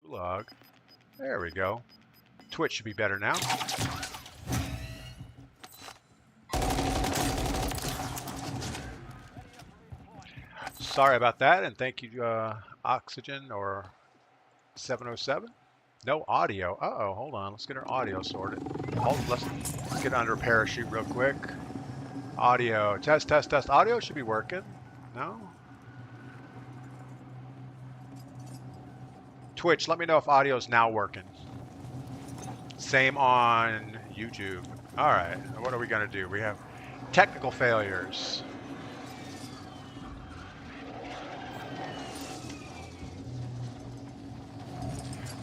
Log. There we go. Twitch should be better now. Sorry about that, and thank you, Oxygen or 707. No audio. Uh-oh, hold on. Let's get our audio sorted. Let's get under a parachute real quick. Audio. Test, test, test. Audio should be working. No? Twitch, let me know if audio is now working. Same on YouTube. All right, what are we going to do? We have technical failures.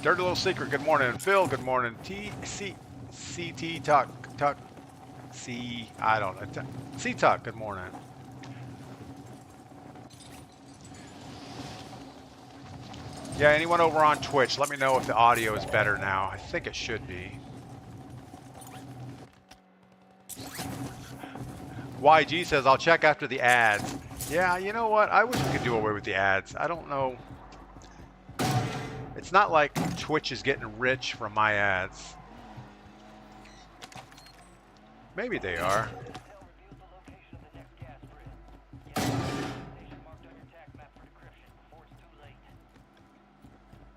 Dirty Little Secret, good morning. Phil, good morning. CT Tuck, I don't know. C-Tuck, good morning. Yeah, anyone over on Twitch, let me know if the audio is better now. I think it should be. YG says, I'll check after the ads. Yeah, you know what? I wish we could do away with the ads. I don't know. It's not like Twitch is getting rich from my ads. Maybe they are.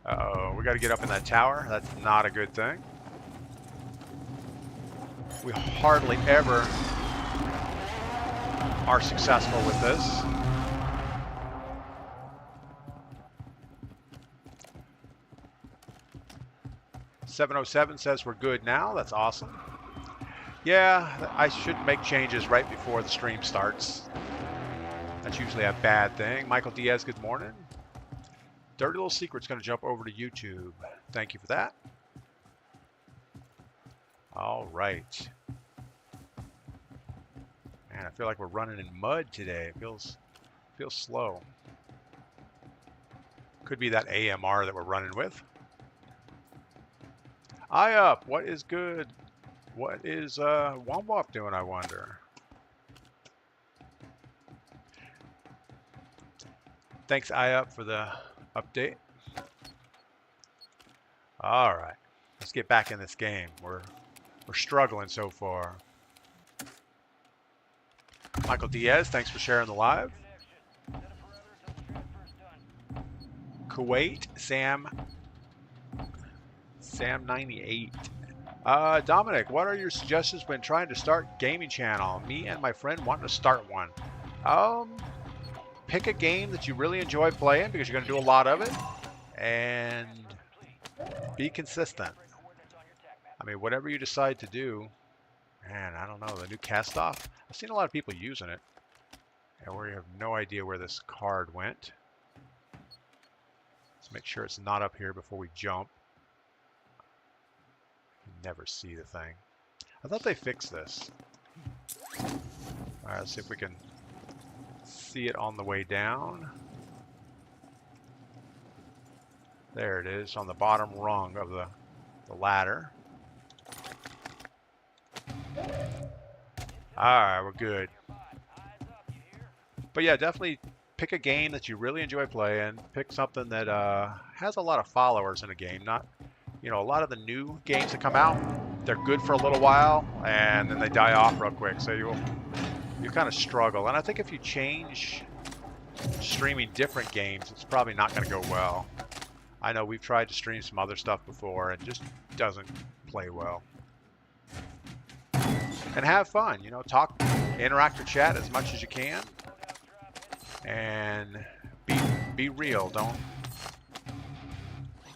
Uh-oh, we got to get up in that tower. That's not a good thing. We hardly ever are successful with this. .707 says we're good now. That's awesome. Yeah, I should make changes right before the stream starts. That's usually a bad thing. Michael Diaz, good morning. Dirty Little Secret's going to jump over to YouTube. Thank you for that. All right. Man, I feel like we're running in mud today. It feels slow. Could be that AMR that we're running with. Eye up. What is good? What is Womboff doing, I wonder? Thanks, Eye up, for the update. All right. Let's get back in this game. We're struggling so far. Michael Diaz, thanks for sharing the live. Kuwait, Sam98. Dominic, what are your suggestions when trying to start gaming channel? Me and my friend want to start one. Pick a game that you really enjoy playing because you're going to do a lot of it, and be consistent. I mean, whatever you decide to do, man, I don't know, the new cast-off, I've seen a lot of people using it, and we have no idea where this card went. Let's make sure it's not up here before we jump. Never see the thing. I thought they fixed this. All right, let's see if we can see it on the way down. There it is, on the bottom rung of the ladder. Alright, we're good. But yeah, definitely pick a game that you really enjoy playing. Pick something that has a lot of followers in a game. Not, you know, a lot of the new games that come out, they're good for a little while and then they die off real quick. So you kind of struggle. And I think if you change streaming different games, it's probably not going to go well. I know we've tried to stream some other stuff before and it just doesn't play well. And have fun, you know, talk, interact or chat as much as you can. And be real,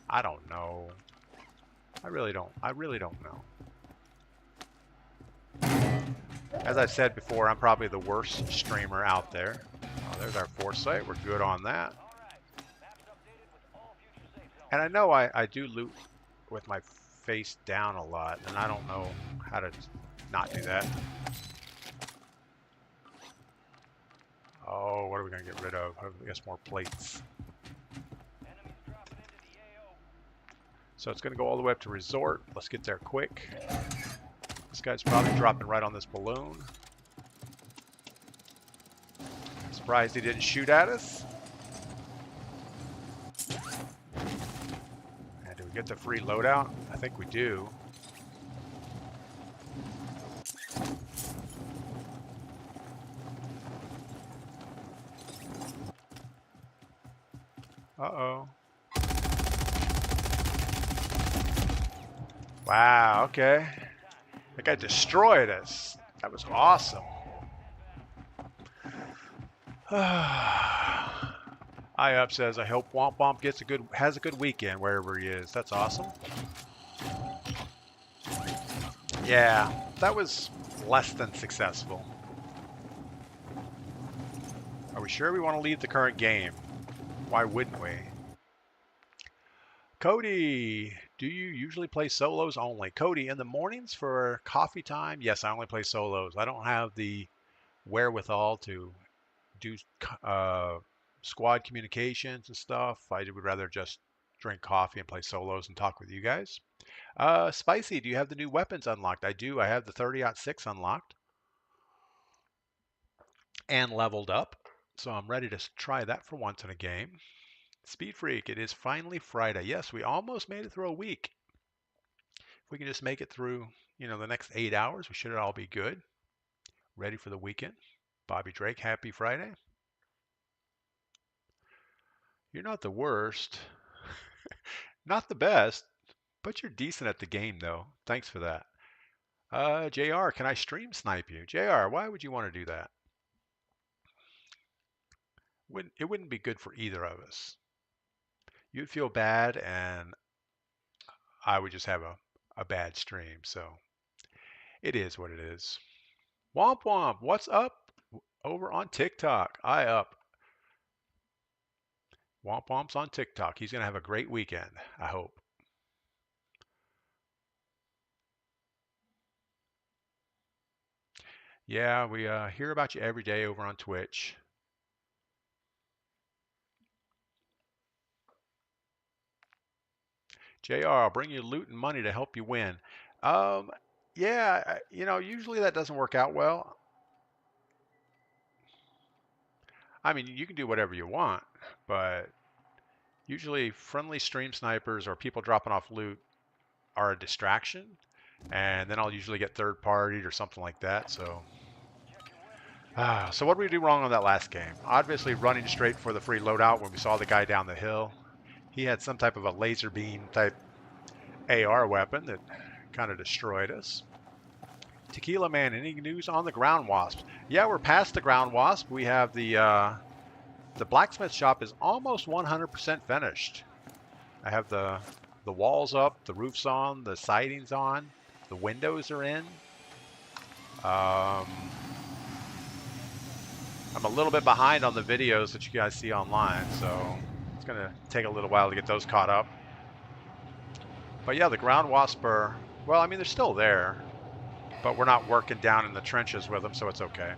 I don't know. I really don't know. As I've said before, I'm probably the worst streamer out there. Oh, there's our foresight. We're good on that. And I know I do loot with my face down a lot, and I don't know how to not do that. Oh, what are we going to get rid of? I guess more plates. So it's going to go all the way up to resort. Let's get there quick. This guy's probably dropping right on this balloon. Surprised he didn't shoot at us. we get the free loadout? I think we do. Uh-oh. Wow, okay. That guy destroyed us. That was awesome. IUP says, I hope Womp Womp has a good weekend wherever he is. That's awesome. Yeah, that was less than successful. Are we sure we want to leave the current game? Why wouldn't we? Cody, do you usually play solos only? Cody, in the mornings for coffee time, yes, I only play solos. I don't have the wherewithal to do squad communications and stuff. I would rather just drink coffee and play solos and talk with you guys. Spicy, do you have the new weapons unlocked? I do. I have the 30-06 unlocked and leveled up. So I'm ready to try that for once in a game. Speed Freak, it is finally Friday. Yes, we almost made it through a week. If we can just make it through, the next 8 hours, we should all be good. Ready for the weekend. Bobby Drake, happy Friday. You're not the worst. Not the best, but you're decent at the game, though. Thanks for that. JR, can I stream snipe you? JR, why would you want to do that? It wouldn't be good for either of us. You'd feel bad, and I would just have a bad stream. So it is what it is. Womp Womp, what's up over on TikTok? IUP. Womp Womp's on TikTok. He's going to have a great weekend, I hope. Yeah, we hear about you every day over on Twitch. JR, I'll bring you loot and money to help you win. Yeah, usually that doesn't work out well. I mean, you can do whatever you want, but usually friendly stream snipers or people dropping off loot are a distraction, and then I'll usually get third-partied or something like that. So what did we do wrong on that last game? Obviously running straight for the free loadout when we saw the guy down the hill. He had some type of a laser beam type AR weapon that kind of destroyed us. Tequila Man, any news on the ground wasps? Yeah, we're past the ground wasp. We have the blacksmith shop is almost 100% finished. I have the walls up, the roof's on, the siding's on, the windows are in. I'm a little bit behind on the videos that you guys see online, so it's going to take a little while to get those caught up. But yeah, the ground wasp are, well, I mean, they're still there, but we're not working down in the trenches with them, so it's okay.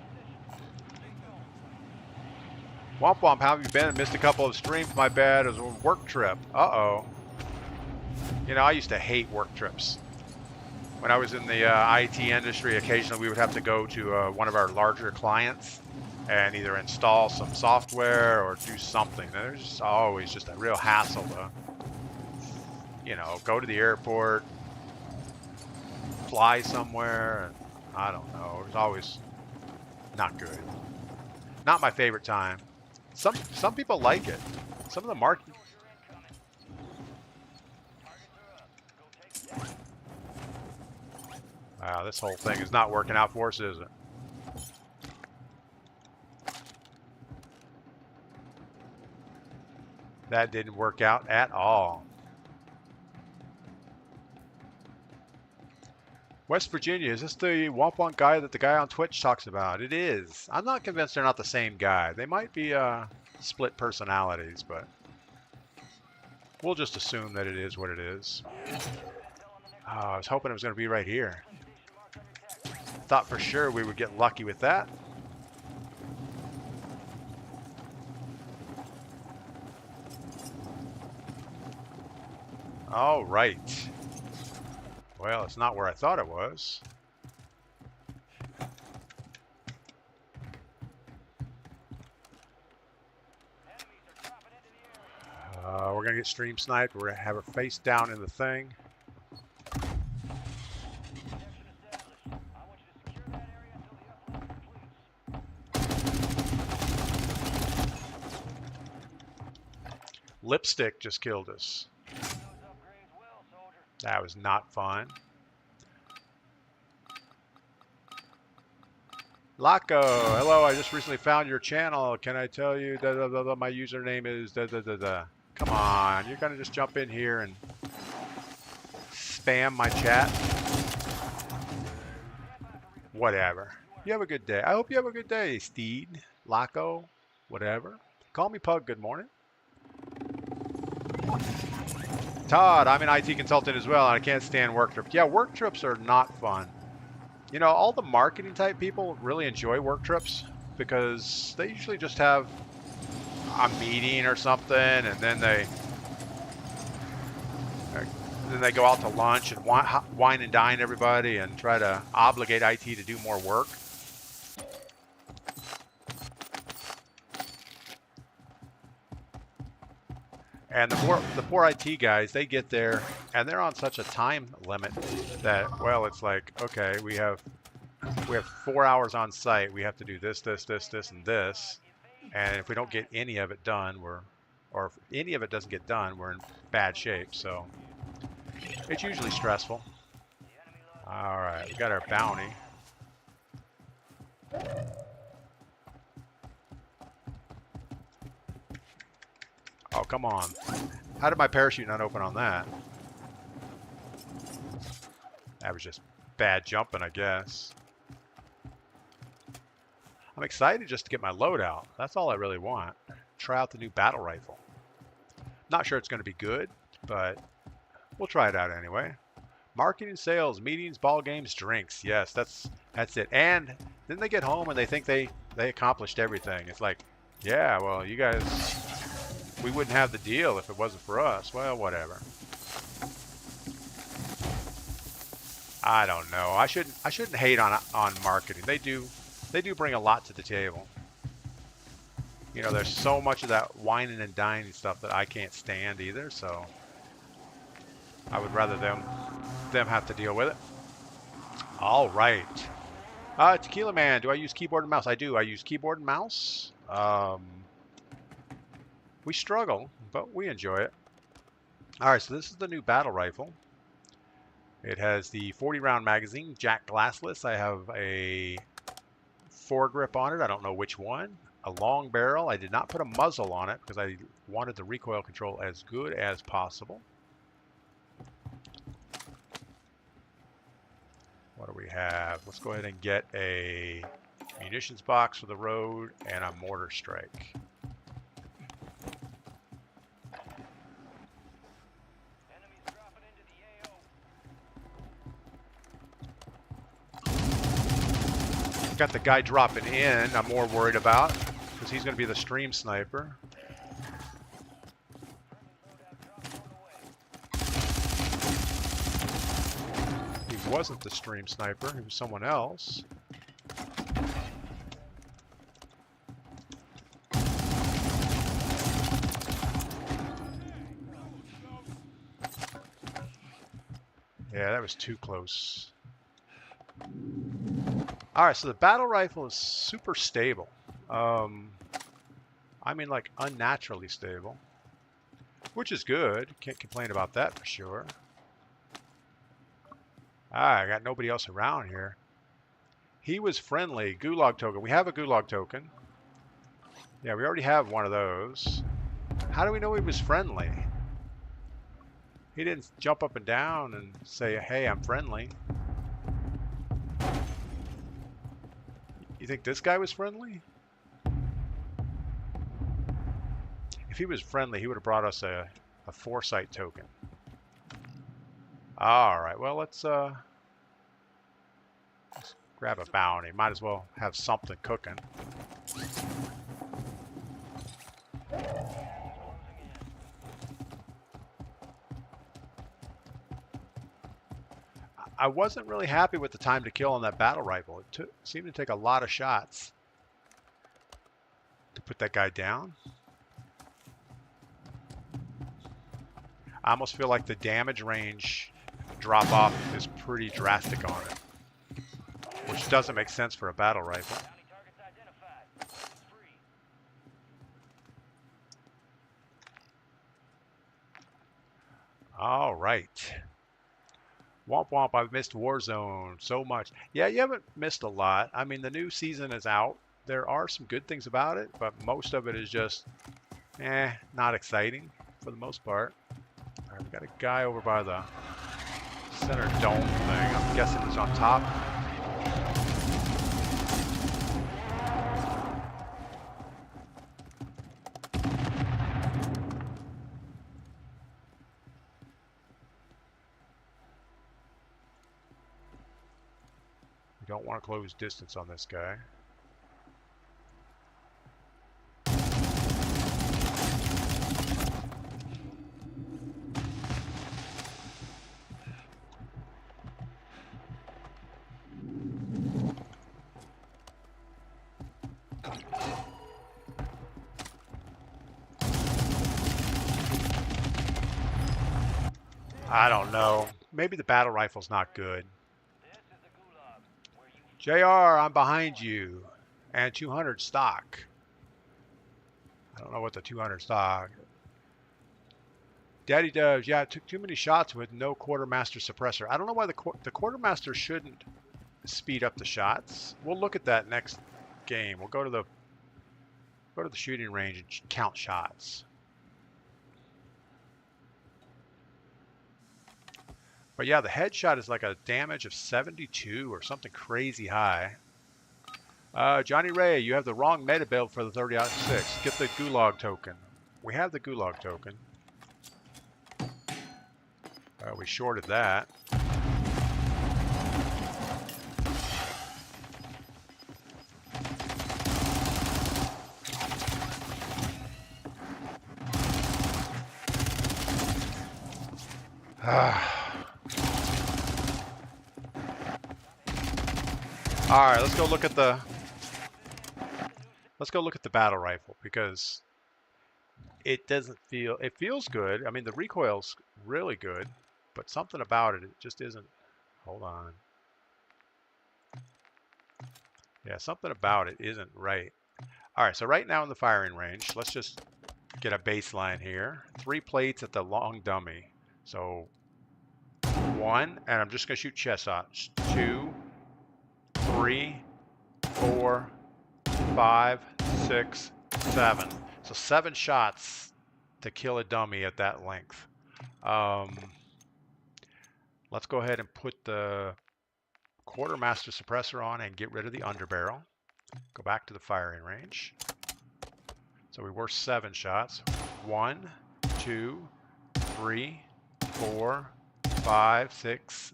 Womp Womp, how have you been? Missed a couple of streams, my bad. It was a work trip. Uh-oh. I used to hate work trips. When I was in the IT industry, occasionally we would have to go to one of our larger clients and either install some software or do something. There's just always just a real hassle to, go to the airport, fly somewhere, and I don't know. It was always not good. Not my favorite time. Some people like it. Some of the market. Wow, this whole thing is not working out for us, is it? That didn't work out at all. West Virginia, is this the Womp Womp guy that the guy on Twitch talks about? It is. I'm not convinced they're not the same guy. They might be split personalities, but we'll just assume that it is what it is. Oh, I was hoping it was going to be right here. Thought for sure we would get lucky with that. All right. Well, it's not where I thought it was. We're we're going to get stream sniped. We're going to have her face down in the thing. Lipstick just killed us. That was not fun. Laco, hello, I just recently found your channel. Can I tell you that my username is da. Come on, you're gonna just jump in here and spam my chat? Whatever. You have a good day. I hope you have a good day, Steed, Laco, whatever. Call me Pug, good morning. Todd, I'm an IT consultant as well, and I can't stand work trips. Yeah, work trips are not fun. You know, all the marketing type people really enjoy work trips because they usually just have a meeting or something, and then they go out to lunch and wine and dine everybody and try to obligate IT to do more work. And the poor IT guys, they get there and they're on such a time limit that, well, it's like, okay, we have 4 hours on site. We have to do this, and this. And if we don't get any of it done, or if any of it doesn't get done, we're in bad shape. So it's usually stressful. All right, we got our bounty. Oh, come on. How did my parachute not open on that? That was just bad jumping, I guess. I'm excited just to get my load out. That's all I really want. Try out the new battle rifle. Not sure it's going to be good, but we'll try it out anyway. Marketing, sales, meetings, ball games, drinks. Yes, that's it. And then they get home and they think they accomplished everything. It's like, yeah, well, you guys, we wouldn't have the deal if it wasn't for us. Well, whatever. I don't know. I shouldn't hate on marketing. They do bring a lot to the table. You know, there's so much of that whining and dining stuff that I can't stand either, so I would rather them have to deal with it. All right. Tequila Man, do I use keyboard and mouse? I do. I use keyboard and mouse. We struggle, but we enjoy it. All right, so this is the new battle rifle. It has the 40-round magazine, jack glassless. I have a foregrip on it. I don't know which one. A long barrel. I did not put a muzzle on it because I wanted the recoil control as good as possible. What do we have? Let's go ahead and get a munitions box for the road and a mortar strike. Got the guy dropping in I'm more worried about because he's going to be the stream sniper. He wasn't the stream sniper, he was someone else. Yeah, that was too close. All right, so the battle rifle is super stable. I mean, like unnaturally stable, which is good. Can't complain about that for sure. I got nobody else around here. He was friendly. Gulag token. We have a Gulag token. Yeah, we already have one of those. How do we know he was friendly? He didn't jump up and down and say, hey, I'm friendly. You think this guy was friendly? If he was friendly, he would have brought us a foresight token. All right, well, let's grab a bounty. Might as well have something cooking. I wasn't really happy with the time to kill on that battle rifle. It seemed to take a lot of shots to put that guy down. I almost feel like the damage range drop off is pretty drastic on it, which doesn't make sense for a battle rifle. All right. Womp womp, I've missed Warzone so much. Yeah, you haven't missed a lot. I mean, the new season is out. There are some good things about it, but most of it is just, not exciting for the most part. All right, we got a guy over by the center dome thing. I'm guessing he's on top. We don't want to close distance on this guy. I don't know. Maybe the battle rifle's not good. JR, I'm behind you. And 200 stock. I don't know what the 200 stock. Daddy Doves, yeah, I took too many shots with no quartermaster suppressor. I don't know why the quartermaster shouldn't speed up the shots. We'll look at that next game. We'll go to the shooting range and count shots. But yeah, the headshot is like a damage of 72 or something crazy high. Johnny Ray, you have the wrong meta build for the 30-6. Get the Gulag token. We have the Gulag token. We shorted that. All right, let's go look at the battle rifle, because it feels good. I mean, the recoil's really good, but something about it just isn't. Hold on. Yeah, something about it isn't right. All right, so right now in the firing range, let's just get a baseline here. 3 plates at the long dummy. So 1, and I'm just gonna shoot chest shots. 2, 3, 4, 5, 6, 7. So 7 shots to kill a dummy at that length. Let's go ahead and put the quartermaster suppressor on and get rid of the underbarrel. Go back to the firing range. So we were 7 shots. 1, 2, 3, 4, 5, 6,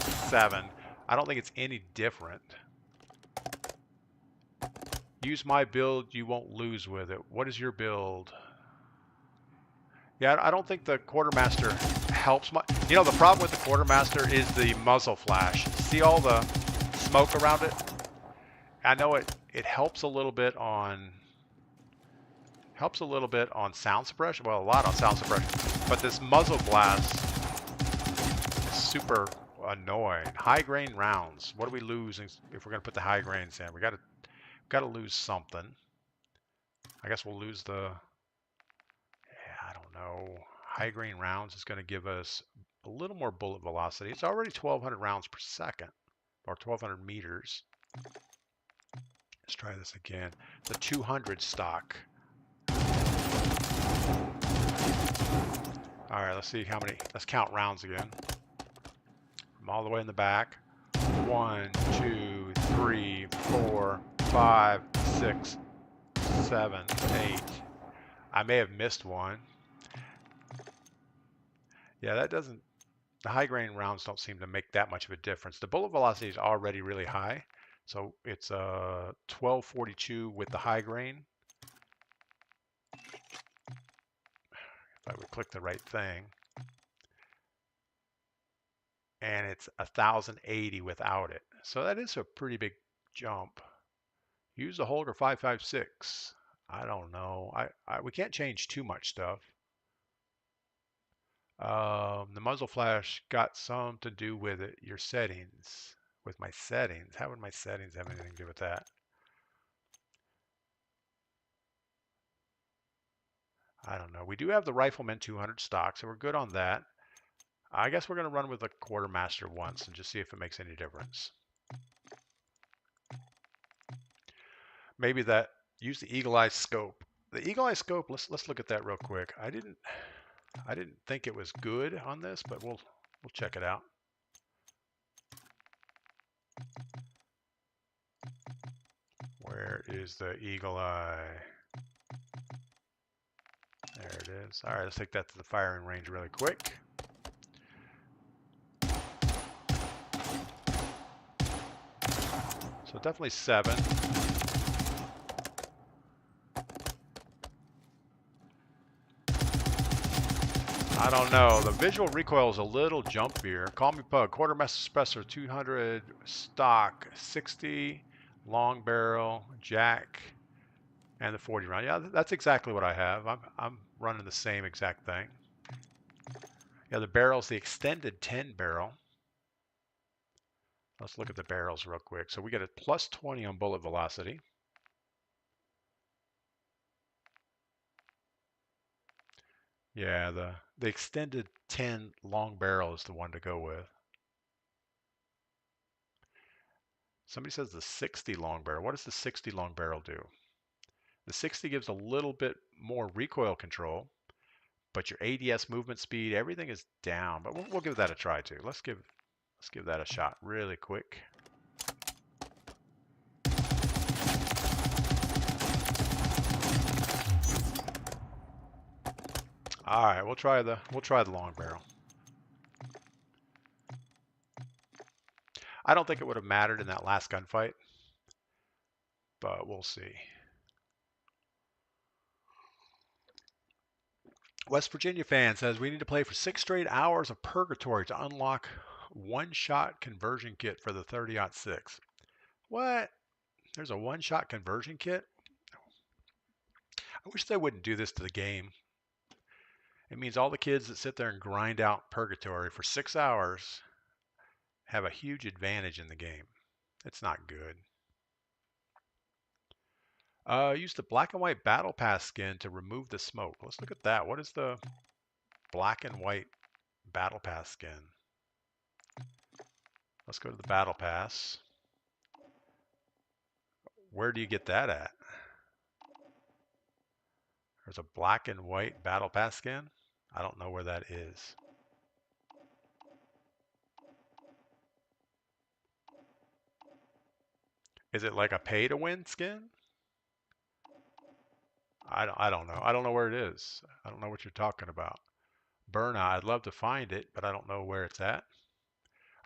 7. I don't think it's any different. Use my build, you won't lose with it. What is your build? Yeah, I don't think the quartermaster helps much. You know, the problem with the quartermaster is the muzzle flash. See all the smoke around it? I know it helps a little bit on sound suppression. Well, a lot on sound suppression. But this muzzle blast is super annoying. High grain rounds. What do we lose if we're gonna put the high grains in? We gotta lose something. I guess we'll lose the, I don't know. High grain rounds is gonna give us a little more bullet velocity. It's already 1,200 rounds per second, or 1,200 meters. Let's try this again. The 200 stock. All right, let's see how many. Let's count rounds again. From all the way in the back. 1, 2, 3, 4, 5, 6, 7, 8. I may have missed one. Yeah, that doesn't. The high grain rounds don't seem to make that much of a difference. The bullet velocity is already really high, so it's 1242 with the high grain. If I would click the right thing. And it's 1,080 without it. So that is a pretty big jump. Use the Holger 556. I don't know. We can't change too much stuff. The muzzle flash got some to do with it. Your settings. With my settings. How would my settings have anything to do with that? I don't know. We do have the Rifleman 200 stock, so we're good on that. I guess we're going to run with the Quartermaster once and just see if it makes any difference. Maybe that, use the Eagle Eye scope. The Eagle Eye scope, let's look at that real quick. I didn't think it was good on this, but we'll check it out. Where is the Eagle Eye? There it is. All right, let's take that to the firing range really quick. So definitely 7. I don't know. The visual recoil is a little jumpier. Call me Pug. Quartermaster suppressor, 200 stock, 60 long barrel, jack, and the 40 round. Yeah, that's exactly what I have. I'm running the same exact thing. Yeah, the barrel's the extended 10 barrel. Let's look at the barrels real quick. So we get a plus 20 on bullet velocity. Yeah, the extended 10 long barrel is the one to go with. Somebody says the 60 long barrel. What does the 60 long barrel do? The 60 gives a little bit more recoil control, but your ADS movement speed, everything is down. But we'll give that a try too. Let's give that a shot really quick. All right, we'll try the long barrel. I don't think it would have mattered in that last gunfight, but we'll see. West Virginia fan says we need to play for 6 straight hours of purgatory to unlock one-shot conversion kit for the 30-06. What? There's a one-shot conversion kit? I wish they wouldn't do this to the game. It means all the kids that sit there and grind out purgatory for 6 hours have a huge advantage in the game. It's not good. Use the black and white battle pass skin to remove the smoke. Let's look at that. What is the black and white battle pass skin? Let's go to the battle pass. Where do you get that at? There's a black and white battle pass skin. I don't know where that is. Is it like a pay to win skin? I don't know. I don't know where it is. I don't know what you're talking about. Burnout, I'd love to find it, but I don't know where it's at.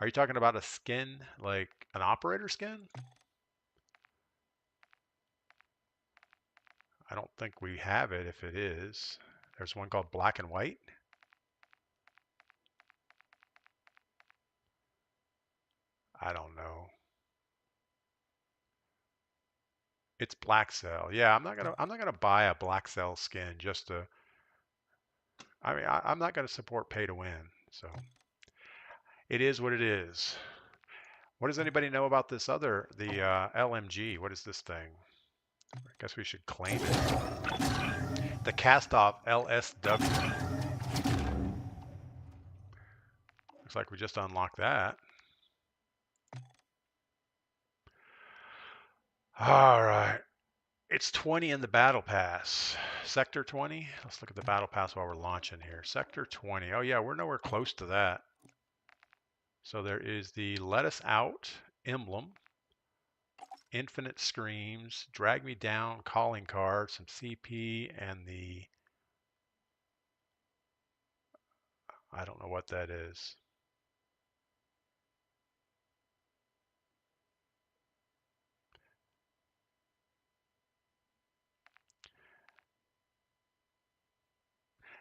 Are you talking about a skin, like an operator skin? I don't think we have it if it is. There's one called black and white. I don't know. It's black cell. Yeah, I'm not gonna buy a black cell skin just to. I mean, I'm not gonna support pay to win. So it is what it is. What does anybody know about this other, the LMG? What is this thing? I guess we should claim it. The cast-off LSW. Looks like we just unlocked that. All right. It's 20 in the battle pass. Sector 20. Let's look at the battle pass while we're launching here. Sector 20. Oh yeah, we're nowhere close to that. So there is the Let Us Out emblem, Infinite Screams, Drag Me Down calling card, some CP, and the, I don't know what that is.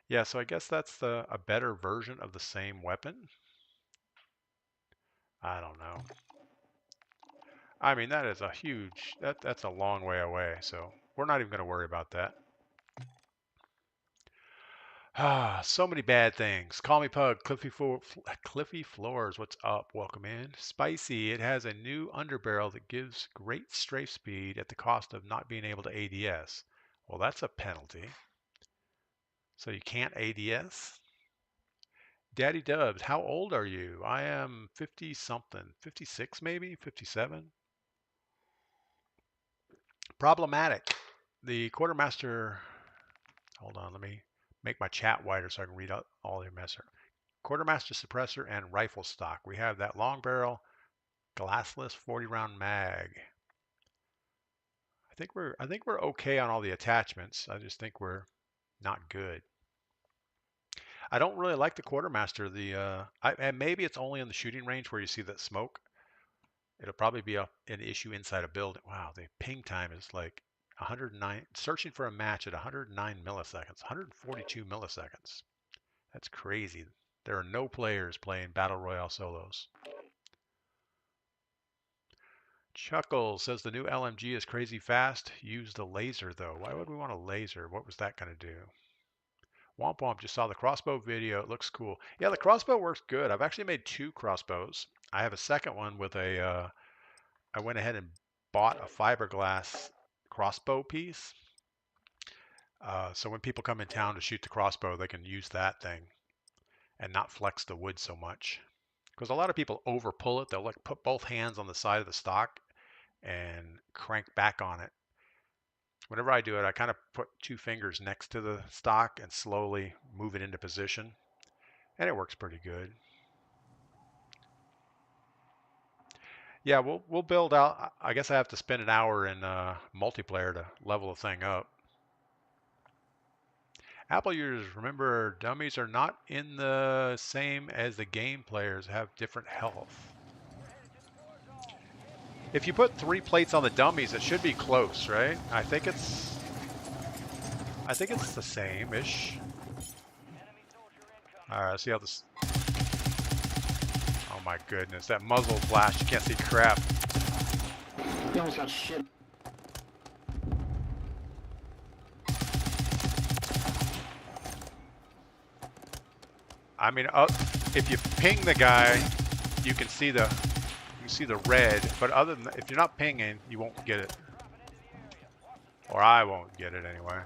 Yeah, so I guess that's a better version of the same weapon. I don't know. I mean, that is a huge, that's a long way away, so we're not even going to worry about that. Ah, so many bad things. Call me Pug. Cliffy Floors. What's up? Welcome in. Spicy. It has a new underbarrel that gives great strafe speed at the cost of not being able to ADS. Well, that's a penalty. So you can't ADS? Daddy Dubs, how old are you? I am 50 something. 56 maybe? 57? Problematic. The quartermaster. Hold on, let me make my chat wider so I can read out all your messages. Quartermaster suppressor and rifle stock. We have that long barrel, glassless 40 round mag. I think we're okay on all the attachments. I just think we're not good. I don't really like the quartermaster. And maybe it's only in the shooting range where you see that smoke. It'll probably be an issue inside a building. Wow, the ping time is like 109. Searching for a match at 109 milliseconds, 142 milliseconds. That's crazy. There are no players playing Battle Royale solos. Chuckles says the new LMG is crazy fast. Use the laser though. Why would we want a laser? What was that going to do? Womp Womp just saw the crossbow video. It looks cool. Yeah, the crossbow works good. I've actually made 2 crossbows. I have a second one with a, I went ahead and bought a fiberglass crossbow piece. So when people come in town to shoot the crossbow, they can use that thing and not flex the wood so much. Because a lot of people over pull it. They'll like put both hands on the side of the stock and crank back on it. Whenever I do it, I kind of put 2 fingers next to the stock and slowly move it into position. And it works pretty good. Yeah, we'll build out. I guess I have to spend an hour in multiplayer to level the thing up. Apple users, remember dummies are not in the same as the game players, have different health. If you put 3 plates on the dummies, it should be close, right? I think it's the same-ish. All right, let's see how this. Oh my goodness, that muzzle flash! You can't see crap. You almost got shit. I mean, if you ping the guy, you can see the red. But other than that, if you're not pinging, you won't get it, or I won't get it anyway.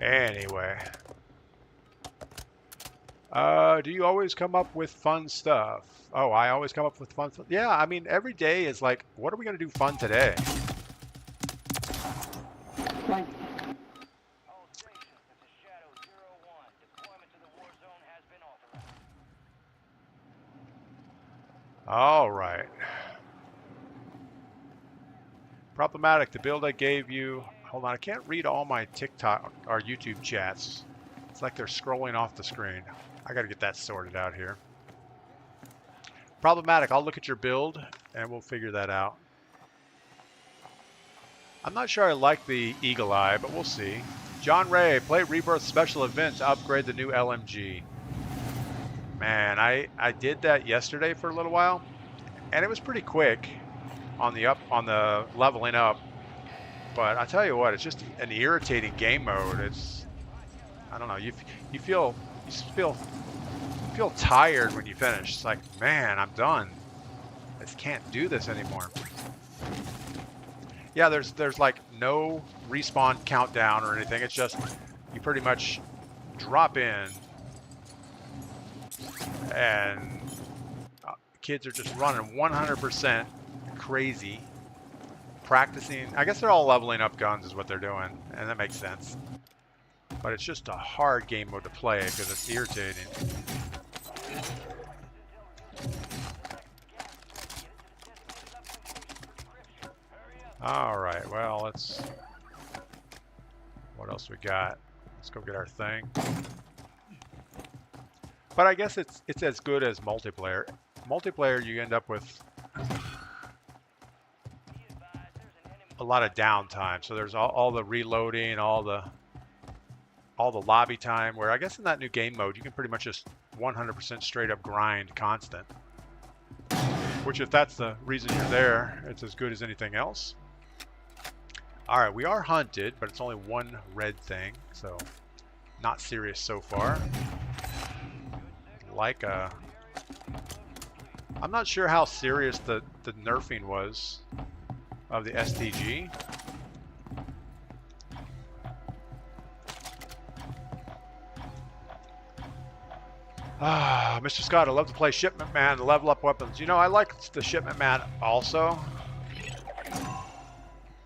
Anyway. Do you always come up with fun stuff? Oh, I always come up with fun stuff. Yeah, I mean, every day is like, what are we going to do fun today? Like, all right. Problematic. The build I gave you. Hold on, I can't read all my TikTok or YouTube chats. It's like they're scrolling off the screen. I got to get that sorted out here. Problematic. I'll look at your build and we'll figure that out. I'm not sure I like the Eagle Eye, but we'll see. John Ray, play Rebirth special event to upgrade the new LMG. Man, I did that yesterday for a little while, and it was pretty quick on the leveling up. But I tell you what, it's just an irritating game mode. It's, I don't know, you feel tired when you finish. It's like, man, I'm done. I just can't do this anymore. Yeah, there's like no respawn countdown or anything. It's just you pretty much drop in and kids are just running 100% crazy, practicing. I guess they're all leveling up guns is what they're doing, and that makes sense. But it's just a hard game mode to play because it's irritating. All right, well, what else we got? Let's go get our thing. But I guess it's as good as multiplayer. Multiplayer, you end up with a lot of downtime. So there's all the reloading, all the all the lobby time, where I guess in that new game mode, you can pretty much just 100% straight up grind constant. Which, if that's the reason you're there, it's as good as anything else. Alright, we are hunted, but it's only one red thing, so not serious so far. Like I'm not sure how serious the nerfing was of the STG. Ah, Mr. Scott, I love to play Shipment Man to level up weapons. You know, I like the Shipment Man also.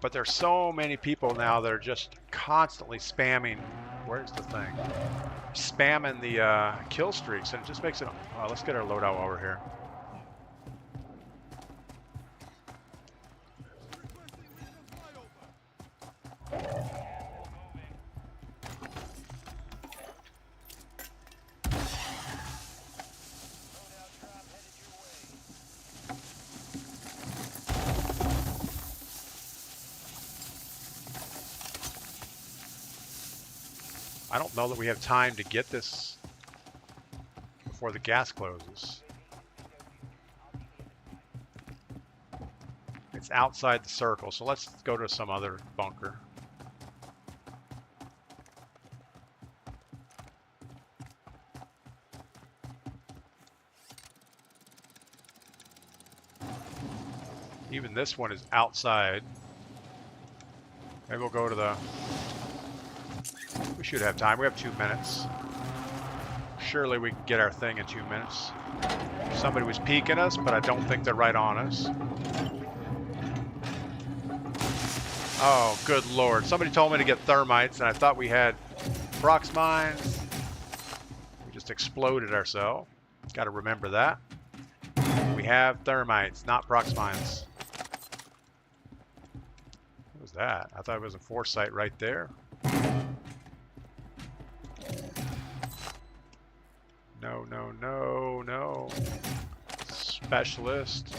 But there's so many people now that are just constantly spamming. Where's the thing? Spamming the kill streaks, and it just makes it. Let's get our loadout while we're here. I don't know that we have time to get this before the gas closes. It's outside the circle, so let's go to some other bunker. Even this one is outside. Maybe we'll go to the... We should have time. We have 2 minutes. Surely we can get our thing in 2 minutes. Somebody was peeking us, but I don't think they're right on us. Oh, good lord. Somebody told me to get thermites, and I thought we had prox mines. We just exploded ourselves. Got to remember that. We have thermites, not prox mines. What was that? I thought it was a foresight right there. No, no, no, no. Specialist.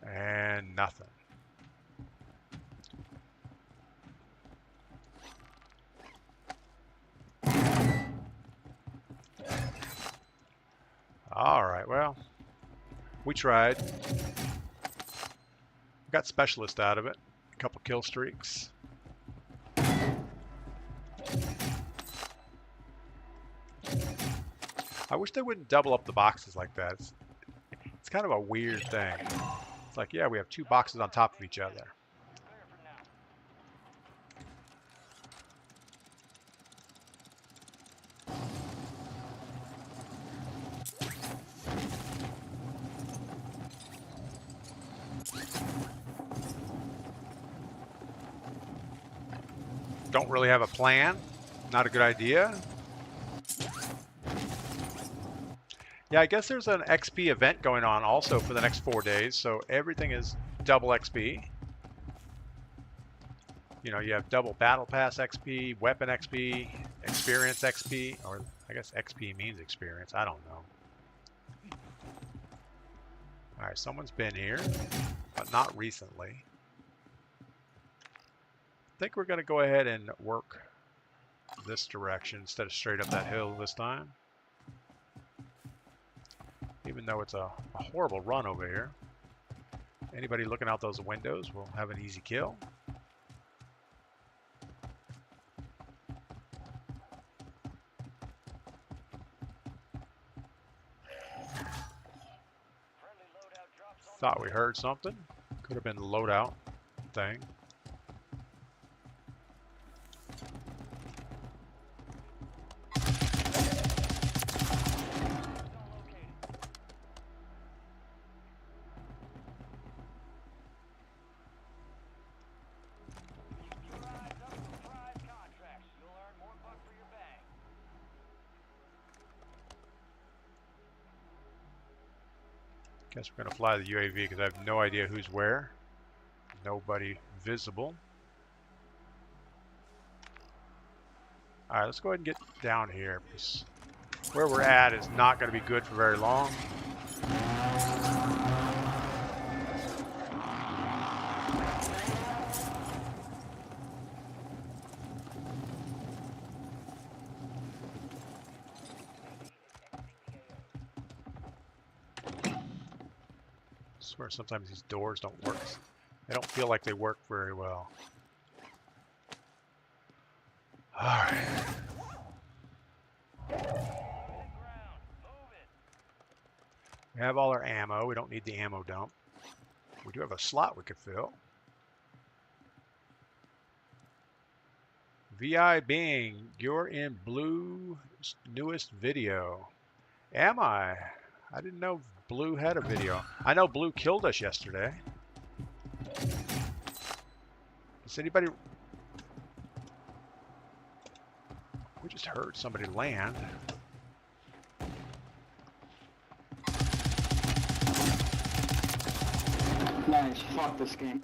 And nothing. Alright, well, we tried. Got specialist out of it. A couple kill streaks. I wish they wouldn't double up the boxes like that. It's kind of a weird thing. It's like, yeah, we have 2 boxes on top of each other. Don't really have a plan. Not a good idea. Yeah, I guess there's an XP event going on also for the next 4 days, so everything is double XP. You know, you have double Battle Pass XP, Weapon XP, Experience XP, or I guess XP means experience, I don't know. Alright, someone's been here, but not recently. I think we're going to go ahead and work this direction instead of straight up that hill this time. Even though it's a horrible run over here. Anybody looking out those windows will have an easy kill. Thought we heard something. Could have been the loadout thing. Guess we're going to fly the UAV because I have no idea who's where. Nobody visible. Alright, let's go ahead and get down here, because where we're at is not going to be good for very long. swear sometimes these doors don't work. They don't feel like they work very well. Alright. We have all our ammo. We don't need the ammo dump. We do have a slot we could fill. VI Bing, you're in Blue's newest video. Am I? I didn't know Blue had a video. I know Blue killed us yesterday. Does anybody... We just heard somebody land. Nice. Fuck this game.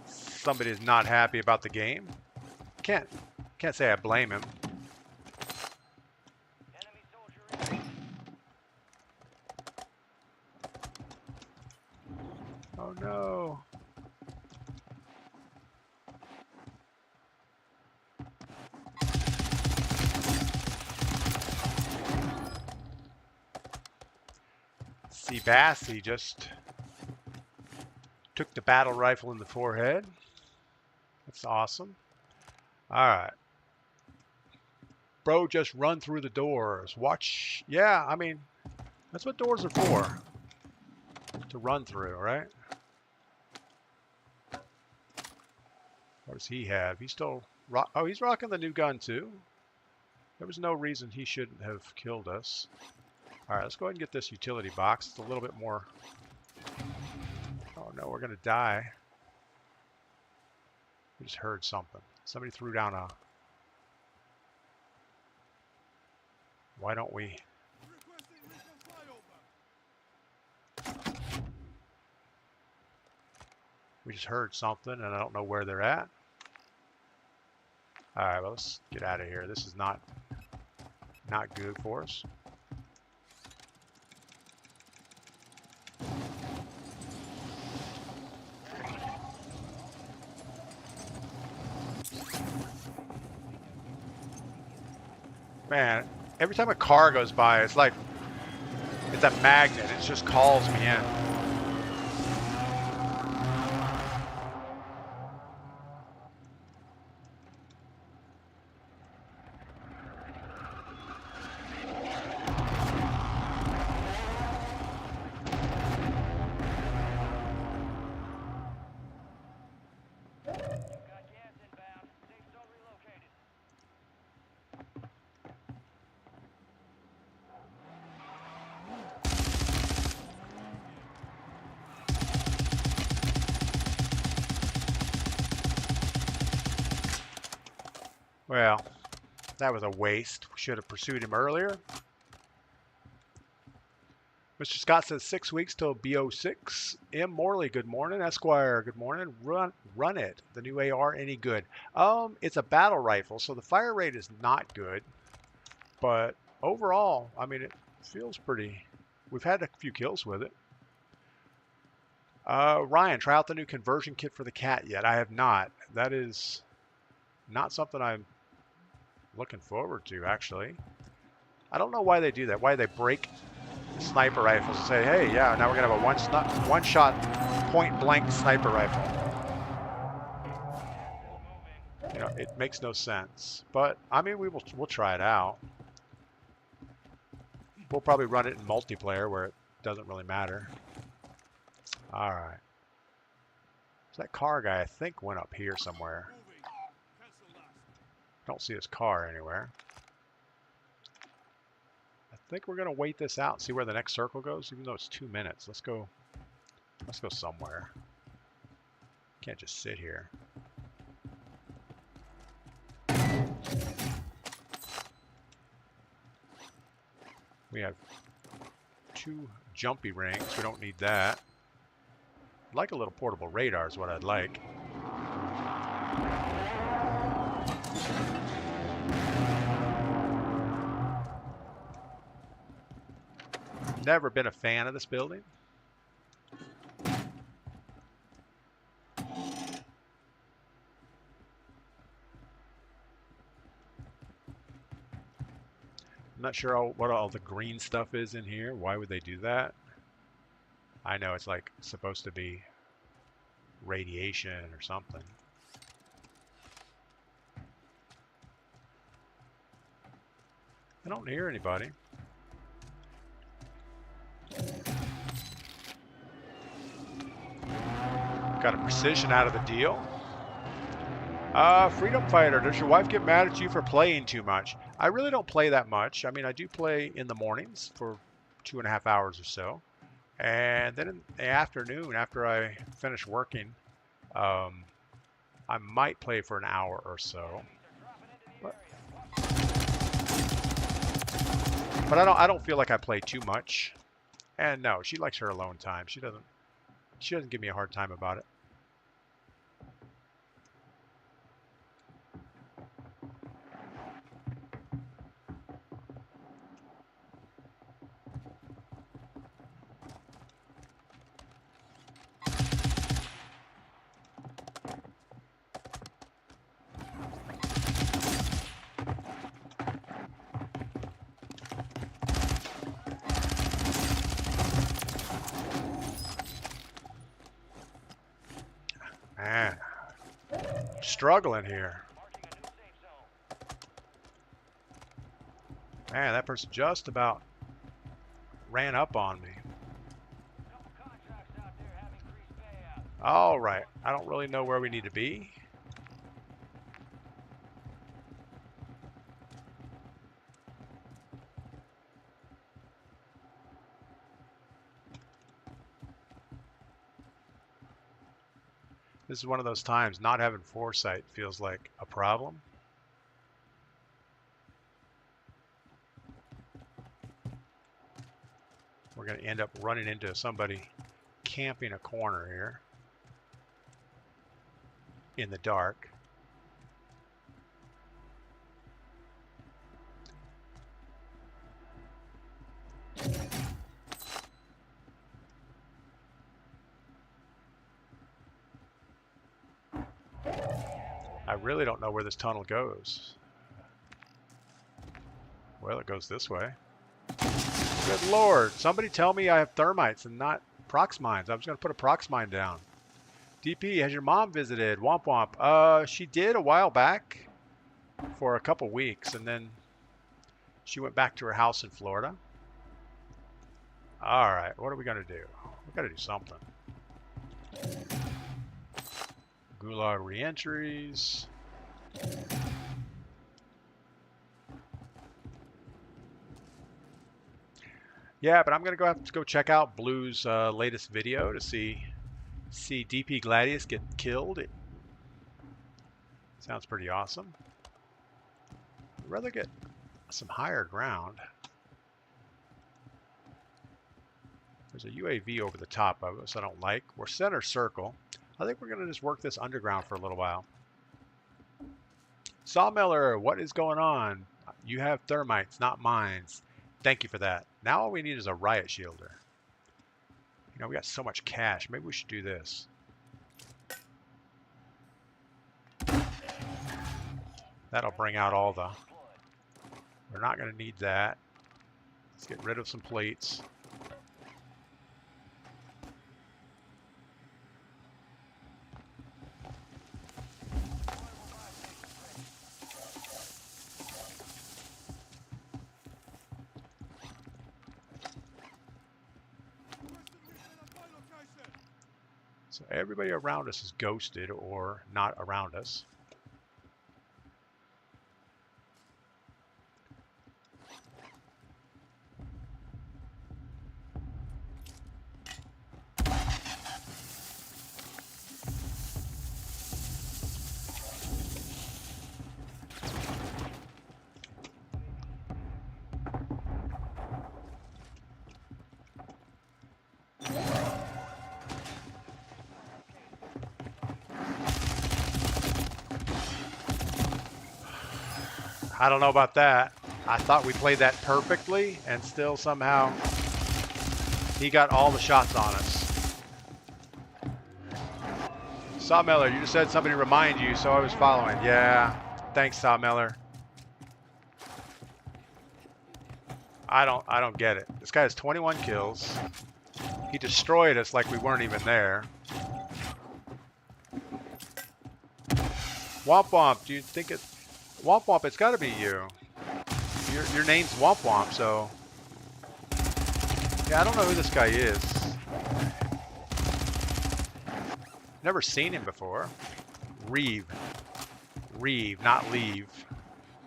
Somebody's not happy about the game. Can't say I blame him. Oh no. Seabassy just took the battle rifle in the forehead. That's awesome. Alright. Bro, just run through the doors. Watch. Yeah, I mean, that's what doors are for. To run through, right? What does he have? He's still... Oh, he's rocking the new gun, too. There was no reason he shouldn't have killed us. Alright, let's go ahead and get this utility box. It's a little bit more... Oh, no, we're going to die. We just heard something. Somebody threw down a... Why don't we... We just heard something, and I don't know where they're at. Alright, well, let's get out of here. This is not good for us. Man, every time a car goes by, it's like it's a magnet. It just calls me in. Well, that was a waste. We should have pursued him earlier. Mr. Scott says 6 weeks till BO6. M. Morley, good morning. Esquire, good morning. Run it. The new AR, any good? It's a battle rifle, so the fire rate is not good. But overall, I mean, it feels pretty... We've had a few kills with it. Ryan, try out the new conversion kit for the cat yet. I have not. That is not something I'm looking forward to, actually. I don't know why they do that. Why they break sniper rifles and say, hey, yeah, now we're going to have a one-shot point-blank sniper rifle. You know, it makes no sense. But, I mean, we'll try it out. We'll probably run it in multiplayer where it doesn't really matter. All right. So that car guy, I think, went up here somewhere. Don't see his car anywhere. I think we're going to wait this out and see where the next circle goes, even though it's 2 minutes. Let's go somewhere. Can't just sit here. We have 2 jumpy rings. We don't need that. I'd like a little portable radar is what I'd like. Never been a fan of this building. I'm not sure what all the green stuff is in here. Why would they do that? I know it's like supposed to be radiation or something. I don't hear anybody. Got a precision out of the deal. Freedom Fighter, does your wife get mad at you for playing too much? I really don't play that much. I mean, I do play in the mornings for 2.5 hours or so. And then in the afternoon, after I finish working, I might play for an hour or so. But I don't feel like I play too much. And no, she likes her alone time. She doesn't give me a hard time about it. Man, struggling here. Man, that person just about ran up on me. All right, I don't really know where we need to be. This is one of those times not having foresight feels like a problem. We're going to end up running into somebody camping a corner here in the dark. I really don't know where this tunnel goes. Well, it goes this way. Good Lord, somebody tell me I have thermites and not prox mines. I was going to put a prox mine down. DP, has your mom visited? Womp womp. She did a while back for a couple weeks, and then she went back to her house in Florida. All right, what are we going to do? We've got to do something. Gulag reentries. Yeah, but I'm gonna have to go check out Blue's latest video to see DPGladius get killed. It sounds pretty awesome. I'd rather get some higher ground. There's a UAV over the top of us I don't like. We're center circle. I think we're going to just work this underground for a little while. Sawmiller, what is going on? You have thermites, not mines. Thank you for that. Now all we need is a riot shielder. You know, we got so much cash. Maybe we should do this. That'll bring out all the... We're not going to need that. Let's get rid of some plates. So everybody around us is ghosted or not around us. I don't know about that. I thought we played that perfectly, and still somehow he got all the shots on us. Sawmiller, you just said somebody to remind you, so I was following. Yeah, thanks, Sawmiller. I don't get it. This guy has 21 kills. He destroyed us like we weren't even there. Womp Womp, do you think it... Womp Womp, it's got to be you. Your name's Womp Womp, so... Yeah, I don't know who this guy is. Never seen him before. Reeve, not leave.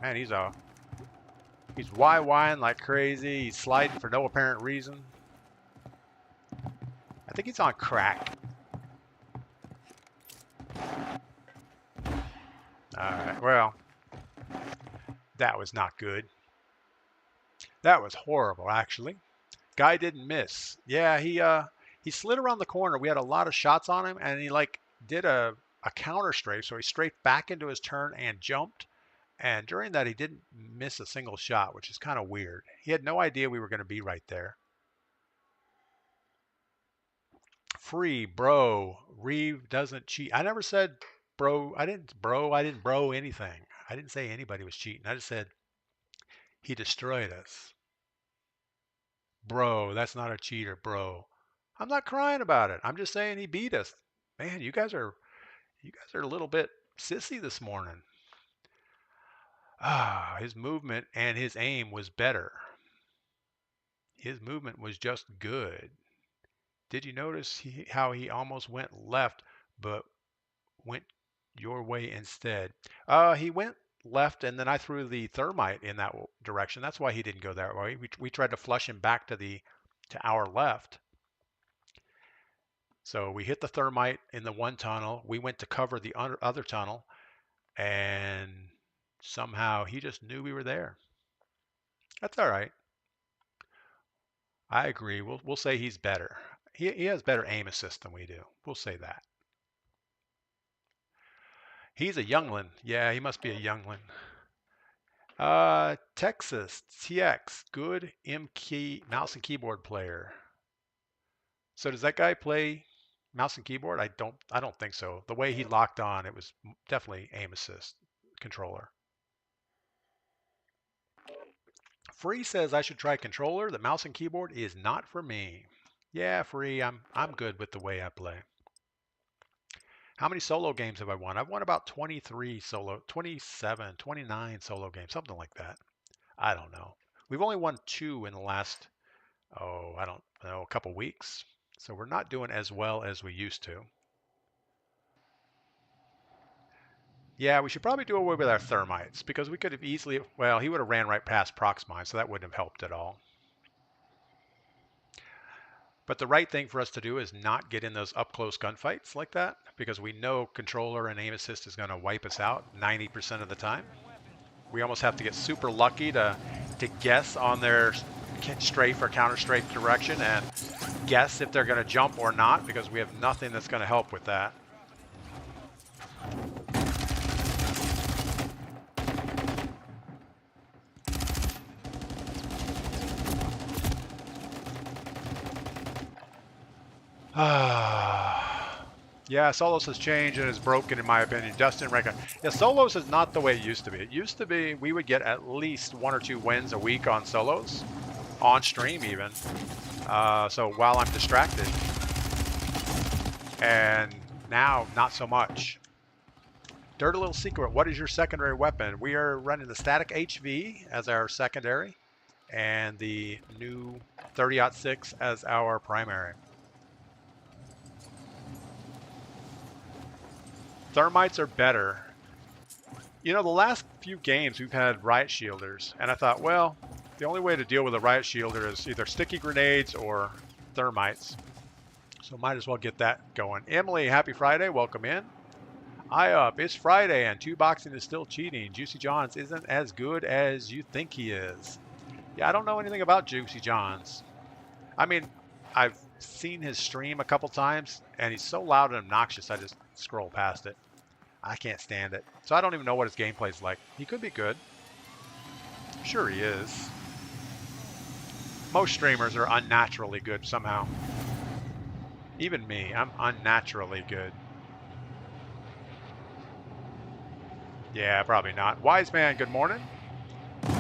Man, he's YYing like crazy. He's sliding for no apparent reason. I think he's on crack. Alright, well, that was not good. That was horrible, actually. Guy didn't miss. Yeah, he slid around the corner. We had a lot of shots on him, and he like did a counter strafe, so he strafed back into his turn and jumped. And during that, he didn't miss a single shot, which is kind of weird. He had no idea we were going to be right there. Free, bro. Reeve doesn't cheat. I never said bro. I didn't bro anything. I didn't say anybody was cheating. I just said he destroyed us. Bro, that's not a cheater, bro. I'm not crying about it. I'm just saying he beat us. Man, you guys are a little bit sissy this morning. His movement and his aim was better. His movement was just good. Did you notice how he almost went left, but went your way instead? He went left, and then I threw the thermite in that direction. That's why he didn't go that way. We tried to flush him back to our left. So we hit the thermite in the one tunnel. We went to cover the other tunnel, and somehow he just knew we were there. That's all right. I agree. We'll say he's better. He has better aim assist than we do. We'll say that. He's a youngling. Yeah, he must be a youngling. Texas TX, good mouse and keyboard player. So does that guy play mouse and keyboard? I don't think so. The way he locked on, it was definitely aim assist controller. Free says I should try controller. The mouse and keyboard is not for me. Yeah, Free, I'm good with the way I play. How many solo games have I won? I've won about 27, 29 solo games, something like that. I don't know. We've only won 2 in the last, I don't know, a couple weeks. So we're not doing as well as we used to. Yeah, we should probably do away with our thermites because we could have easily, well, he would have ran right past Proxmine, so that wouldn't have helped at all. But the right thing for us to do is not get in those up-close gunfights like that because we know controller and aim assist is going to wipe us out 90% of the time. We almost have to get super lucky to guess on their strafe or counter strafe direction and guess if they're going to jump or not because we have nothing that's going to help with that. Yeah, Solos has changed and is broken in my opinion. Dustin reckon. Yeah, Solos is not the way it used to be. It used to be we would get at least 1 or 2 wins a week on Solos, on stream even. So while I'm distracted. And now, not so much. Dirty little secret, what is your secondary weapon? We are running the static HV as our secondary and the new 30-06 as our primary. Thermites are better. You know, the last few games we've had riot shielders, and I thought, well, the only way to deal with a riot shielder is either sticky grenades or thermites. So might as well get that going. Emily, happy Friday. Welcome in. It's Friday and 2boxing is still cheating. Juicy Johns isn't as good as you think he is. Yeah, I don't know anything about Juicy Johns. I mean, I've seen his stream a couple times and he's so loud and obnoxious I just scroll past it. I can't stand it. So I don't even know what his gameplay's like. He could be good. Sure he is. Most streamers are unnaturally good somehow. Even me, I'm unnaturally good. Yeah, probably not. Wise man, good morning.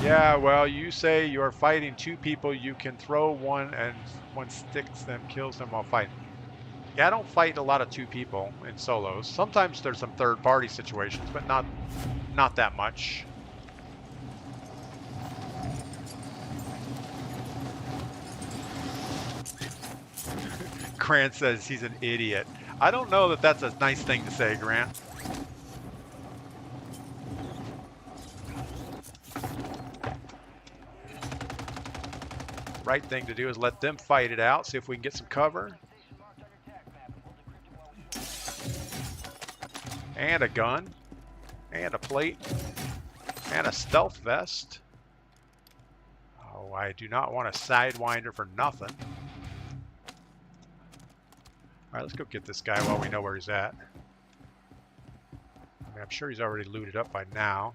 Yeah, well, you say you're fighting two people. You can throw one and one sticks them, kills them while fighting. Yeah, I don't fight a lot of two people in solos. Sometimes there's some third party situations, but not that much. Grant says he's an idiot. I don't know that that's a nice thing to say, Grant. Right thing to do is let them fight it out, see if we can get some cover. And a gun. And a plate. And a stealth vest. Oh, I do not want a sidewinder for nothing. Alright, let's go get this guy while we know where he's at. I mean, I'm sure he's already looted up by now.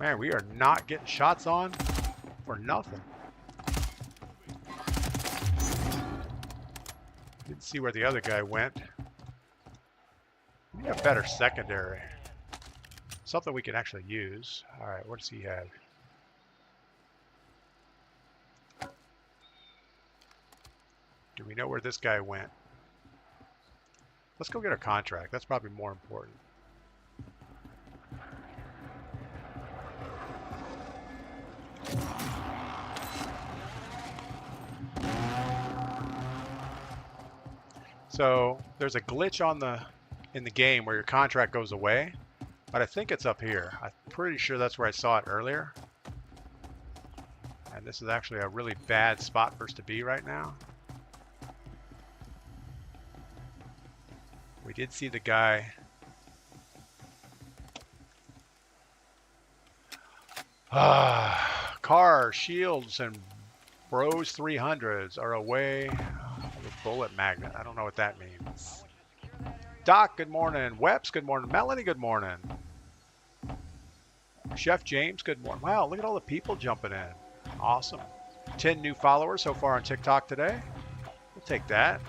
Man, we are not getting shots on for nothing. Didn't see where the other guy went. We need a better secondary. Something we can actually use. Alright, what does he have? Do we know where this guy went? Let's go get a contract. That's probably more important. So there's a glitch in the game where your contract goes away, but I think it's up here. I'm pretty sure that's where I saw it earlier. And this is actually a really bad spot for us to be right now. We did see the guy. Car, shields, and Bros 300s are away with bullet magnet. I don't know what that means. Doc, good morning. Weps, good morning. Melanie, good morning. Chef James, good morning. Wow, look at all the people jumping in. Awesome. 10 new followers so far on TikTok today. We'll take that.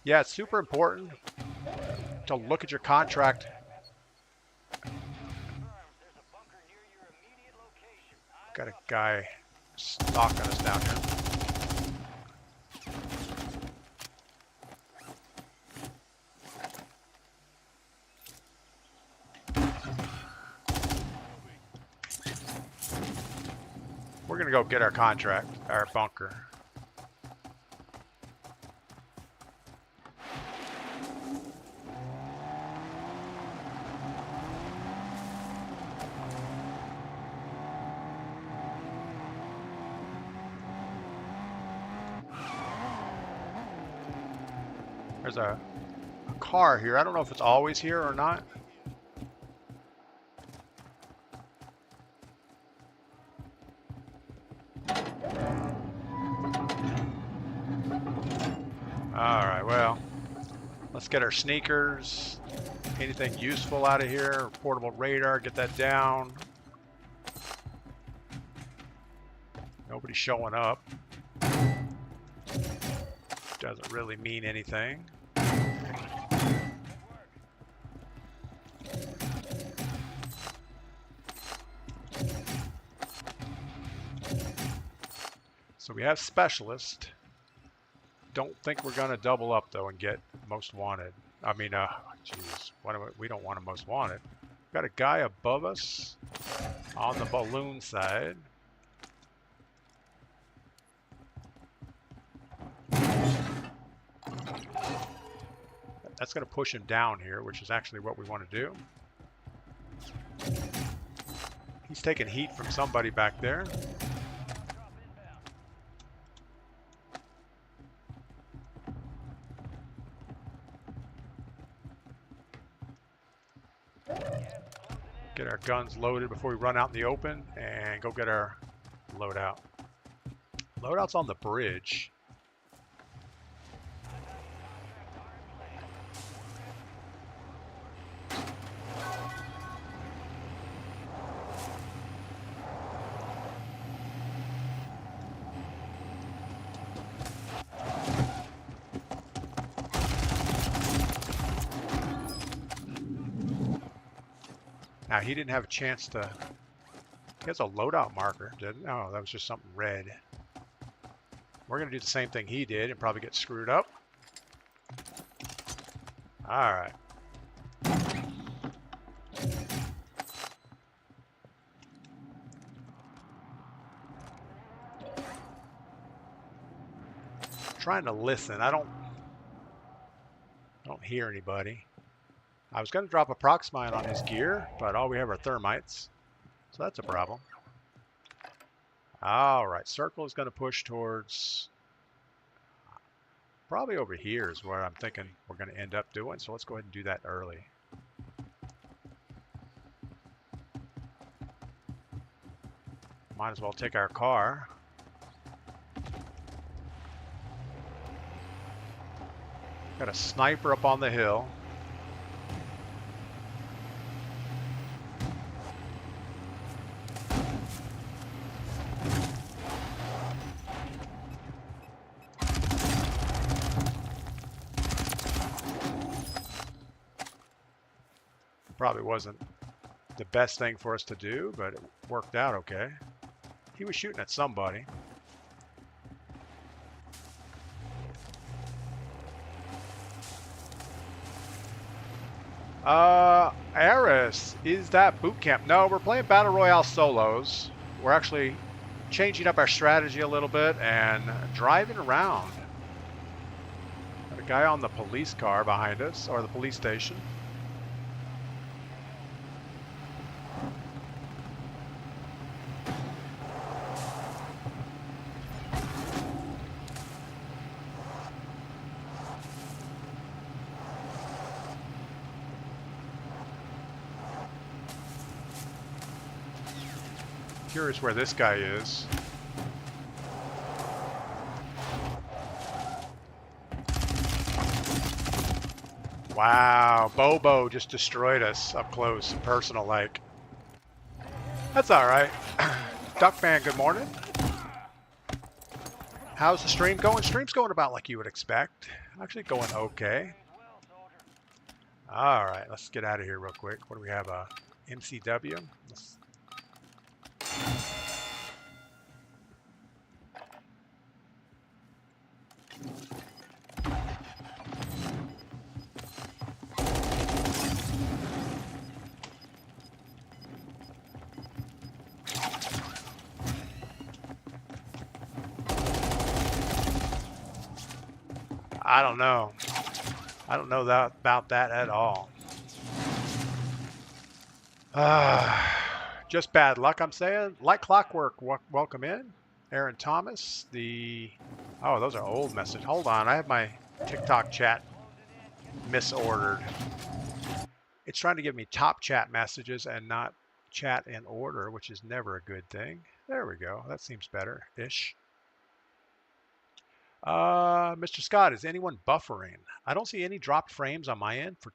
Yeah, it's super important to look at your contract. Got a guy stalking us down here. We're gonna go get our contract, our bunker. There's a car here. I don't know if it's always here or not. Alright, well, let's get our sneakers. Anything useful out of here? Portable radar, get that down. Nobody's showing up. Doesn't really mean anything. So we have specialist. Don't think we're gonna double up though and get most wanted. I mean, geez, we don't want a most wanted. Got a guy above us on the balloon side. That's going to push him down here, which is actually what we want to do. He's taking heat from somebody back there. Get our guns loaded before we run out in the open and go get our loadout. Loadout's on the bridge. Now, he didn't have a chance to... He has a loadout marker, didn't he? Oh, that was just something red. We're going to do the same thing he did and probably get screwed up. All right. Trying to listen. I don't hear anybody. I was going to drop a prox mine on his gear, but all we have are thermites. So that's a problem. All right, circle is going to push towards probably over here is where I'm thinking we're going to end up doing. So let's go ahead and do that early. Might as well take our car. Got a sniper up on the hill. Probably wasn't the best thing for us to do, but it worked out okay. He was shooting at somebody. Aris, is that boot camp? No, we're playing Battle Royale solos. We're actually changing up our strategy a little bit and driving around. Got a guy on the police car behind us, or the police station. Curious where this guy is. Wow, Bobo just destroyed us up close and personal like. That's all right. Duckman, good morning. How's the stream going? Stream's going about like you would expect. Actually going okay. All right, let's get out of here real quick. What do we have? MCW. I don't know. I don't know about that at all. Just bad luck, I'm saying. Like clockwork, welcome in. Aaron Thomas, oh, those are old messages. Hold on, I have my TikTok chat misordered. It's trying to give me top chat messages and not chat in order, which is never a good thing. There we go. That seems better-ish. Mr. Scott, is anyone buffering? I don't see any dropped frames on my end for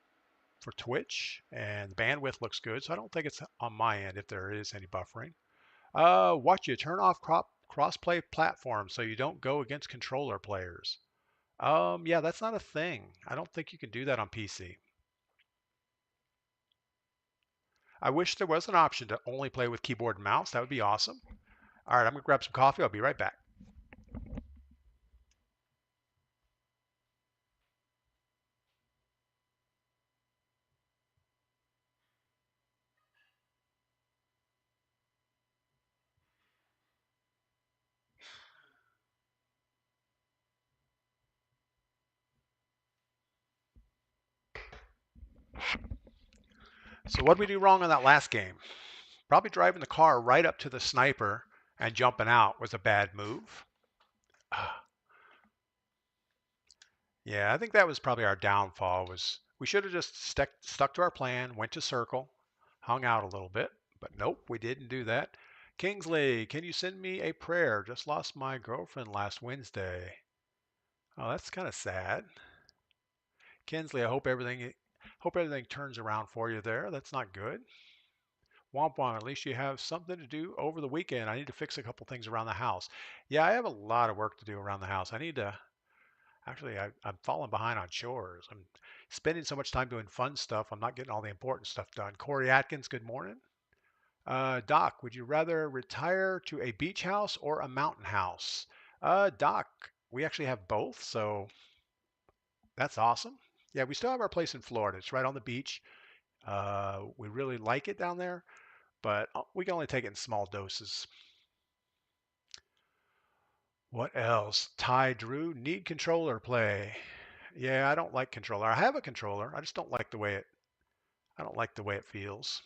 Twitch, and the bandwidth looks good, so I don't think it's on my end if there is any buffering. Watch you turn off crossplay platform so you don't go against controller players. Yeah, that's not a thing. I don't think you can do that on PC. I wish there was an option to only play with keyboard and mouse. That would be awesome. All right, I'm gonna grab some coffee. I'll be right back. So what did we do wrong on that last game? Probably driving the car right up to the sniper and jumping out was a bad move. Yeah, I think that was probably our downfall. Was we should have just stuck to our plan, went to circle, hung out a little bit, but nope, we didn't do that. Kingsley, can you send me a prayer? Just lost my girlfriend last Wednesday. Oh, that's kind of sad. Kinsley, I hope everything turns around for you there. That's not good. Womp womp, at least you have something to do over the weekend. I need to fix a couple things around the house. Yeah, I have a lot of work to do around the house. I need to, actually, I'm falling behind on chores. I'm spending so much time doing fun stuff. I'm not getting all the important stuff done. Corey Atkins, good morning. Doc, would you rather retire to a beach house or a mountain house? Doc, we actually have both, so that's awesome. Yeah, we still have our place in Florida. It's right on the beach. We really like it down there, but we can only take it in small doses. What else? Ty Drew, need controller play. Yeah, I don't like controller. I have a controller. I just don't like the way it feels.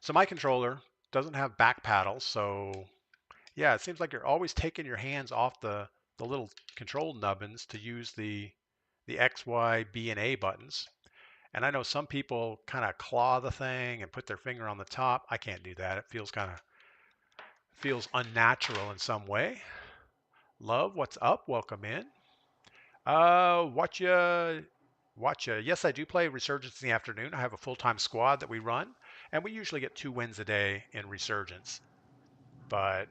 So my controller doesn't have back paddles, so yeah, it seems like you're always taking your hands off the little control nubbins to use the X, Y, B, and A buttons. And I know some people kind of claw the thing and put their finger on the top. I can't do that. It feels unnatural in some way. Love, what's up? Welcome in. Watch ya. Yes, I do play Resurgence in the afternoon. I have a full-time squad that we run, and we usually get 2 wins a day in Resurgence. But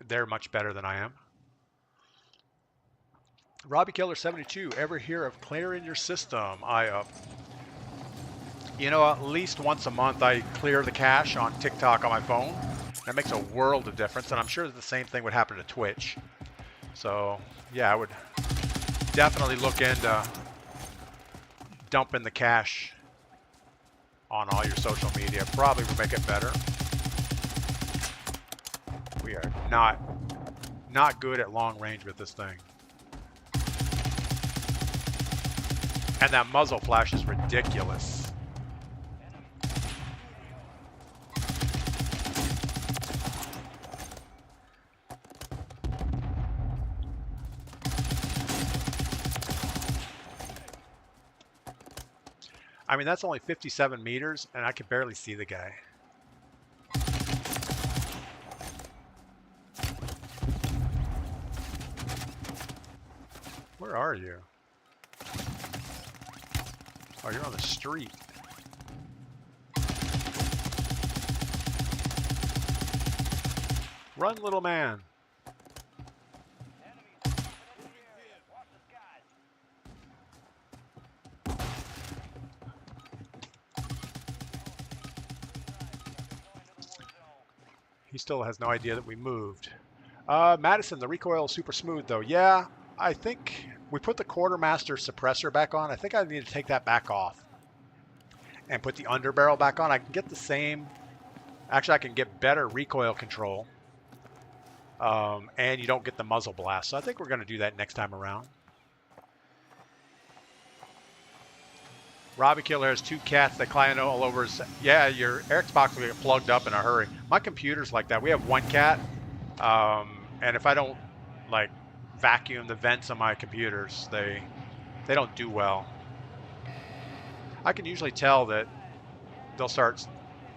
they're much better than I am. Robbie Killer 72. Ever hear of clearing your system? At least once a month I clear the cache on TikTok on my phone. That makes a world of difference, and I'm sure that the same thing would happen to Twitch. So, yeah, I would definitely look into dumping the cache on all your social media. Probably would make it better. We are not good at long range with this thing. And that muzzle flash is ridiculous. I mean, that's only 57 meters, and I can barely see the guy. Where are you? Oh, you're on the street. Run, little man. He still has no idea that we moved. Madison, the recoil is super smooth though. Yeah, I think we put the quartermaster suppressor back on. I think I need to take that back off and put the underbarrel back on. I can get the same, actually I can get better recoil control. And you don't get the muzzle blast. So I think we're going to do that next time around. Robbie Killer has 2 cats that climb all over his... Yeah, your Xbox will get plugged up in a hurry. My computer's like that. We have 1 cat. And if I don't, like, vacuum the vents on my computers, they don't do well. I can usually tell that they'll start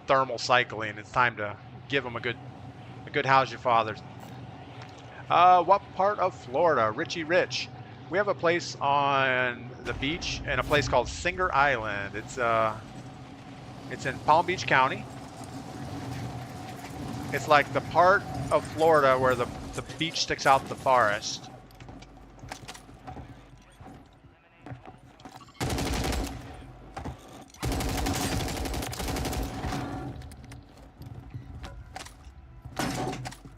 thermal cycling. It's time to give them a good how's your father. What part of Florida? Richie Rich. We have a place on the beach in a place called Singer Island. It's in Palm Beach County. It's like the part of Florida where the beach sticks out the forest.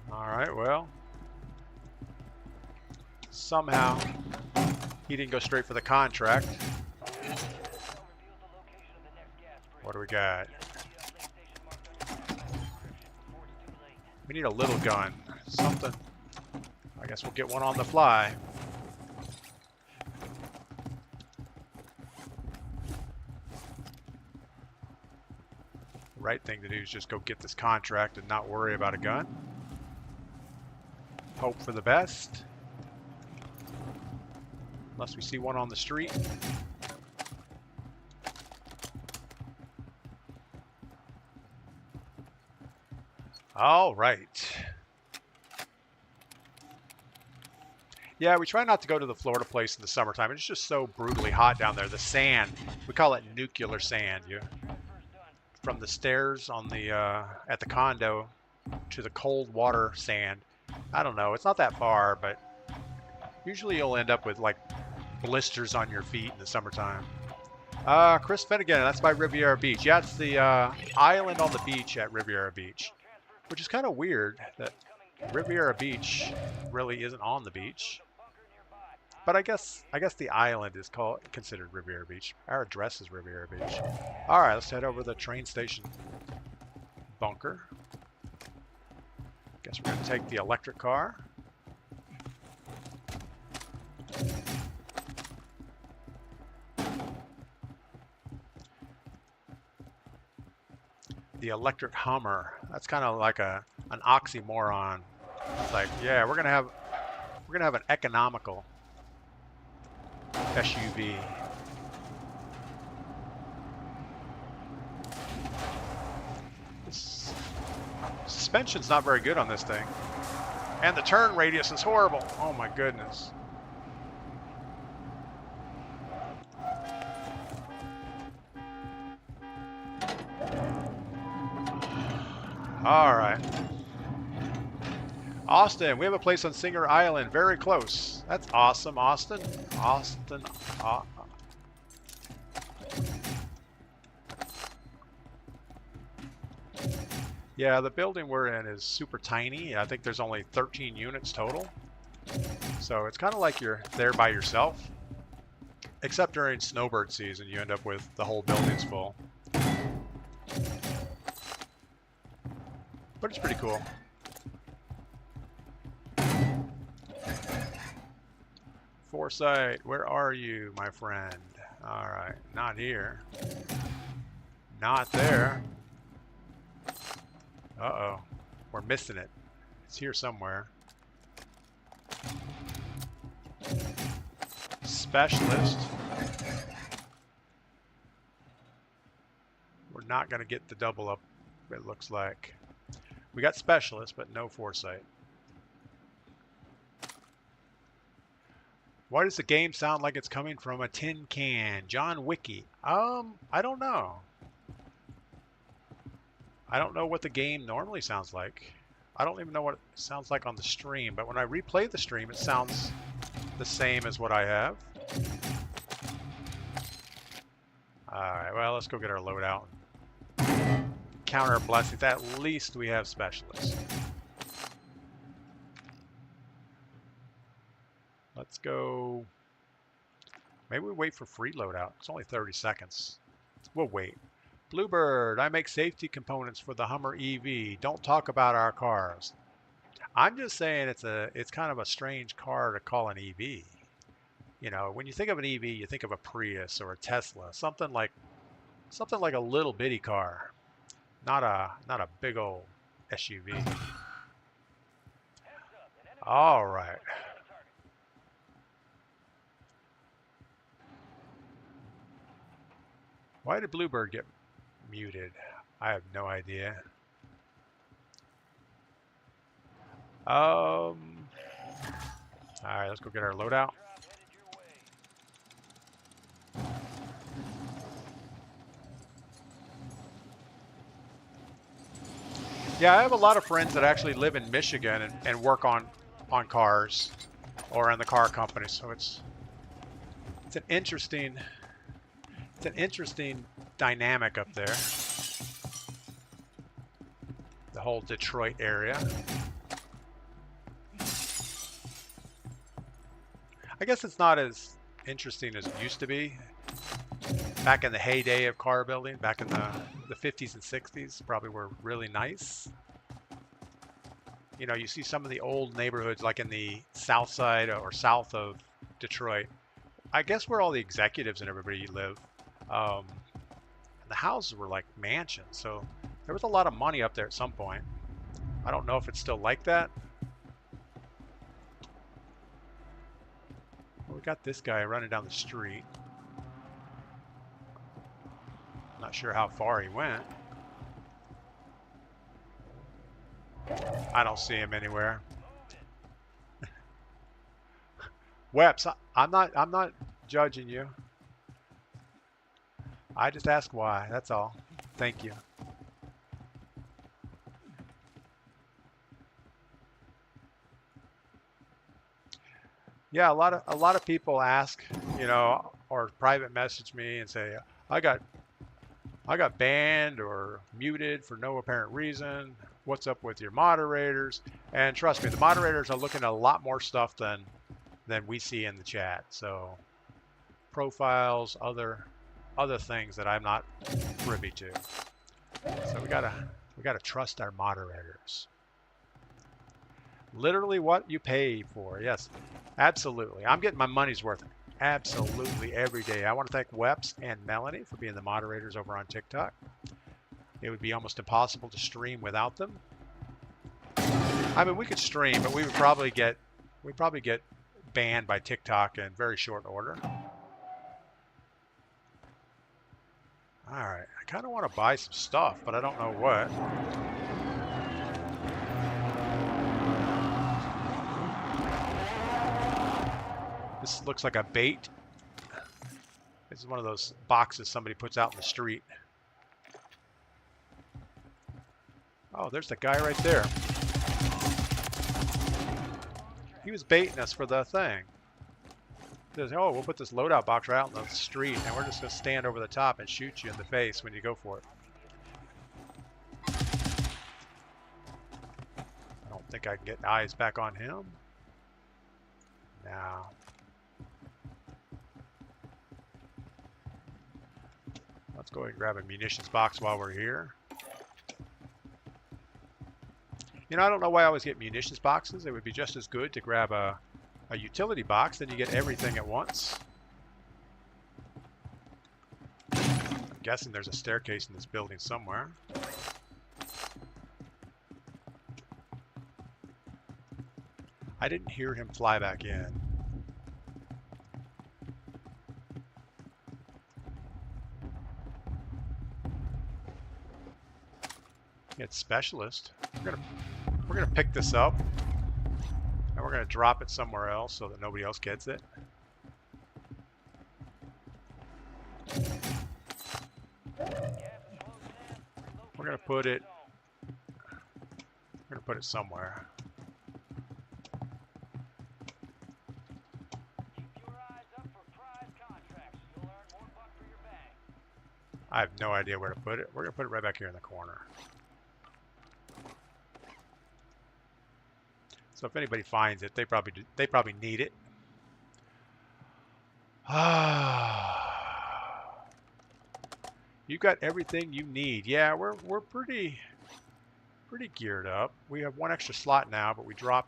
All right, well, somehow he didn't go straight for the contract. What do we got? We need a little gun. Something. I guess we'll get one on the fly. right thing to do is just go get this contract and not worry about a gun. Hope for the best. Unless we see one on the street. All right. Yeah, we try not to go to the Florida place in the summertime. It's just so brutally hot down there. The sand, we call it nuclear sand. From the stairs on the at the condo to the cold water sand. I don't know. It's not that far, but usually you'll end up with like blisters on your feet in the summertime. Chris Finnegan, that's by Riviera Beach. Yeah, it's the island on the beach at Riviera Beach, which is kind of weird that Riviera Beach really isn't on the beach. But I guess the island is considered Riviera Beach. Our address is Riviera Beach. All right, let's head over to the train station bunker. Guess we're going to take the electric car. The electric Hummer. That's kind of like an oxymoron. It's like, yeah, we're gonna have an economical SUV. This suspension's not very good on this thing, and the turn radius is horrible. Oh my goodness. All right. Austin, we have a place on Singer Island, very close. That's awesome, Austin. Austin. Yeah, the building we're in is super tiny. I think there's only 13 units total. So it's kind of like you're there by yourself. Except during snowbird season, you end up with the whole building's full. But it's pretty cool. Foresight, where are you, my friend? All right, not here. Not there. Uh-oh, we're missing it. It's here somewhere. Specialist. We're not going to get the double up, it looks like. We got specialist, but no foresight. Why does the game sound like it's coming from a tin can? John Wiki. I don't know. I don't know what the game normally sounds like. I don't even know what it sounds like on the stream, but when I replay the stream, it sounds the same as what I have. Alright, well, let's go get our loadout. Counter our blessings. At least we have specialists. Let's go. Maybe we wait for free loadout. It's only 30 seconds. We'll wait. Bluebird, I make safety components for the Hummer EV. Don't talk about our cars. I'm just saying it's kind of a strange car to call an EV. You know, when you think of an EV, you think of a Prius or a Tesla, something like a little bitty car, not a big old SUV. All right. Why did Bluebird get muted? I have no idea. All right, let's go get our loadout. Yeah, I have a lot of friends that actually live in Michigan and work on cars or in the car company. So it's an interesting dynamic up there. The whole Detroit area. I guess it's not as interesting as it used to be. Back in the heyday of car building, back in the 50s and 60s, probably were really nice. You know, you see some of the old neighborhoods like in the south side or south of Detroit. I guess where all the executives and everybody live. The houses were like mansions, so There was a lot of money up there at some point. I don't know if it's still like that. Well, we got this guy running down the street. Not sure how far he went. I don't see him anywhere. Weps, I'm not judging you. I just ask why, that's all. Thank you. Yeah, a lot of people ask, you know, or private message me and say, I got banned or muted for no apparent reason. What's up with your moderators? And trust me, the moderators are looking at a lot more stuff than we see in the chat. So profiles, other things that I'm not privy to. So we gotta trust our moderators. Literally what you pay for. Yes, absolutely. I'm getting my money's worth absolutely every day. I want to thank Weps and Melanie for being the moderators over on TikTok. It would be almost impossible to stream without them. I mean, we could stream, but we'd probably get banned by TikTok in very short order. All right, I kind of want to buy some stuff, but I don't know what. This looks like a bait. This is one of those boxes somebody puts out in the street. Oh, there's the guy right there. He was baiting us for the thing. He says, oh, we'll put this loadout box right out in the street, and we're just going to stand over the top and shoot you in the face when you go for it. I don't think I can get eyes back on him. No. Let's go ahead and grab a munitions box while we're here. You know, I don't know why I always get munitions boxes. It would be just as good to grab a utility box, then you get everything at once. I'm guessing there's a staircase in this building somewhere. I didn't hear him fly back in. It's specialist. We're gonna pick this up, and we're gonna drop it somewhere else so that nobody else gets it. We're gonna put it somewhere. I have no idea where to put it. We're gonna put it right back here in the corner. So if anybody finds it, they probably need it. You got everything you need. Yeah, we're pretty geared up. We have one extra slot now, but I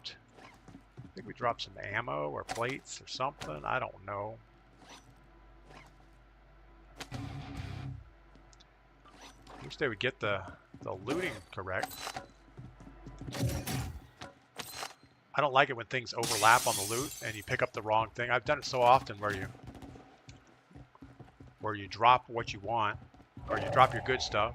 think we dropped some ammo or plates or something. I don't know. Wish they would get the looting correct. I don't like it when things overlap on the loot and you pick up the wrong thing. I've done it so often where you drop what you want, or you drop your good stuff.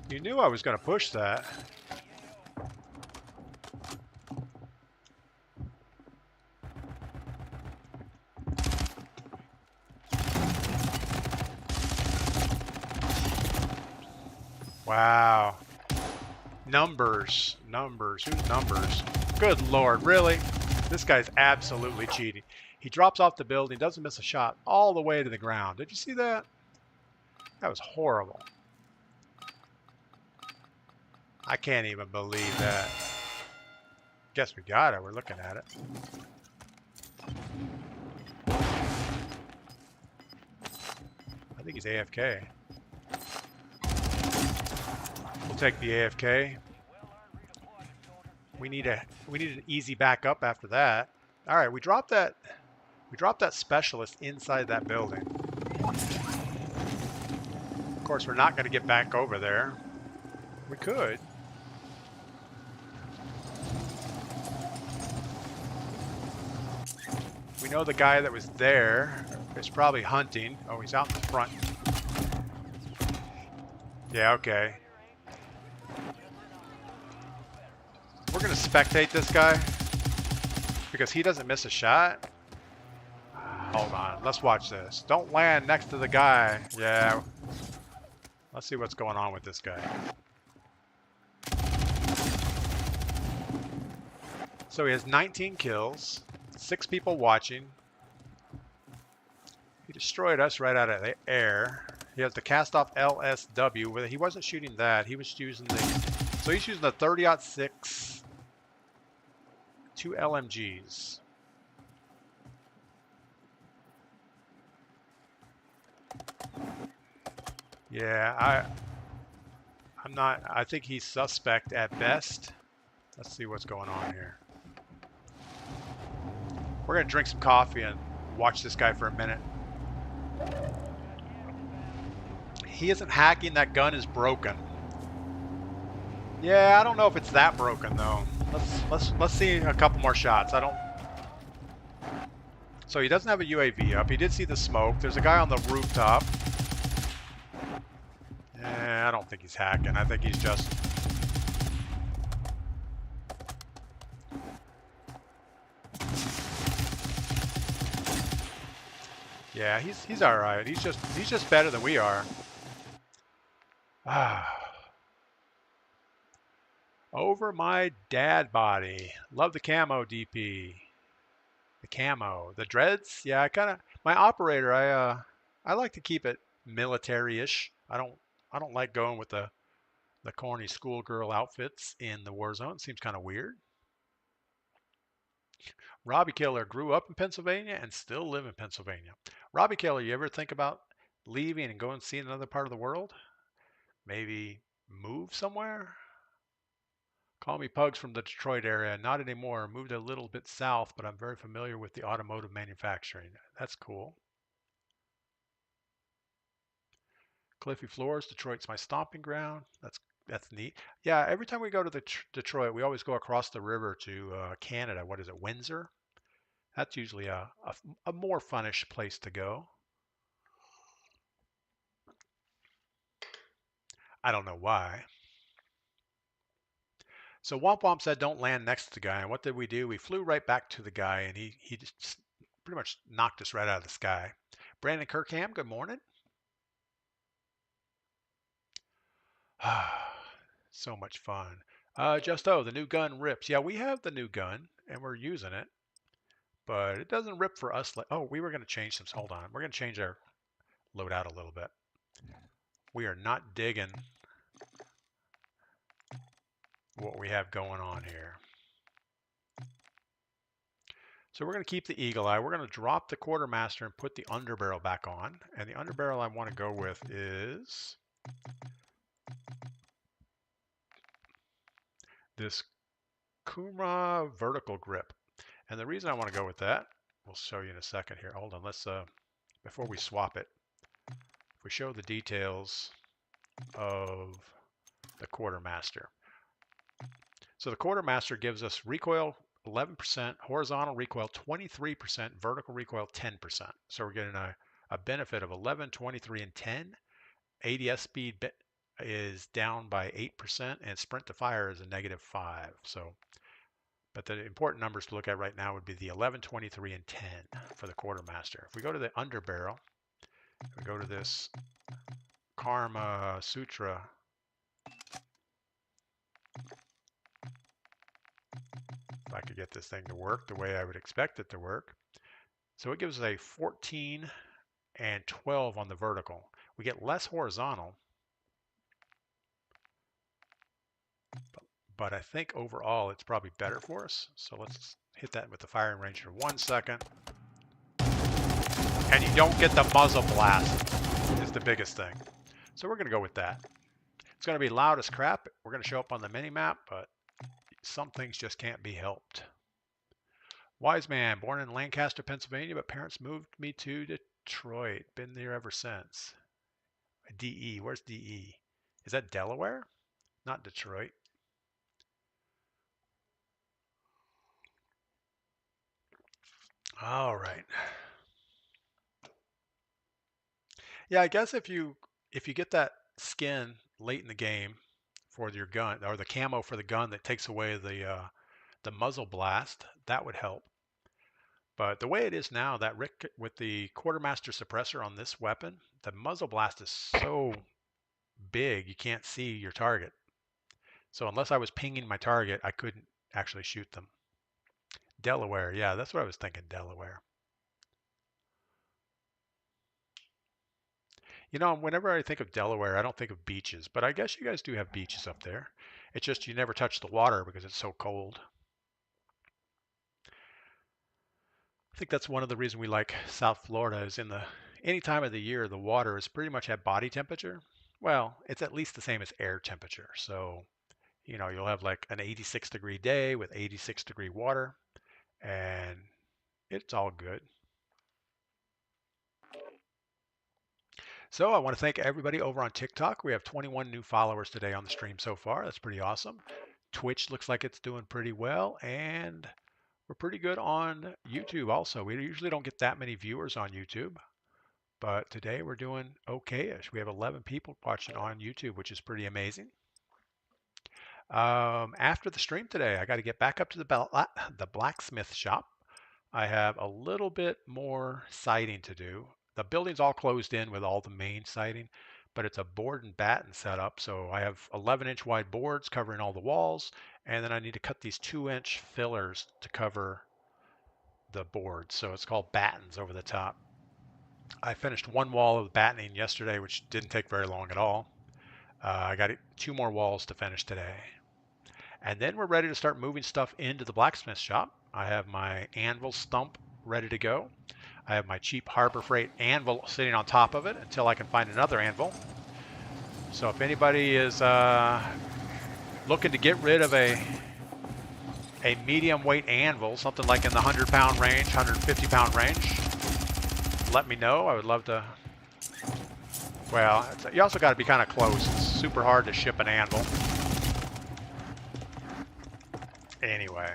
You knew I was going to push that. Wow. Numbers. Who's numbers? Good Lord, really? This guy's absolutely cheating. He drops off the building, doesn't miss a shot all the way to the ground. Did you see that? That was horrible. I can't even believe that. Guess we got it. We're looking at it. I think he's AFK. We'll take the AFK. We need an easy backup after that. All right, we dropped that specialist inside that building. Of course, we're not going to get back over there. We could. We know the guy that was there is probably hunting. Oh, he's out in the front. Yeah, okay. We're going to spectate this guy because he doesn't miss a shot. Hold on. Let's watch this. Don't land next to the guy. Yeah. Let's see what's going on with this guy. So he has 19 kills, 6 people watching. He destroyed us right out of the air. He has the cast-off LSW. He wasn't shooting that. He was using the... So he's using the 30-06, 2 LMGs. Yeah, I'm not... I think he's suspect at best. Let's see what's going on here. We're going to drink some coffee and watch this guy for a minute. He isn't hacking. That gun is broken. Yeah, I don't know if it's that broken though. Let's see a couple more shots. I don't. So he doesn't have a UAV up. He did see the smoke. There's a guy on the rooftop. Yeah, I don't think he's hacking. I think he's just. Yeah, he's all right. He's just better than we are. Over my dad body. Love the camo, DP. The camo, the dreads. Yeah, my operator. I like to keep it military-ish. I don't like going with the corny schoolgirl outfits in the Warzone. It seems kind of weird. Robbie Killer grew up in Pennsylvania and still live in Pennsylvania. Robbie Killer, you ever think about leaving and going and see another part of the world? Maybe move somewhere? Call me Pugs from the Detroit area. Not anymore. Moved a little bit south, but I'm very familiar with the automotive manufacturing. That's cool. Cliffy Floors, Detroit's my stomping ground. That's neat. Yeah, every time we go to Detroit, we always go across the river to Canada. What is it, Windsor? That's usually a more funnish place to go. I don't know why. So Womp Womp said don't land next to the guy. And what did we do? We flew right back to the guy, and he just pretty much knocked us right out of the sky. Brandon Kirkham, good morning. So much fun. The new gun rips. Yeah, we have the new gun, and we're using it. But it doesn't rip for us. Oh, we were going to change some. Hold on. We're going to change our loadout a little bit. We are not digging what we have going on here. So we're going to keep the Eagle Eye. We're going to drop the Quartermaster and put the underbarrel back on. And the underbarrel I want to go with is this Kumra vertical grip. And the reason I want to go with that, we'll show you in a second here. Hold on, let's, before we swap it, if we show the details of the Quartermaster. So the Quartermaster gives us recoil 11%, horizontal recoil 23%, vertical recoil 10%. So we're getting a benefit of 11, 23, and 10. ADS speed is down by 8%, and sprint to fire is a -5. So, but the important numbers to look at right now would be the 11, 23, and 10 for the Quartermaster. If we go to the underbarrel, we go to this Karma Sutra. If I could get this thing to work the way I would expect it to work. So it gives us a 14 and 12 on the vertical. We get less horizontal, but I think overall it's probably better for us. So let's hit that with the firing range for 1 second. And you don't get the muzzle blast is the biggest thing. So we're going to go with that. It's going to be loud as crap. We're going to show up on the mini-map, but some things just can't be helped. Wise man, born in Lancaster, Pennsylvania, but parents moved me to Detroit. Been there ever since. DE, where's DE? Is that Delaware? Not Detroit. All right. Yeah, I guess if you get that skin late in the game for your gun, or the camo for the gun that takes away the muzzle blast, that would help. But the way it is now, that with the quartermaster suppressor on this weapon, the muzzle blast is so big you can't see your target. So unless I was pinging my target, I couldn't actually shoot them. Delaware, yeah, that's what I was thinking, Delaware. You know, whenever I think of Delaware, I don't think of beaches, but I guess you guys do have beaches up there. It's just you never touch the water because it's so cold. I think that's one of the reasons we like South Florida is any time of the year, the water is pretty much at body temperature. Well, it's at least the same as air temperature. So, you know, you'll have like an 86-degree day with 86-degree water, and it's all good. So I want to thank everybody over on TikTok. We have 21 new followers today on the stream so far. That's pretty awesome. Twitch looks like it's doing pretty well, and we're pretty good on YouTube also. We usually don't get that many viewers on YouTube, but today we're doing okay-ish. We have 11 people watching on YouTube, which is pretty amazing. After the stream today, I got to get back up to the blacksmith shop. I have a little bit more siding to do. The building's all closed in with all the main siding, but it's a board and batten setup. So I have 11-inch wide boards covering all the walls, and then I need to cut these 2-inch fillers to cover the board. So it's called battens over the top. I finished one wall of battening yesterday, which didn't take very long at all. I got 2 more walls to finish today. And then we're ready to start moving stuff into the blacksmith shop. I have my anvil stump ready to go. I have my cheap Harbor Freight anvil sitting on top of it until I can find another anvil. So if anybody is looking to get rid of a medium weight anvil, something like in the 100-pound range, 150-pound range, let me know. I would love to. Well, you also got to be kind of close. It's super hard to ship an anvil. Anyway.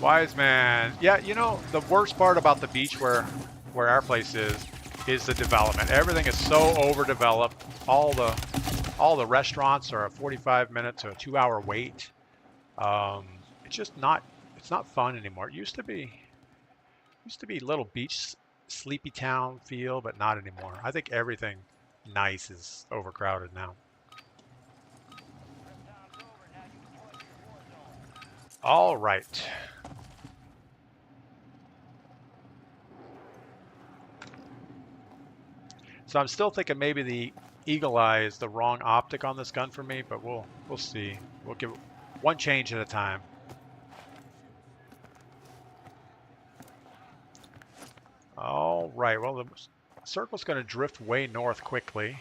Wise man. Yeah, you know, the worst part about the beach where our place is the development. Everything is so overdeveloped. All the restaurants are a 45-minute to a 2-hour wait. It's just not fun anymore. It used to be little beach sleepy town feel, but not anymore. I think everything nice is overcrowded now. All right. So I'm still thinking maybe the Eagle Eye is the wrong optic on this gun for me, but we'll see. We'll give it one change at a time. All right. Well, the circle's going to drift way north quickly.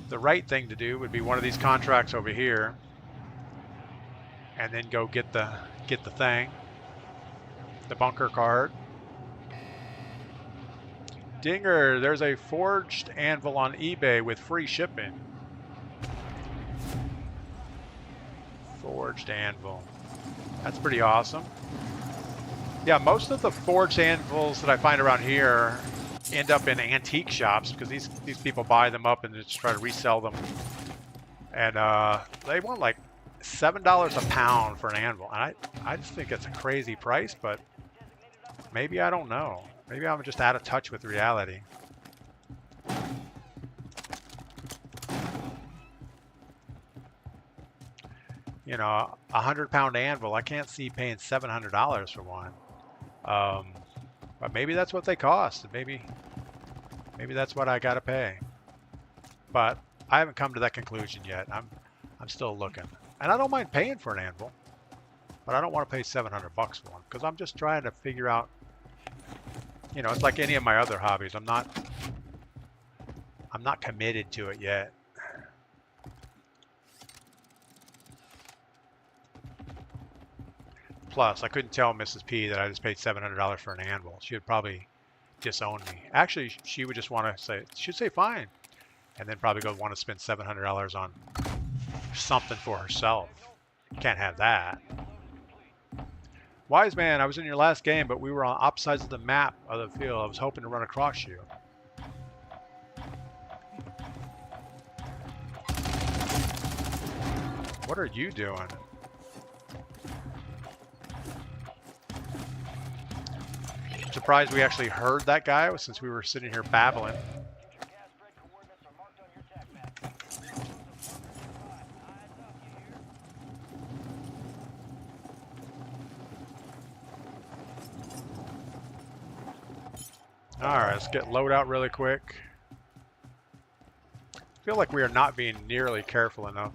The right thing to do would be one of these contracts over here, and then go get the thing, the bunker card. Dinger, there's a forged anvil on eBay with free shipping. Forged anvil. That's pretty awesome. Yeah, most of the forged anvils that I find around here end up in antique shops because these people buy them up and just try to resell them. And they want like $7 a pound for an anvil. And I just think it's a crazy price, but maybe I don't know. Maybe I'm just out of touch with reality. You know, a 100-pound anvil, I can't see paying $700 for one. But maybe that's what they cost. Maybe that's what I gotta pay. But I haven't come to that conclusion yet. I'm still looking, and I don't mind paying for an anvil. But I don't want to pay 700 bucks for one because I'm just trying to figure out, you know, it's like any of my other hobbies. I'm not committed to it yet. Plus, I couldn't tell Mrs. P that I just paid $700 for an anvil. She would probably disown me. Actually, she would just want to say, she'd say fine, and then probably go want to spend $700 on something for herself. Can't have that. Wise man, I was in your last game, but we were on opposite sides of the map of the field. I was hoping to run across you. What are you doing? I'm surprised we actually heard that guy since we were sitting here babbling. Alright, let's get loadout really quick. I feel like we are not being nearly careful enough.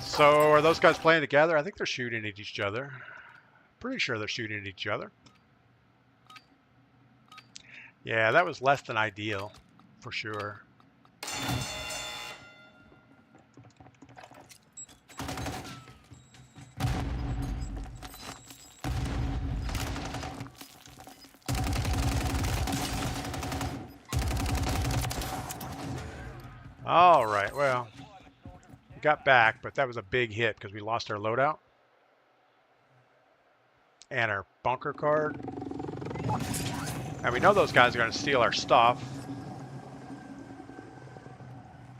So are those guys playing together? I think they're shooting at each other. Pretty sure they're shooting at each other. Yeah, that was less than ideal, for sure. All right, well. We got back, but that was a big hit because we lost our loadout and our bunker card. And we know those guys are going to steal our stuff.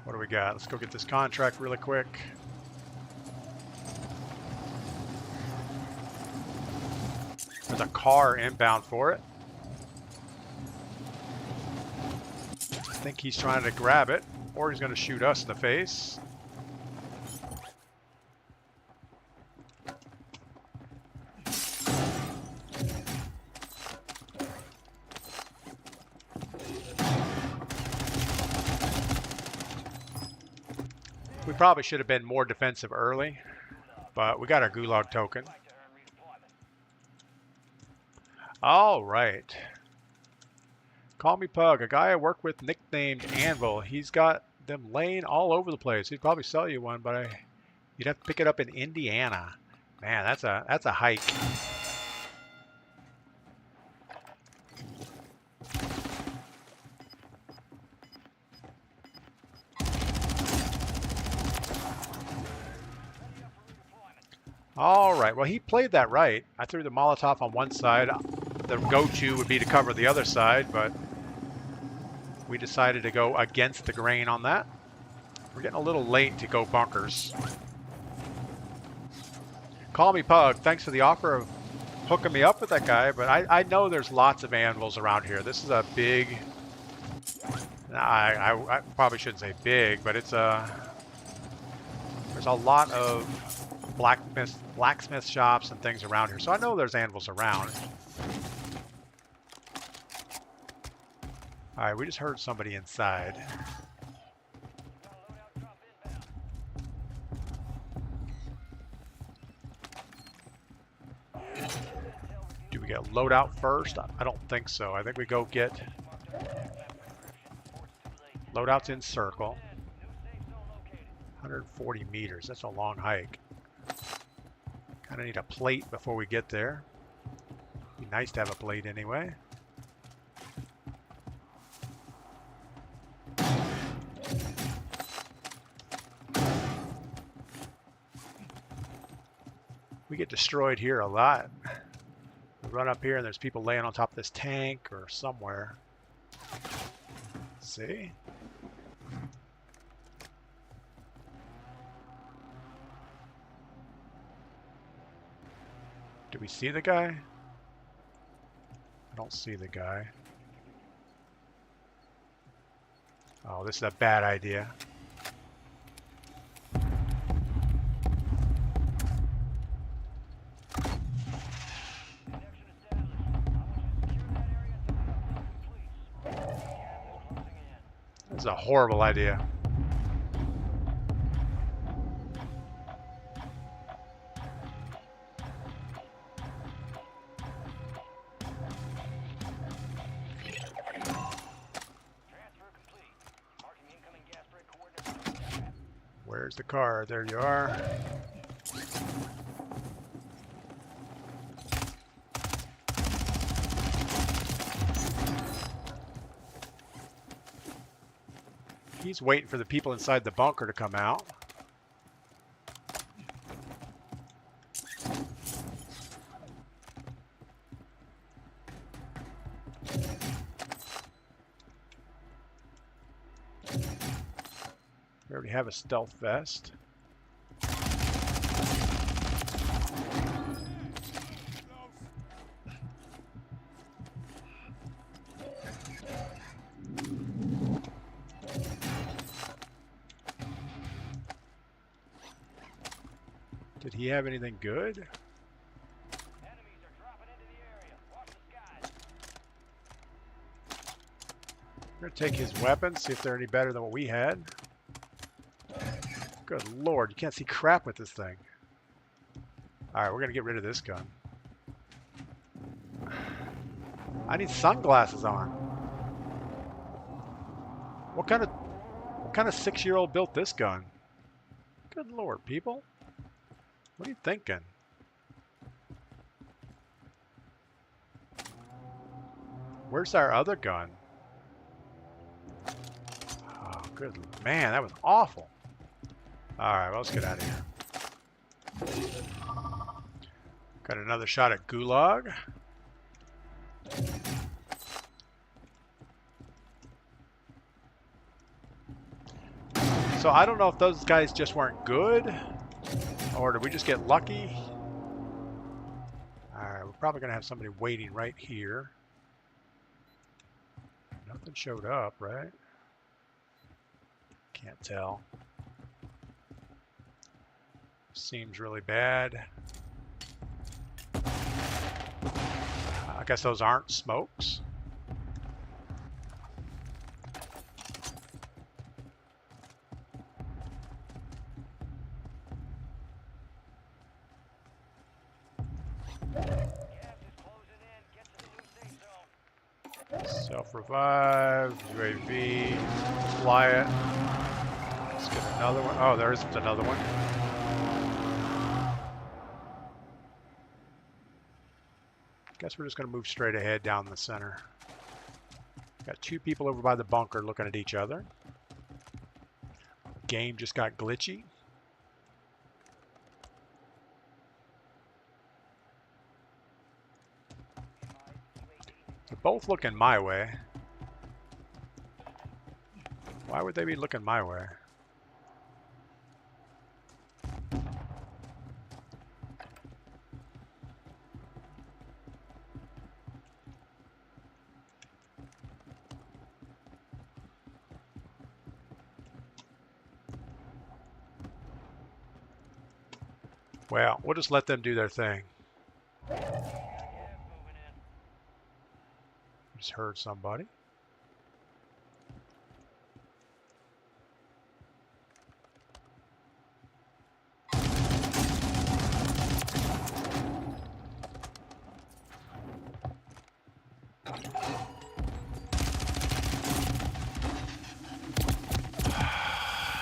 What do we got? Let's go get this contract really quick. There's a car inbound for it. I think he's trying to grab it, or he's going to shoot us in the face. We probably should have been more defensive early, but we got our gulag token. All right. Call me Pug, a guy I work with nicknamed Anvil. He's got them laying all over the place. He'd probably sell you one, but you'd have to pick it up in Indiana. Man, that's a hike. All right, well, he played that right. I threw the Molotov on one side. The go-to would be to cover the other side, but we decided to go against the grain on that. We're getting a little late to go bunkers. Call me Pug. Thanks for the offer of hooking me up with that guy, but I know there's lots of anvils around here. This is a big... I probably shouldn't say big, but it's a... There's a lot of blacksmith shops and things around here, so I know there's anvils around. All right, we just heard somebody inside. Do we get loadout first? I don't think so. I think we go get loadouts in circle. 140 meters. That's a long hike. Kind of need a plate before we get there. Be nice to have a plate anyway. We get destroyed here a lot. We run up here and there's people laying on top of this tank or somewhere. See? Do we see the guy? I don't see the guy. Oh, this is a bad idea. This is a horrible idea. Where's the car? There you are. He's waiting for the people inside the bunker to come out. We already have a stealth vest. Did he have anything good? Enemies are dropping into the area. Watch the skies. We're gonna take his weapons, see if they're any better than what we had. Good lord, you can't see crap with this thing. Alright, we're gonna get rid of this gun. I need sunglasses on. What kind of 6-year-old built this gun? Good lord, people. What are you thinking? Where's our other gun? Oh, good man, that was awful. Alright, well, let's get out of here. Got another shot at Gulag. So I don't know if those guys just weren't good, or did we just get lucky? Alright, we're probably going to have somebody waiting right here. Nothing showed up, right? Can't tell. Seems really bad. I guess those aren't smokes. Self-revive, UAV, fly it. Let's get another one. Oh, there's another one. Guess we're just going to move straight ahead down the center. Got two people over by the bunker looking at each other. Game just got glitchy. They're both looking my way. Why would they be looking my way? Well, we'll just let them do their thing. Just heard somebody.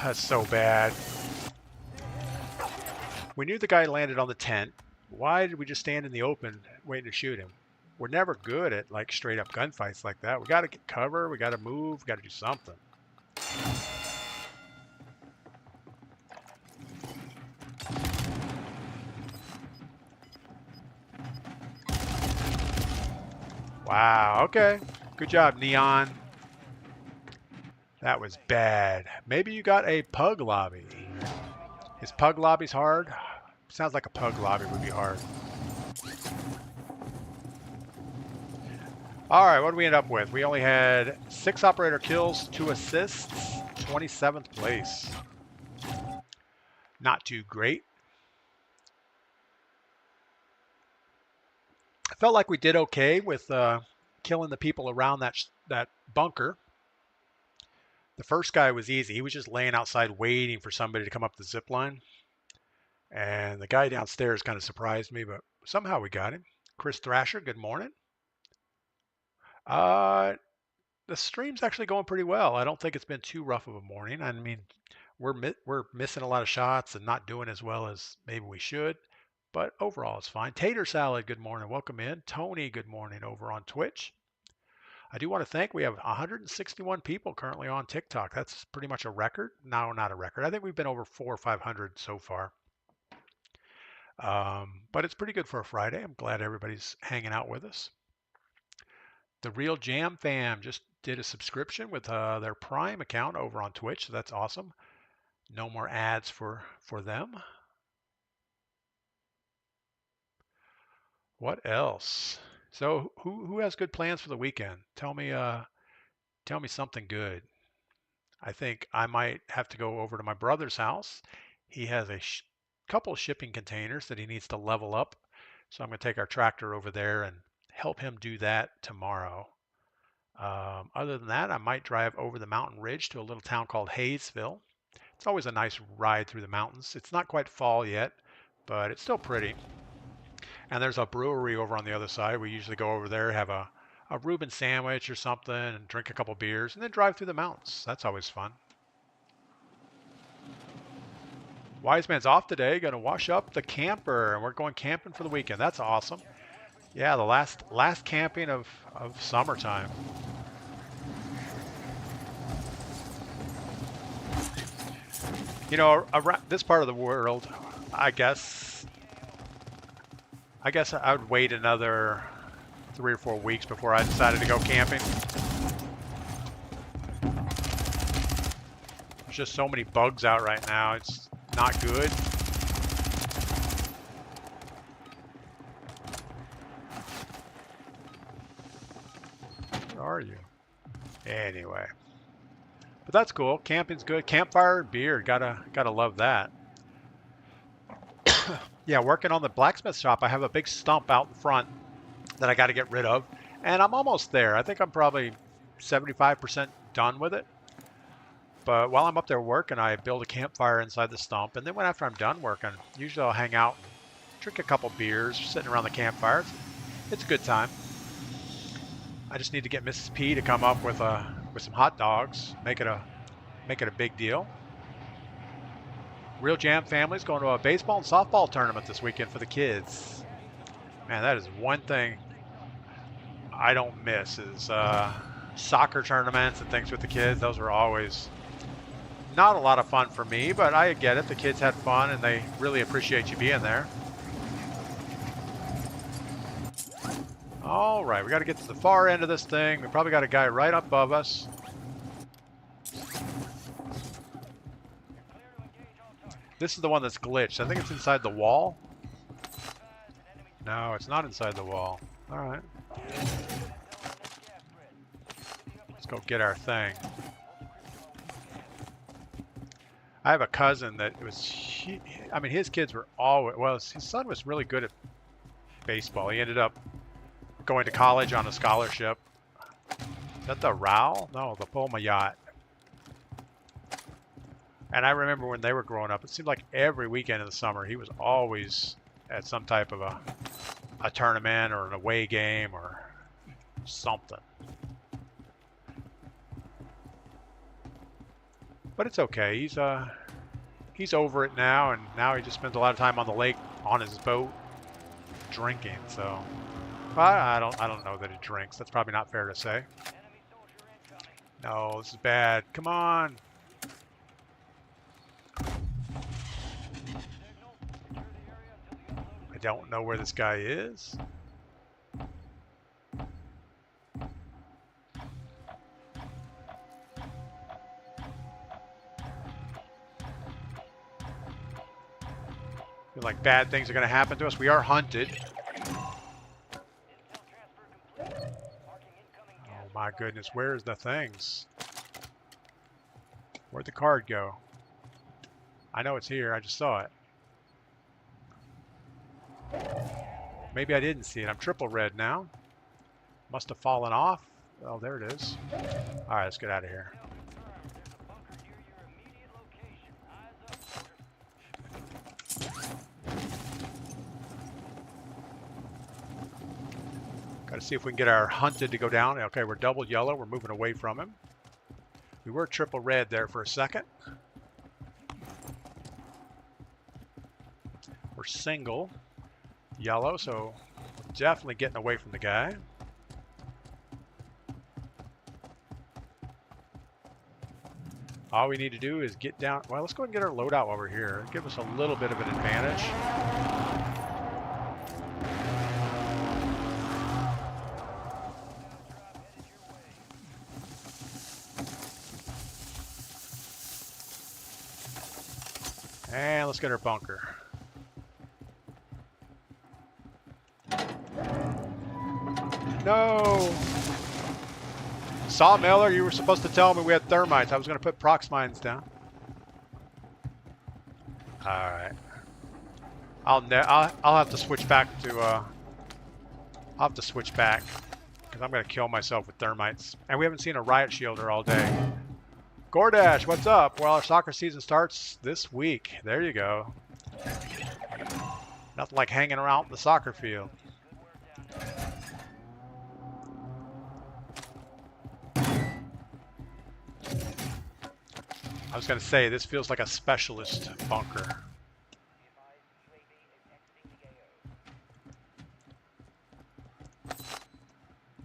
That's so bad. We knew the guy landed on the tent. Why did we just stand in the open waiting to shoot him? We're never good at like straight up gunfights like that. We got to get cover. We got to move. We got to do something. Wow. Okay. Good job, Neon. That was bad. Maybe you got a pug lobby. Is pug lobbies hard? Sounds like a pug lobby would be hard. All right, what did we end up with? We only had 6 operator kills, 2 assists, 27th place. Not too great. I felt like we did okay with killing the people around that bunker. The first guy was easy. He was just laying outside waiting for somebody to come up the zip line. And the guy downstairs kind of surprised me, but somehow we got him. Chris Thrasher, good morning. The stream's actually going pretty well. I don't think it's been too rough of a morning. I mean, we're missing a lot of shots and not doing as well as maybe we should, but overall it's fine. Tater Salad, good morning. Welcome in. Tony, good morning over on Twitch. I do want to thank, we have 161 people currently on TikTok. That's pretty much a record. No, not a record. I think we've been over 400 or 500 so far. But it's pretty good for a Friday. I'm glad everybody's hanging out with us. The Real Jam Fam just did a subscription with their Prime account over on Twitch, so that's awesome. No more ads for them. What else? So who has good plans for the weekend? Tell me something good. I think I might have to go over to my brother's house. He has a couple of shipping containers that he needs to level up. So I'm going to take our tractor over there and help him do that tomorrow. Other than that, I might drive over the mountain ridge to a little town called Hayesville. It's always a nice ride through the mountains. It's not quite fall yet, but it's still pretty. And there's a brewery over on the other side. We usually go over there, have a Reuben sandwich or something, and drink a couple beers, and then drive through the mountains. That's always fun. Wise Man's off today, going to wash up the camper, and we're going camping for the weekend. That's awesome. Yeah, the last camping of summertime. You know, around this part of the world, I guess I would wait another 3 or 4 weeks before I decided to go camping. There's just so many bugs out right now. It's not good. Where are you? Anyway. But that's cool. Camping's good. Campfire and beer. Gotta love that. Yeah, working on the blacksmith shop, I have a big stump out in front that I got to get rid of, and I'm almost there. I think I'm probably 75% done with it. But while I'm up there working, I build a campfire inside the stump, and then after I'm done working, usually I'll hang out and drink a couple beers, sitting around the campfire. It's a good time. I just need to get Mrs. P to come up with some hot dogs, make it a big deal. Real Jam family's going to a baseball and softball tournament this weekend for the kids. Man, that is one thing I don't miss is soccer tournaments and things with the kids. Those are always not a lot of fun for me, but I get it. The kids had fun and they really appreciate you being there. All right, we got to get to the far end of this thing. We probably got a guy right above us. This is the one that's glitched. I think it's inside the wall. No, it's not inside the wall. All right. Let's go get our thing. I have a cousin that I mean, his kids were always, well, his son was really good at baseball. He ended up going to college on a scholarship. Is that the Rao? No, the Poma Yacht. And I remember when they were growing up, it seemed like every weekend in the summer, he was always at some type of a tournament or an away game or something. But it's okay. He's over it now, and now he just spends a lot of time on the lake on his boat drinking. So I don't know that he drinks. That's probably not fair to say. No, this is bad. Come on. I don't know where this guy is. Feel like bad things are going to happen to us. We are hunted. my goodness, where's the things? Where'd the card go? I know it's here, I just saw it. Maybe I didn't see it. I'm triple red now. Must have fallen off. Oh, there it is. All right, let's get out of here. Got to see if we can get our hunted to go down. Okay, we're double yellow. We're moving away from him. We were triple red there for a second. We're single yellow, so we're definitely getting away from the guy. All we need to do is get down. Well, let's go ahead and get our loadout while we're here. Give us a little bit of an advantage. And let's get our bunker. No! Sawmiller, you were supposed to tell me we had thermites. I was going to put prox mines down. All right. I'll have to switch back to I'll have to switch back because I'm going to kill myself with thermites. And we haven't seen a riot shielder all day. Gordash, what's up? Well, our soccer season starts this week. There you go. Nothing like hanging around the soccer field. I was going to say, this feels like a specialist bunker.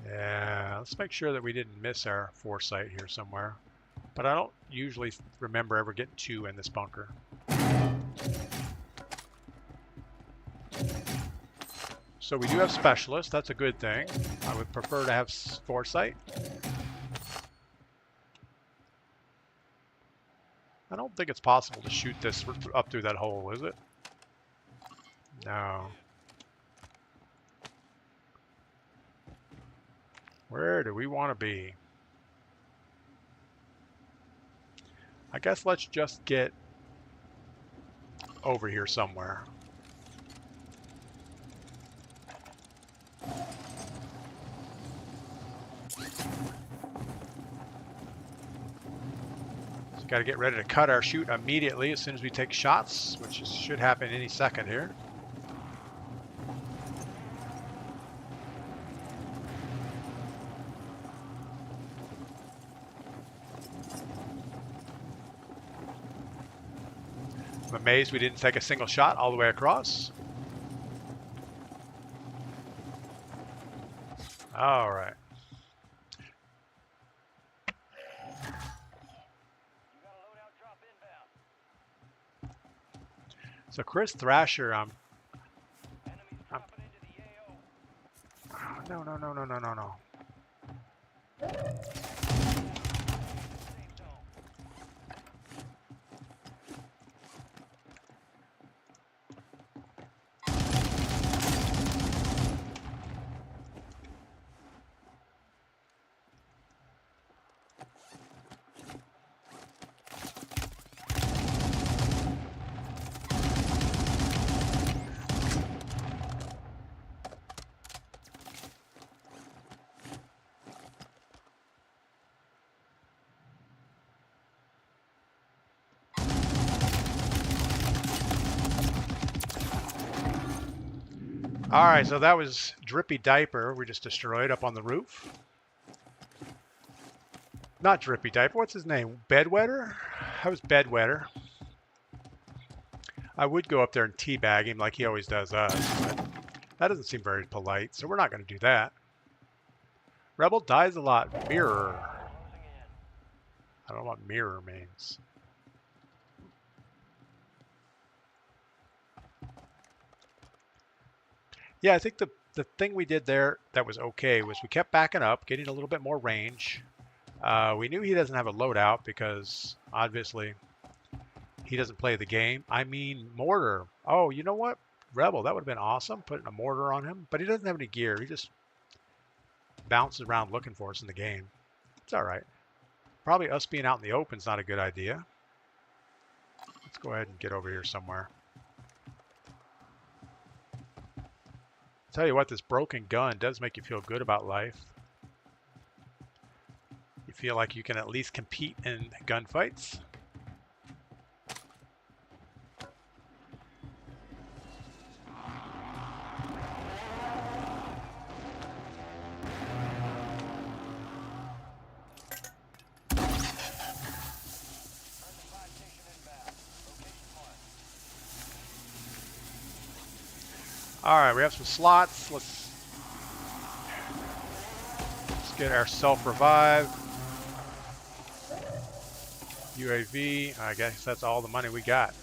Yeah, let's make sure that we didn't miss our foresight here somewhere. But I don't usually remember ever getting 2 in this bunker. So we do have specialists. That's a good thing. I would prefer to have foresight. I don't think it's possible to shoot this up through that hole, is it? No. Where do we want to be? I guess let's just get over here somewhere. Got to get ready to cut our shoot immediately as soon as we take shots, which should happen any second here. I'm amazed we didn't take a single shot all the way across. All right. So Chris Thrasher, no. All right, so that was Drippy Diaper we just destroyed up on the roof. Not Drippy Diaper, what's his name? Bedwetter? That was Bedwetter. I would go up there and teabag him like he always does us, but that doesn't seem very polite, so we're not going to do that. Rebel dies a lot. Mirror. I don't know what mirror means. Yeah, I think the thing we did there that was okay was we kept backing up, getting a little bit more range. We knew he doesn't have a loadout because obviously he doesn't play the game. I mean, mortar. Oh, you know what? Rebel, that would have been awesome, putting a mortar on him. But he doesn't have any gear. bounces around looking for us in the game. It's all right. Probably us being out in the open is not a good idea. Let's go ahead and get over here somewhere. Tell you what, this broken gun does make you feel good about life. You feel like you can at least compete in gunfights. All right, we have some slots. Let's get our self-revive. UAV. I guess that's all the money we got.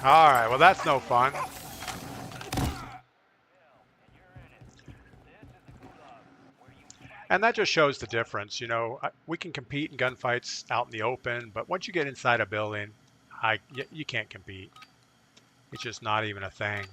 All right, well, that's no fun. And that just shows the difference. You know, we can compete in gunfights out in the open, but once you get inside a building, you can't compete. It's just not even a thing.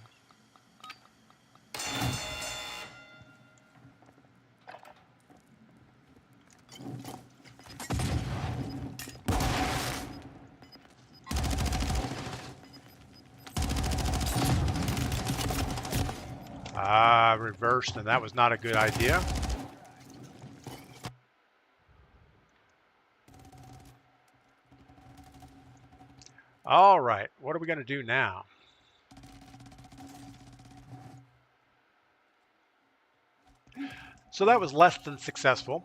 Reversed, and that was not a good idea. All right, what are we going to do now? So that was less than successful.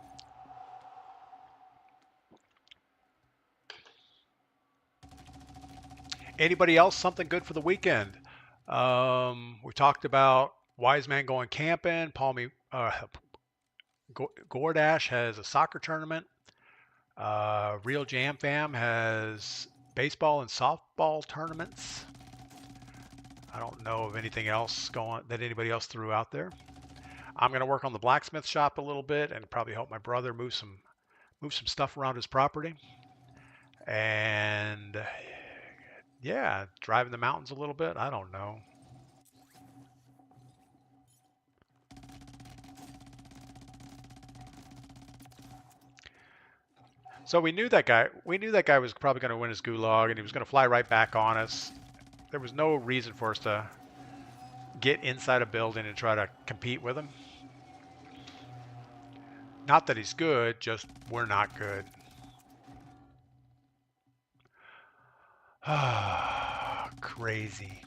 Anybody else something good for the weekend? We talked about Wise Man going camping. Gordash has a soccer tournament. Real Jam Fam has baseball and softball tournaments. I don't know of anything else that anybody else threw out there. I'm going to work on the blacksmith shop a little bit and probably help my brother move some stuff around his property. And yeah, driving the mountains a little bit. I don't know. So we knew that guy. We knew that guy was probably going to win his gulag, and he was going to fly right back on us. There was no reason for us to get inside a building and try to compete with him. Not that he's good, just we're not good. Crazy.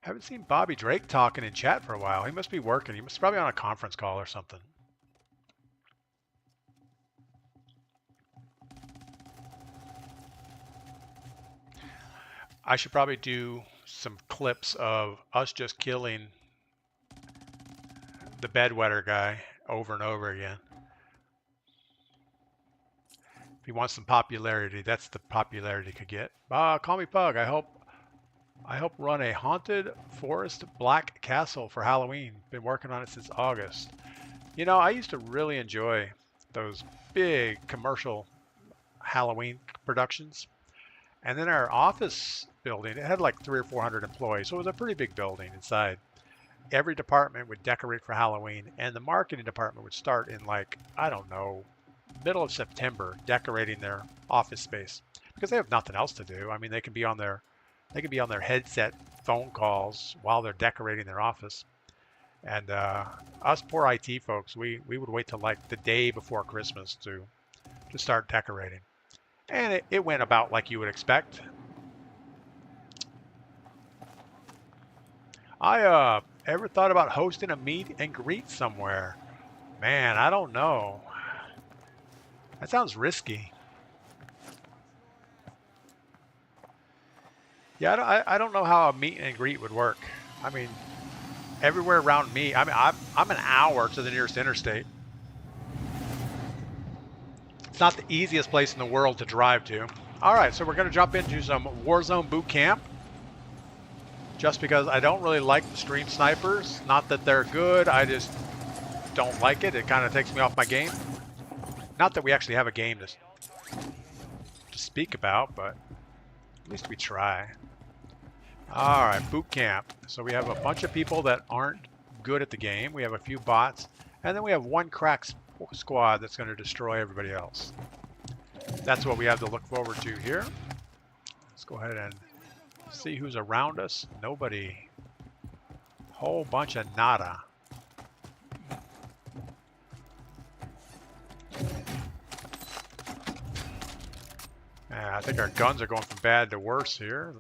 Haven't seen Bobby Drake talking in chat for a while. He must be working. He must probably on a conference call or something. I should probably do some clips of us just killing the bedwetter guy over and over again. If he wants some popularity, that's the popularity he could get. Call me Pug. I hope run a haunted forest black castle for Halloween. Been working on it since August. You know, I used to really enjoy those big commercial Halloween productions. And then our office building, it had like 300 or 400 employees, so it was a pretty big building inside. Every department would decorate for Halloween, and the marketing department would start in like, I don't know, middle of September decorating their office space because they have nothing else to do. I mean, they can be on their headset phone calls while they're decorating their office. And us poor IT folks, we would wait till like the day before Christmas to start decorating. And it went about like you would expect. I ever thought about hosting a meet and greet somewhere? Man, I don't know. That sounds risky. Yeah, I don't know how a meet and greet would work. I mean, everywhere around me, I mean, I'm an hour to the nearest interstate. It's not the easiest place in the world to drive to. All right, so we're going to jump into some Warzone boot camp. Just because I don't really like the stream snipers. Not that they're good, I just don't like it. It kind of takes me off my game. Not that we actually have a game to speak about, but at least we try. All right, boot camp. So we have a bunch of people that aren't good at the game. We have a few bots, and then we have one crack squad that's going to destroy everybody else. That's what we have to look forward to here. Let's go ahead and see who's around us. Nobody. Whole bunch of nada. I think our guns are going from bad to worse here.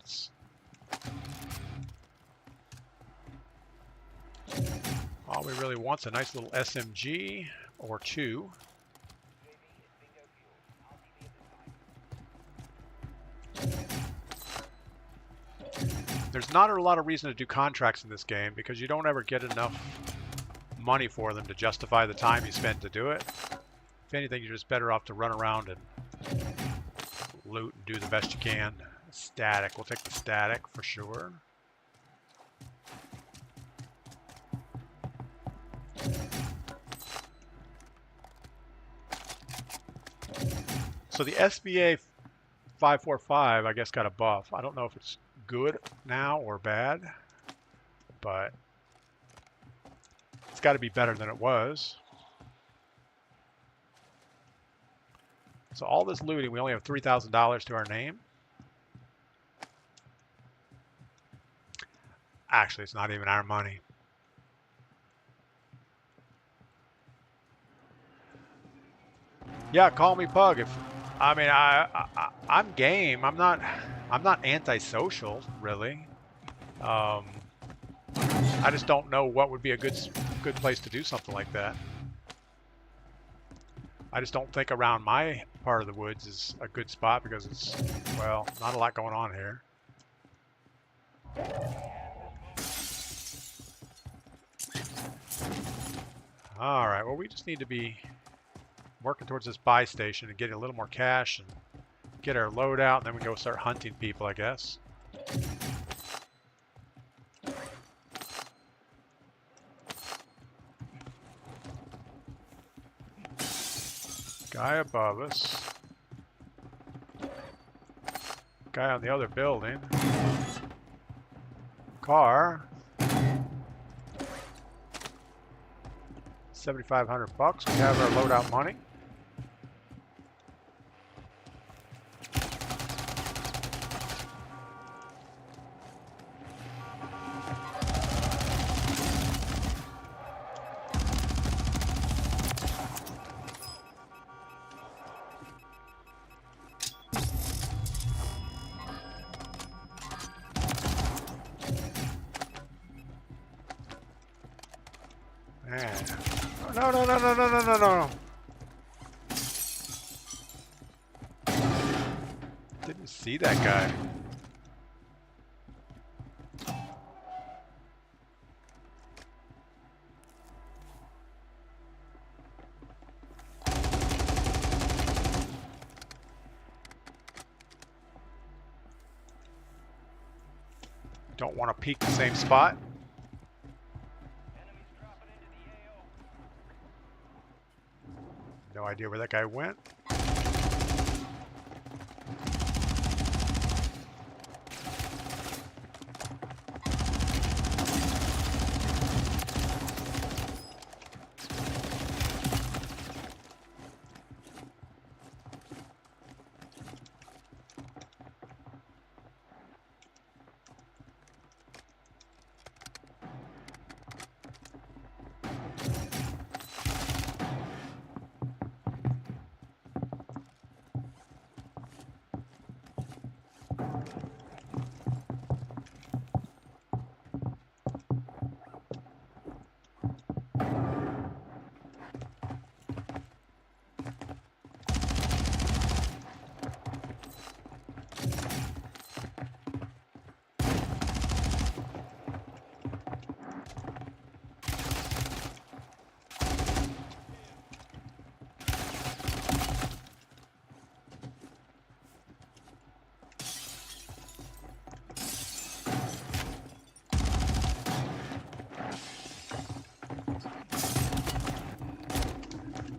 All we really want is a nice little SMG or two. There's not a lot of reason to do contracts in this game because you don't ever get enough money for them to justify the time you spend to do it. If anything, you're just better off to run around and loot and do the best you can. Static, we'll take the static for sure. So the SBA 545, I guess, got a buff. I don't know if it's good now or bad, but it's got to be better than it was. So all this looting, we only have $3,000 to our name. Actually, it's not even our money. Yeah, call me Pug. If I mean, I'm game. I'm not antisocial, really. I just don't know what would be a good place to do something like that. I just don't think around my part of the woods is a good spot because it's, well, not a lot going on here. All right, well, we just need to be working towards this buy station and getting a little more cash and get our load out, and then we go start hunting people, I guess. Guy above us. Guy on the other building. Car. 7,500 bucks. We have our loadout money. Man. No. Didn't see that guy. Don't want to peek the same spot. No idea where that guy went.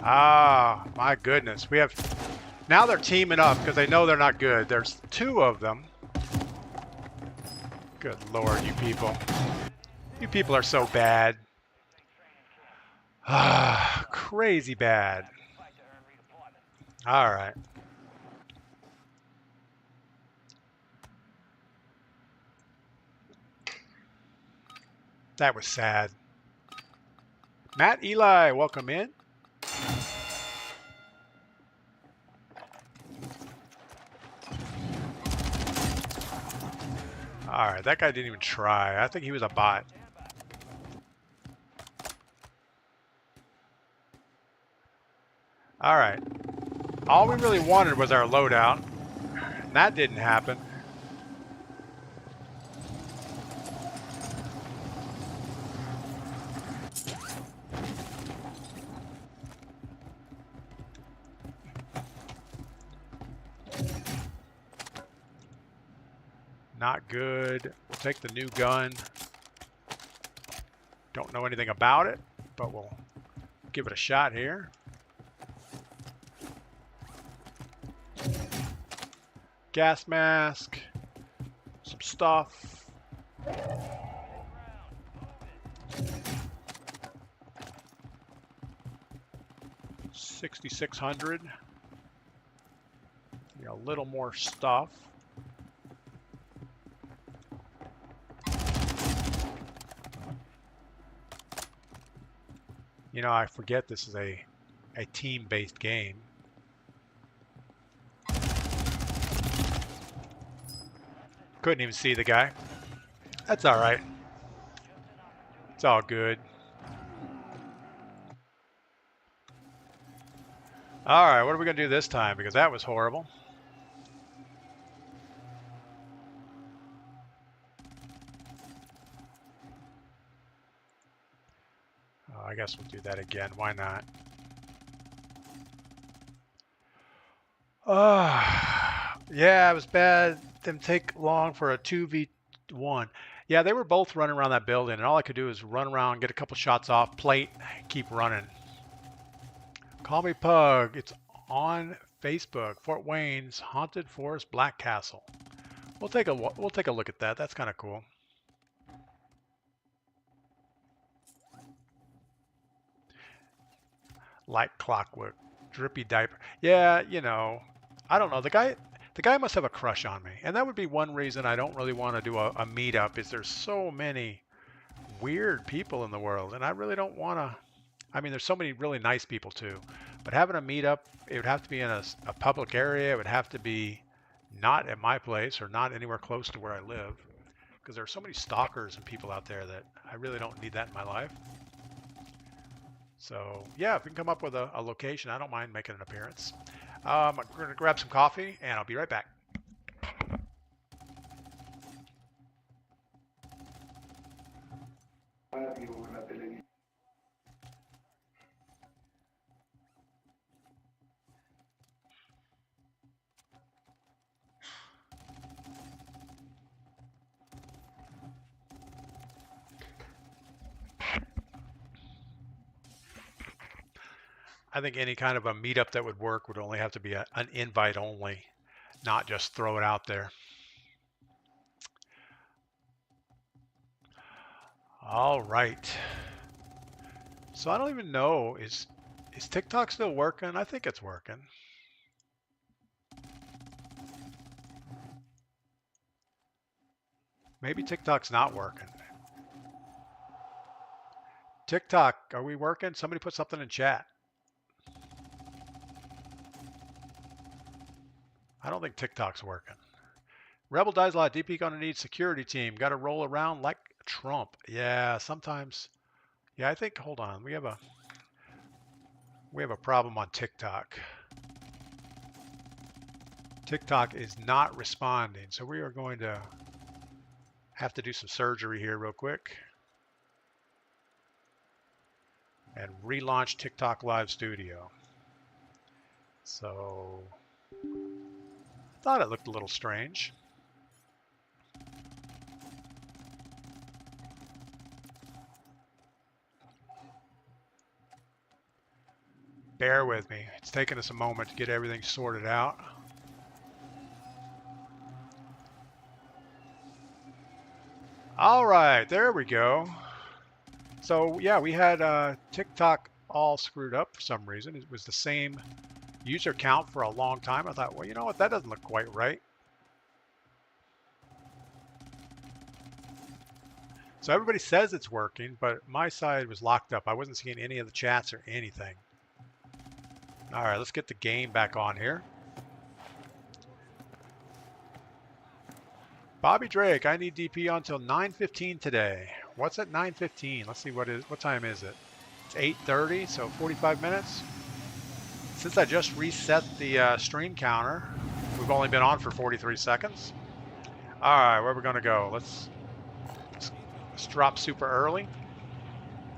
Ah, my goodness. We have... Now they're teaming up because they know they're not good. There's two of them. Good Lord, you people. You people are so bad. Ah, crazy bad. All right. That was sad. Matt Eli, welcome in. All right, that guy didn't even try. I think he was a bot. All right. All we really wanted was our loadout, and that didn't happen. Not good. We'll take the new gun. Don't know anything about it, but we'll give it a shot here. Gas mask. Some stuff. 6,600. A little more stuff. You know, I forget this is a team-based game. Couldn't even see the guy. That's all right. It's all good. All right, what are we going to do this time? Because that was horrible. Oh, I guess we'll do that again. Why not? Yeah, it was bad. Them take long for a 2v1. Yeah, they were both running around that building, and all I could do is run around, get a couple shots off, plate, keep running. Call me Pug. It's on Facebook. Fort Wayne's Haunted Forest Black Castle. We'll take a look at that. That's kind of cool. Like clockwork, drippy diaper. Yeah, you know, I don't know. The guy must have a crush on me, and that would be one reason I don't really want to do a meetup. Is there's so many weird people in the world, and I really don't want to. I mean, there's so many really nice people too, but having a meetup, it would have to be in a public area. It would have to be not at my place or not anywhere close to where I live, because there are so many stalkers and people out there that I really don't need that in my life. So yeah, if we can come up with a location, I don't mind making an appearance. I'm going to grab some coffee, and I'll be right back. I think any kind of a meetup that would work would only have to be an invite only, not just throw it out there. All right. So I don't even know, is TikTok still working? I think it's working. Maybe TikTok's not working. TikTok, are we working? Somebody put something in chat. I don't think TikTok's working. Rebel dies a lot. DP gonna need security team. Got to roll around like Trump. Yeah, sometimes. Yeah, I think. Hold on. We have a problem on TikTok. TikTok is not responding, so we are going to have to do some surgery here real quick and relaunch TikTok Live Studio. So. Thought it looked a little strange. Bear with me. It's taking us a moment to get everything sorted out. All right, there we go. So yeah, we had TikTok all screwed up for some reason. It was the same user count for a long time. I thought, well, you know what? That doesn't look quite right. So everybody says it's working, but my side was locked up. I wasn't seeing any of the chats or anything. All right, let's get the game back on here. Bobby Drake, I need DP until 9:15 today. What's at 9:15? Let's see what time is it? It's 8:30, so 45 minutes. Since I just reset the stream counter, we've only been on for 43 seconds. All right, where are we gonna go? Let's drop super early.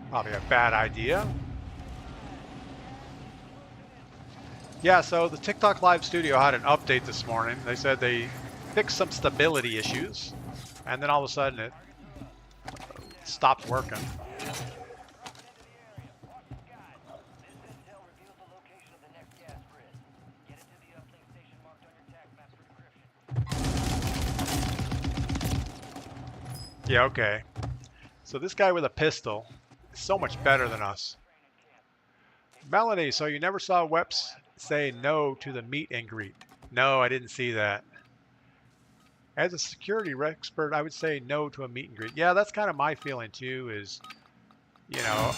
Probably a bad idea. Yeah, so the TikTok Live Studio had an update this morning. They said they fixed some stability issues, and then all of a sudden it stopped working. Yeah, okay. So this guy with a pistol is so much better than us. Melanie, so you never saw Weps say no to the meet and greet? No, I didn't see that. As a security expert, I would say no to a meet and greet. Yeah, that's kind of my feeling too, is, you know,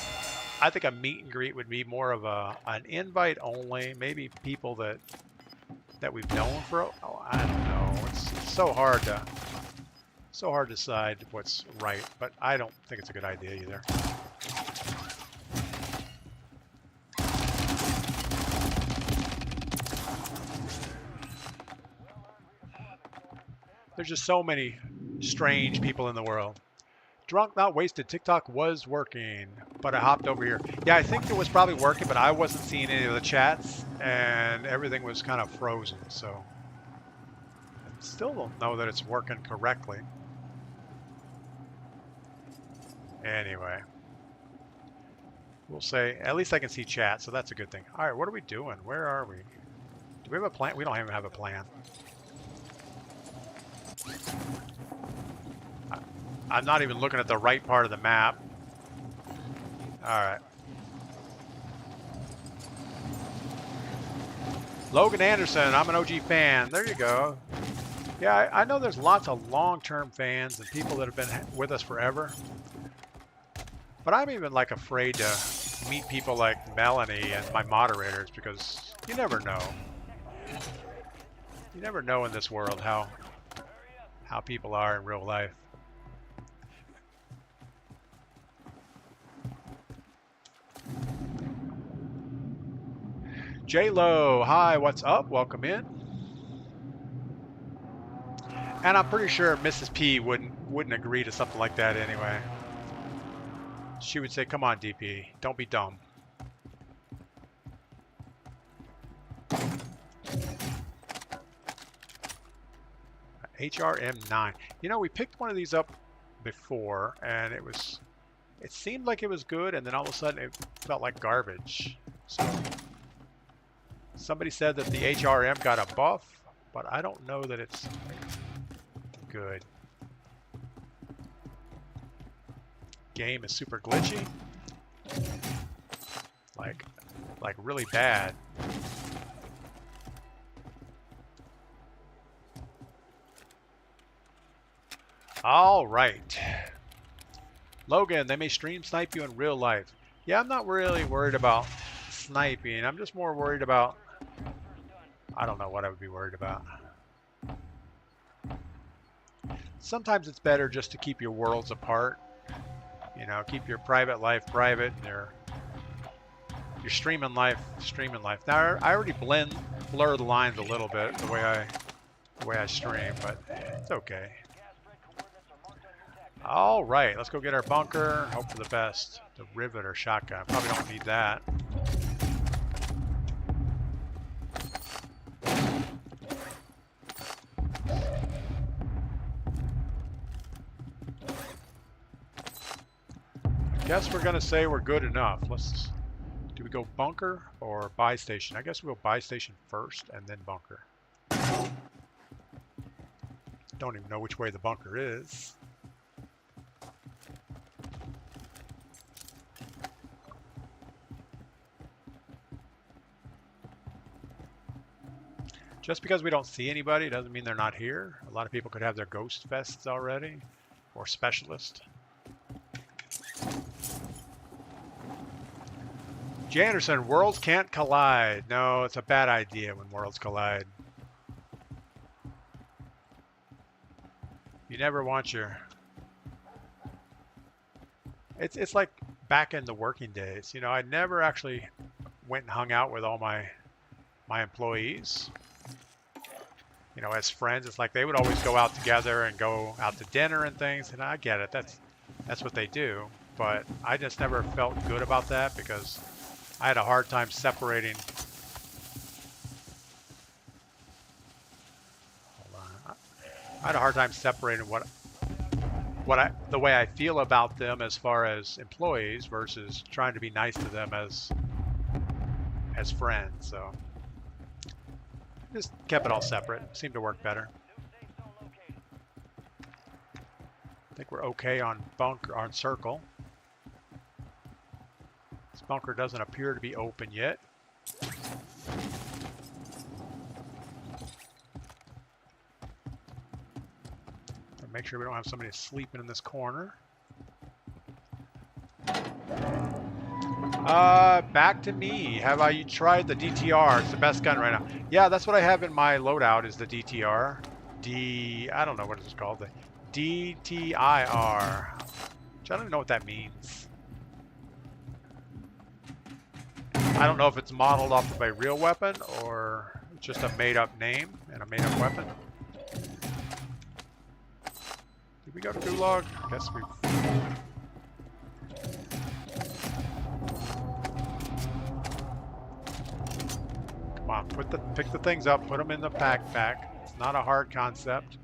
I think a meet and greet would be more of an invite only, maybe people that we've known for, oh, I don't know. It's so hard to decide what's right, but I don't think it's a good idea either. There's just so many strange people in the world. Drunk Not Wasted, TikTok was working, but I hopped over here. Yeah, I think it was probably working, but I wasn't seeing any of the chats, and everything was kind of frozen, so I still don't know that it's working correctly. Anyway, we'll say, at least I can see chat, so that's a good thing. All right, what are we doing? Where are we? Do we have a plan? We don't even have a plan. I'm not even looking at the right part of the map. All right. Logan Anderson, I'm an OG fan. There you go. Yeah, I know there's lots of long-term fans and people that have been with us forever. But I'm even like afraid to meet people like Melanie and my moderators, because you never know. You never know in this world how people are in real life. J-Lo, hi, what's up? Welcome in. And I'm pretty sure Mrs. P wouldn't agree to something like that anyway. She would say, come on, DP, don't be dumb. HRM9. You know, we picked one of these up before, and it seemed like it was good, and then all of a sudden it felt like garbage. So somebody said that the HRM got a buff, but I don't know that it's good. Game is super glitchy. Like really bad. All right. Logan, they may stream snipe you in real life. Yeah, I'm not really worried about sniping. I'm just more worried about, I don't know what I would be worried about. Sometimes it's better just to keep your worlds apart. You know, keep your private life private and your streaming life streaming life. Now I already blur the lines a little bit the way I stream, but it's okay. All right, let's go get our bunker. Hope for the best. The rivet or shotgun. Probably don't need that. Guess we're gonna say we're good enough. Let's Do we go bunker or buy station? I guess we'll buy station first and then bunker. Don't even know which way the bunker is. Just because we don't see anybody doesn't mean they're not here. A lot of people could have their ghost vests already, or specialist. Janderson, worlds can't collide. No, it's a bad idea when worlds collide. You never want your... It's like back in the working days. You know, I never actually went and hung out with all my employees. You know, as friends, it's like they would always go out together and go out to dinner and things, and I get it. That's what they do. But I just never felt good about that because I had a hard time separating. Hold on. I had a hard time separating the way I feel about them as far as employees versus trying to be nice to them as friends. So just kept it all separate. Seemed to work better. I think we're okay on bunker, on circle. This bunker doesn't appear to be open yet. Make sure we don't have somebody sleeping in this corner. Back to me. Have you tried the DTR? It's the best gun right now. Yeah, that's what I have in my loadout is the DTR. I don't know what it's called. The DTIR. Which I don't even know what that means. I don't know if it's modeled off of a real weapon or just a made-up name and a made-up weapon. Did we go to Gulag? I guess we... Come on, pick the things up, put them in the backpack. It's not a hard concept.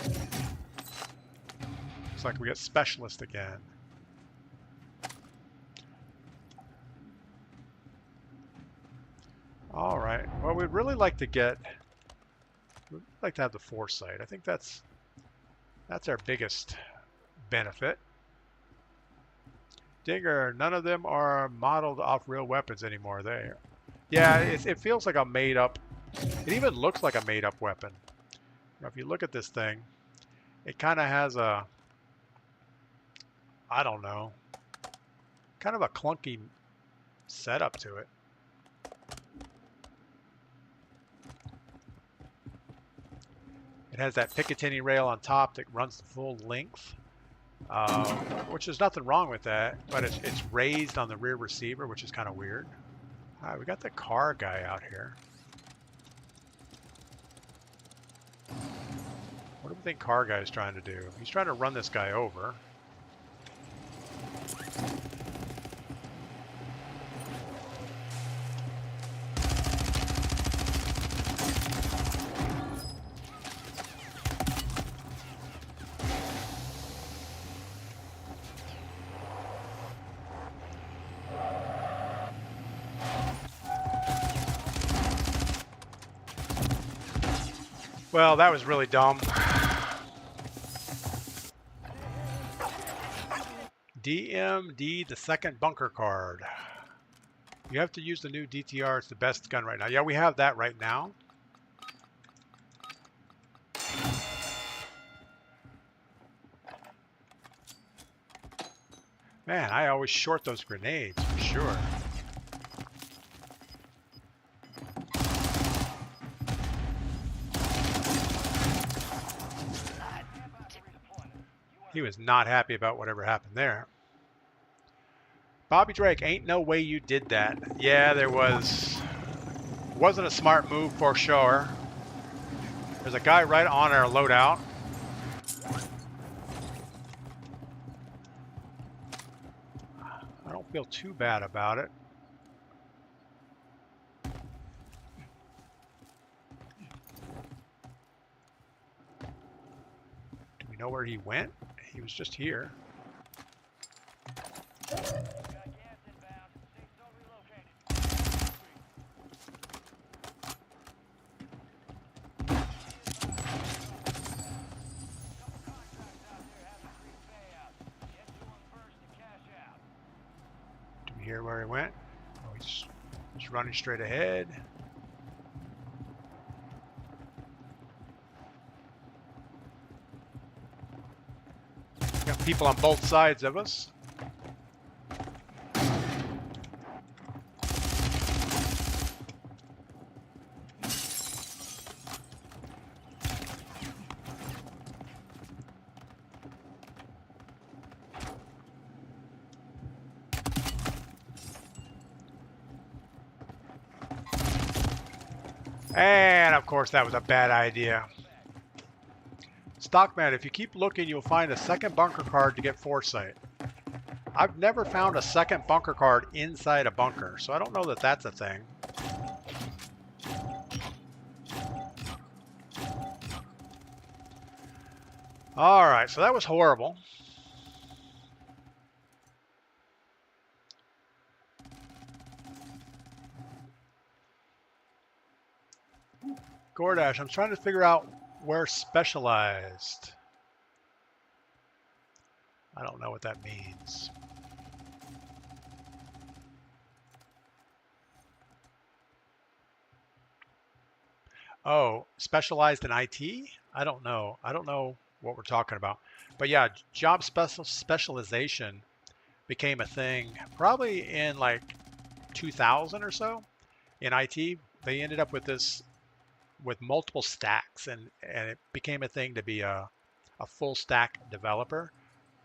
Looks like we get specialist again. All right. Well, we'd really like to get... We'd like to have the foresight. I think that's our biggest benefit. Dinger, none of them are modeled off real weapons anymore. Yeah, it feels like a made-up. It even looks like a made-up weapon. Now, if you look at this thing, it kind of has a, I don't know, kind of a clunky setup to it. It has that Picatinny rail on top that runs the full length, which is nothing wrong with that, but it's raised on the rear receiver, which is kind of weird. All right, we got the car guy out here. What do we think car guy is trying to do? He's trying to run this guy over. Well, that was really dumb. DMD, the second bunker card. You have to use the new DTR. It's the best gun right now. Yeah, we have that right now. Man, I always short those grenades for sure. He was not happy about whatever happened there. Bobby Drake, ain't no way you did that. Yeah, there was. Wasn't a smart move for sure. There's a guy right on our loadout. I don't feel too bad about it. Do we know where he went? He was just here. hear where he went. Oh, he's just running straight ahead. Got people on both sides of us. And of course that was a bad idea. Stockman, if you keep looking, you'll find a second bunker card to get foresight. I've never found a second bunker card inside a bunker, so I don't know that that's a thing. Alright, so that was horrible. Gordash, I'm trying to figure out where specialized. I don't know what that means. Oh, specialized in IT? I don't know. I don't know what we're talking about. But yeah, job specialization became a thing probably in like 2000 or so in IT. They ended up with this, with multiple stacks, and it became a thing to be a full stack developer,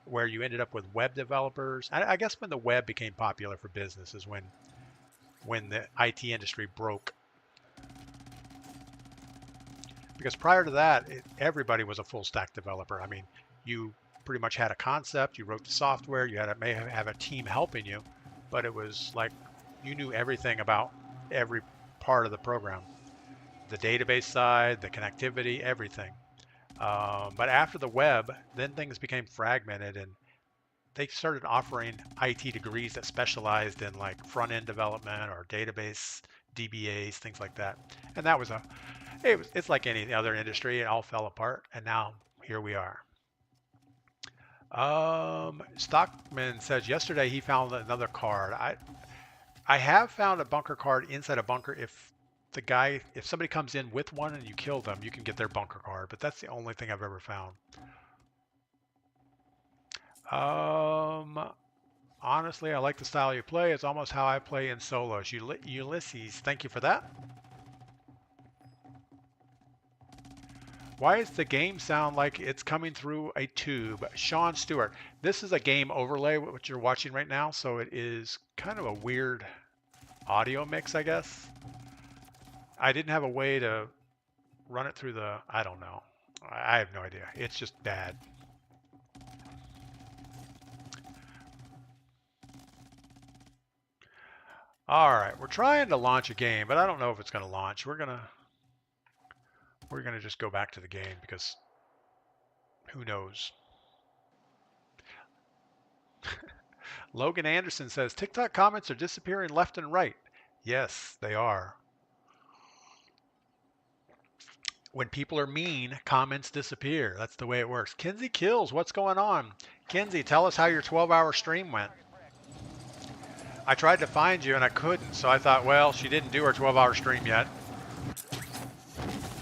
where you ended up with web developers. I guess when the web became popular for business is when the IT industry broke. Because prior to that, everybody was a full stack developer. I mean, you pretty much had a concept, you wrote the software, you had may have a team helping you, but it was like you knew everything about every part of the program. The database side, the connectivity, everything. But after the web, then things became fragmented, and they started offering IT degrees that specialized in like front-end development or database, DBAs, things like that. And that was it's like any other industry. It all fell apart, and now here we are. Stockman says yesterday he found another card. I have found a bunker card inside a bunker. If somebody comes in with one and you kill them, you can get their bunker card. But that's the only thing I've ever found. Honestly, I like the style you play. It's almost how I play in solos. Ulysses, thank you for that. Why does the game sound like it's coming through a tube? Sean Stewart, this is a game overlay, what you're watching right now, so it is kind of a weird audio mix, I guess. I didn't have a way to run it through I don't know. I have no idea. It's just bad. All right, we're trying to launch a game, but I don't know if it's going to launch. We're gonna just go back to the game because who knows? Logan Anderson says TikTok comments are disappearing left and right. Yes, they are. When people are mean, comments disappear. That's the way it works. Kinsey Kills, what's going on? Kinsey, tell us how your 12-hour stream went. I tried to find you and I couldn't, so I thought, well, she didn't do her 12-hour stream yet.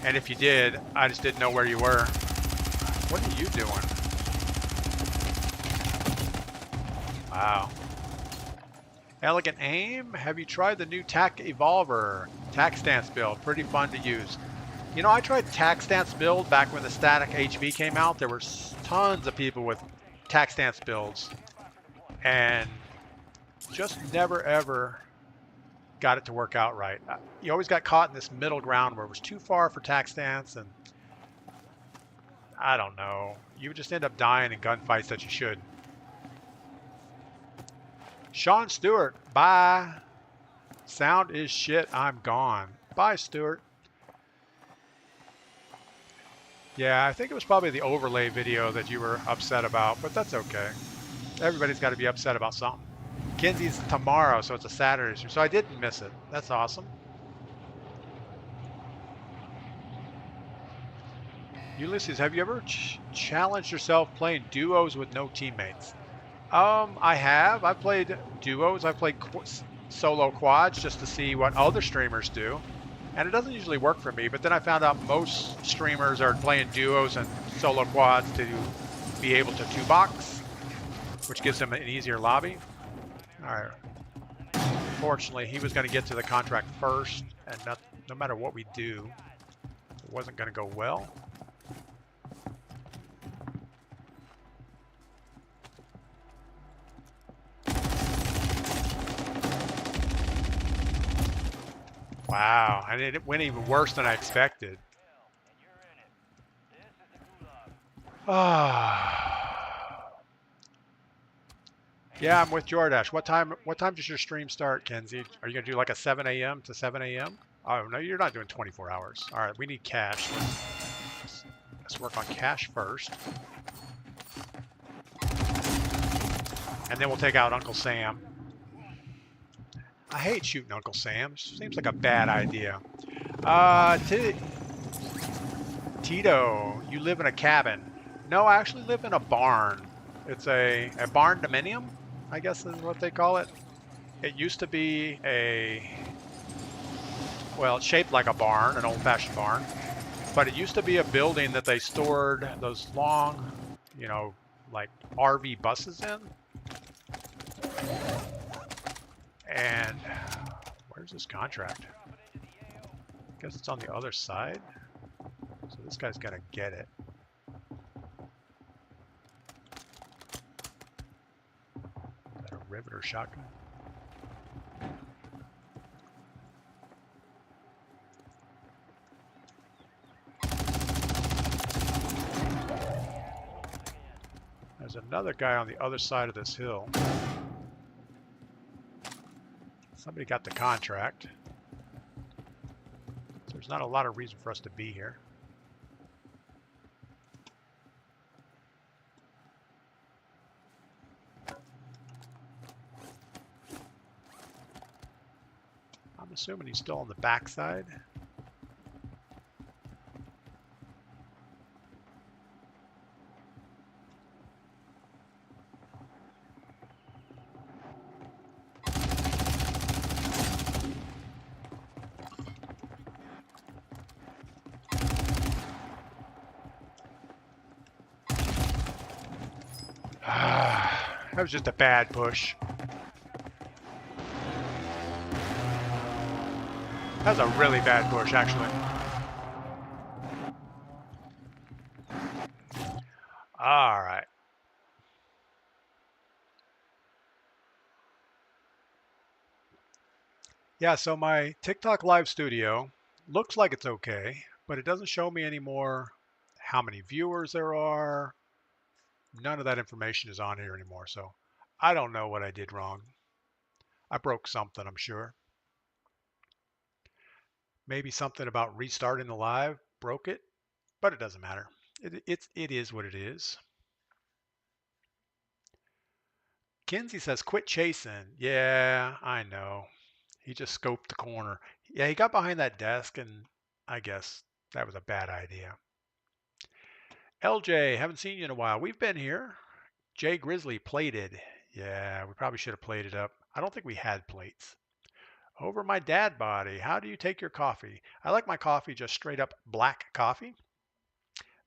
And if you did, I just didn't know where you were. What are you doing? Wow. Elegant Aim, have you tried the new TAC Evolver? TAC Stance build, pretty fun to use. You know, I tried TAC Stance build back when the static HV came out. There were tons of people with TAC Stance builds. And just never ever got it to work out right. You always got caught in this middle ground where it was too far for TAC Stance, and I don't know. You would just end up dying in gunfights that you should. Sean Stewart, bye. Sound is shit, I'm gone. Bye, Stewart. Yeah, I think it was probably the overlay video that you were upset about, but that's okay. Everybody's got to be upset about something. Kinsey's tomorrow, so it's a Saturday, so I didn't miss it. That's awesome. Ulysses, have you ever challenged yourself playing duos with no teammates? I have. I've played duos. I've played solo quads just to see what other streamers do. And it doesn't usually work for me, but then I found out most streamers are playing duos and solo quads to be able to two-box, which gives them an easier lobby. All right. Fortunately, he was going to get to the contract first, and no matter what we do, it wasn't going to go well. Wow, and it went even worse than I expected. Yeah, I'm with Jordash. What time does your stream start, Kenzie? Are you gonna do like a 7 a.m. to 7 a.m.? Oh no, you're not doing 24 hours. All right, we need cash. Let's work on cash first, and then we'll take out Uncle Sam. I hate shooting Uncle Sam. Seems like a bad idea. Tito, you live in a cabin. No, I actually live in a barn. It's a barn dominium, I guess is what they call it. It used to be well, it's shaped like a barn, an old-fashioned barn. But it used to be a building that they stored those long, like RV buses in. And where's this contract? I guess it's on the other side. So this guy's got to get it. Is that a riveter shotgun? There's another guy on the other side of this hill. Somebody got the contract. So there's not a lot of reason for us to be here. I'm assuming he's still on the backside. That was just a bad push. That was a really bad push, actually. All right. Yeah, so my TikTok live studio looks like it's okay, but it doesn't show me anymore how many viewers there are. None of that information is on here anymore, so I don't know what I did wrong. I broke something, I'm sure. Maybe something about restarting the live broke it, but it doesn't matter. It is what it is. Kinsey says, quit chasing. Yeah, I know. He just scoped the corner. Yeah, he got behind that desk, and I guess that was a bad idea. LJ, haven't seen you in a while. We've been here. Jay Grizzly plated. Yeah, we probably should have plated up. I don't think we had plates. Over my dad body. How do you take your coffee? I like my coffee just straight up black coffee.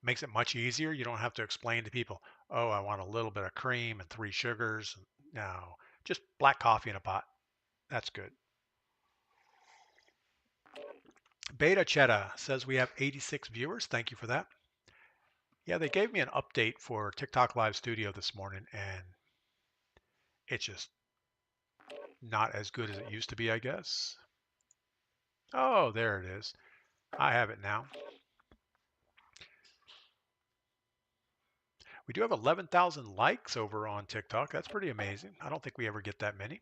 Makes it much easier. You don't have to explain to people, oh, I want a little bit of cream and 3 sugars. No, just black coffee in a pot. That's good. Beta Chetta says we have 86 viewers. Thank you for that. Yeah, they gave me an update for TikTok Live Studio this morning, and it's just not as good as it used to be, I guess. Oh, there it is. I have it now. We do have 11,000 likes over on TikTok. That's pretty amazing. I don't think we ever get that many.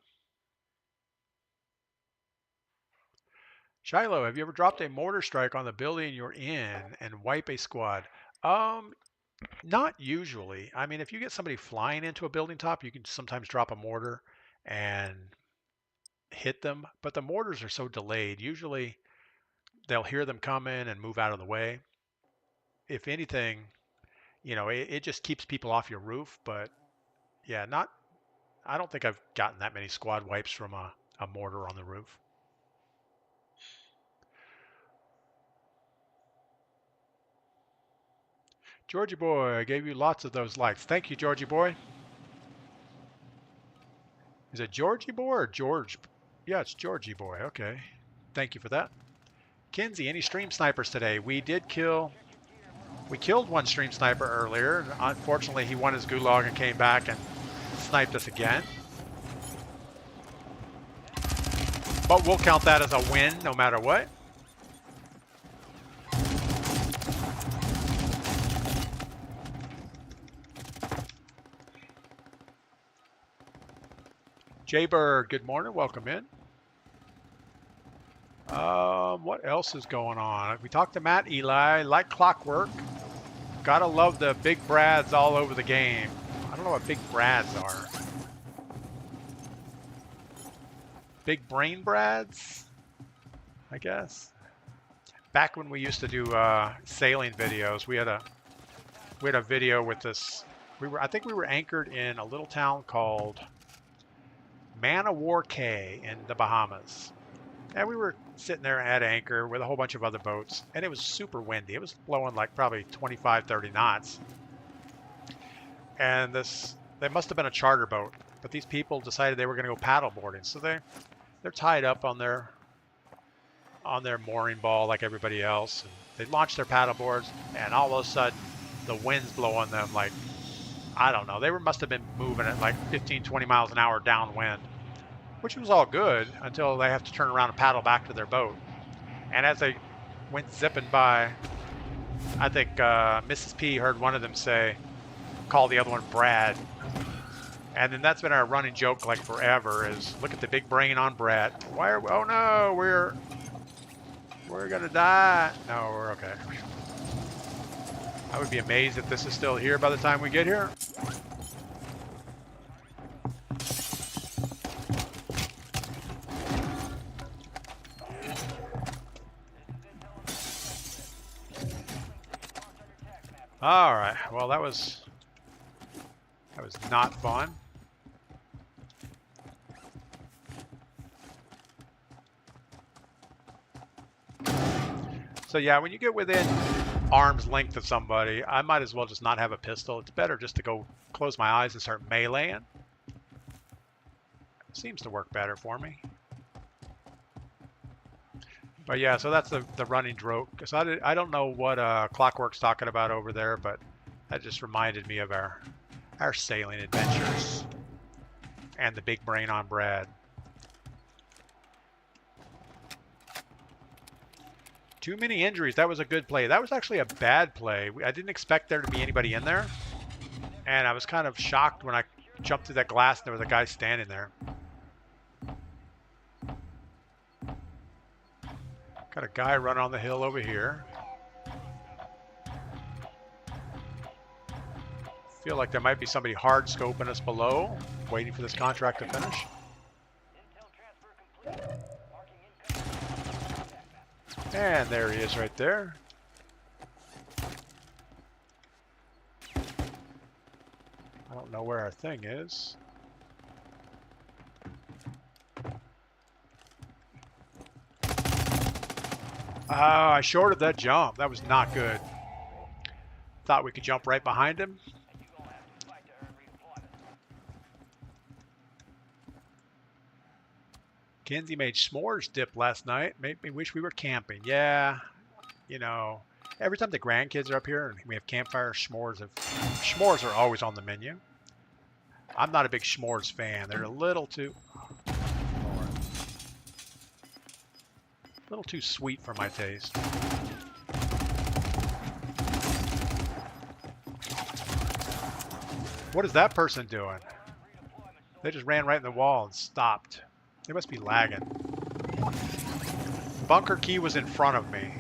Shiloh, have you ever dropped a mortar strike on the building you're in and wipe a squad? Not usually. I mean, if you get somebody flying into a building top, you can sometimes drop a mortar and hit them, but the mortars are so delayed. Usually they'll hear them coming and move out of the way. If anything, it just keeps people off your roof, but yeah, I don't think I've gotten that many squad wipes from a mortar on the roof. Georgie boy, I gave you lots of those likes. Thank you, Georgie boy. Is it Georgie boy or George? Yeah, it's Georgie boy. Okay. Thank you for that. Kinsey, any stream snipers today? We killed one stream sniper earlier. Unfortunately, he won his gulag and came back and sniped us again. But we'll count that as a win no matter what. Jaybird, good morning. Welcome in. What else is going on? We talked to Matt Eli, like clockwork. Gotta love the big brads all over the game. I don't know what big brads are. Big brain brads, I guess. Back when we used to do sailing videos, we had a video with this. I think we were anchored in a little town called Man of War Cay in the Bahamas. And we were sitting there at anchor with a whole bunch of other boats, and it was super windy. It was blowing like probably 25, 30 knots. And they must have been a charter boat, but these people decided they were going to go paddle boarding. So they're tied up on their mooring ball like everybody else. And they launched their paddle boards, and all of a sudden the wind's blowing them like, I don't know, they must have been moving at like 15, 20 miles an hour downwind, which was all good until they have to turn around and paddle back to their boat. And as they went zipping by, I think Mrs. P heard one of them call the other one Brad. And then that's been our running joke like forever is, look at the big brain on Brad. Oh no, we're gonna die. No, we're okay. I would be amazed if this is still here by the time we get here. All right, well that was not fun. So yeah, when you get within arm's length of somebody, I might as well just not have a pistol. It's better just to go close my eyes and start meleeing. Seems to work better for me. But yeah, so that's the running joke. So I don't know what Clockwork's talking about over there, but that just reminded me of our sailing adventures and the big brain on Brad. Too many injuries. That was a good play. That was actually a bad play. I didn't expect there to be anybody in there. And I was kind of shocked when I jumped through that glass and there was a guy standing there. Got a guy running on the hill over here. Feel like there might be somebody hard scoping us below, waiting for this contract to finish. And there he is right there. I don't know where our thing is. I shorted that jump. That was not good. Thought we could jump right behind him. Kenzie made s'mores dip last night. Made me wish we were camping. Yeah, you know, every time the grandkids are up here and we have campfire, s'mores are always on the menu. I'm not a big s'mores fan. They're a little too sweet for my taste. What is that person doing? They just ran right in the wall and stopped. They must be lagging. Bunker key was in front of me.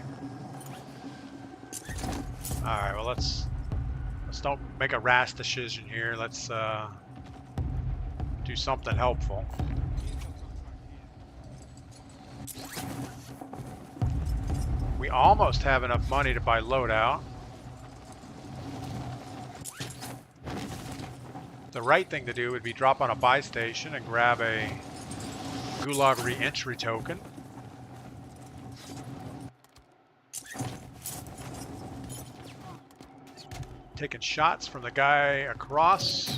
Alright, well let's don't make a rash decision here. Let's do something helpful. We almost have enough money to buy loadout. The right thing to do would be drop on a buy station and grab a Gulag re-entry token. Taking shots from the guy across.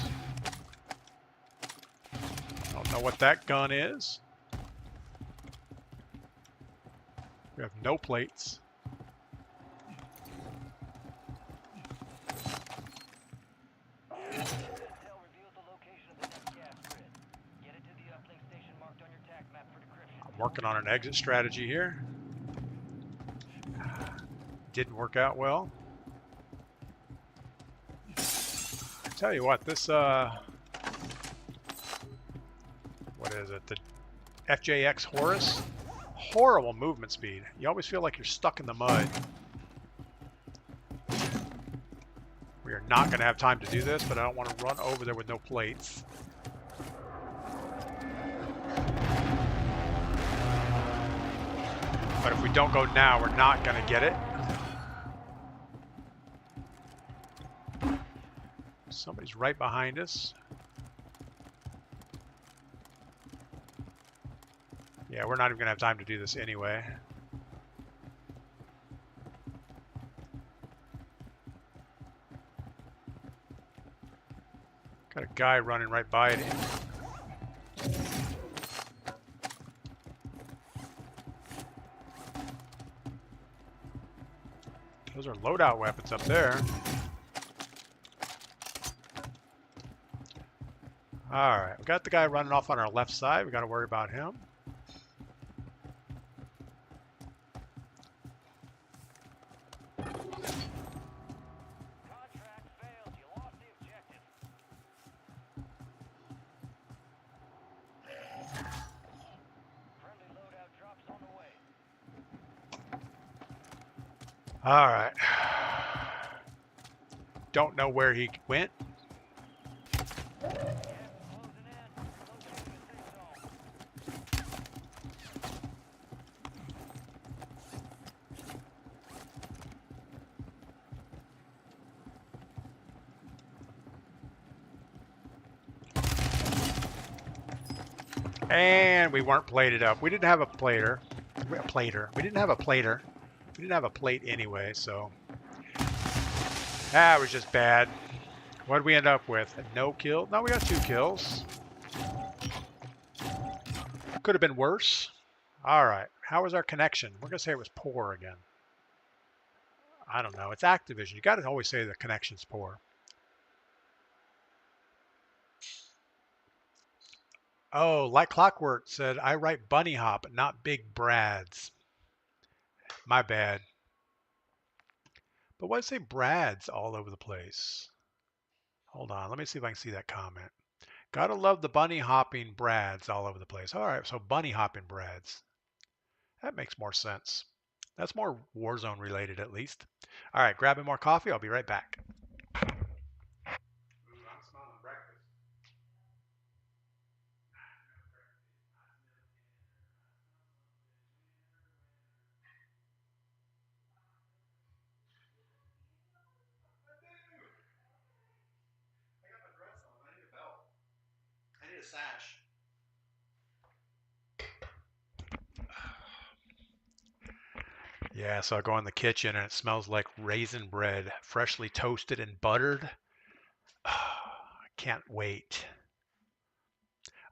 Don't know what that gun is. We have no plates. Intel reveals the location of the next gas grid. Get it to the uplink station marked on your tac map for decryption. I'm working on an exit strategy here. Didn't work out well. Tell you what, this what is it? The FJX Horus? Horrible movement speed. You always feel like you're stuck in the mud. We are not going to have time to do this, but I don't want to run over there with no plates. But if we don't go now, we're not going to get it. Somebody's right behind us. Yeah, we're not even going to have time to do this anyway. Got a guy running right by it. Those are loadout weapons up there. Alright, we got the guy running off on our left side. We got to worry about him. Contract failed. You lost the objective. Friendly loadout drops on the way. Alright. Don't know where he went. Closing in. Locating the safe zone. And we weren't plated up. We didn't have a plater. We didn't have a plater. We didn't have a plate anyway, so that was just bad. What did we end up with? A no kill? No, we got 2 kills. Could have been worse. All right. How was our connection? We're going to say it was poor again. I don't know. It's Activision. You got to always say the connection's poor. Oh, like Clockwork said, I write Bunny Hop, not Big Brads. My bad. But why say Brads all over the place? Hold on, let me see if I can see that comment. Gotta love the bunny hopping Brads all over the place. All right, so bunny hopping Brads. That makes more sense. That's more Warzone related at least. All right, grabbing more coffee. I'll be right back. I'm smelling breakfast. I need a sash. Yeah, so I go in the kitchen and it smells like raisin bread, freshly toasted and buttered. I can't wait.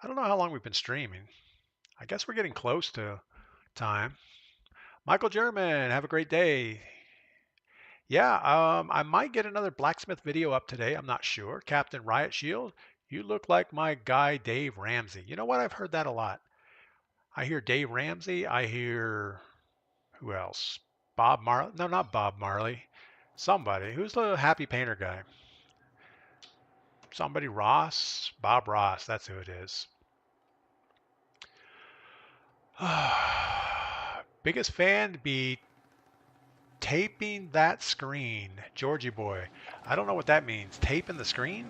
I don't know how long we've been streaming. I guess we're getting close to time. Michael German, have a great day. Yeah, I might get another blacksmith video up today. I'm not sure. Captain Riot Shield, you look like my guy Dave Ramsey. You know what? I've heard that a lot. I hear Dave Ramsey. I hear, who else? Bob Marley. No, not Bob Marley. Somebody. Who's the happy painter guy? Somebody Ross. Bob Ross. That's who it is. Biggest fan to be taping that screen. Georgie boy. I don't know what that means. Taping the screen?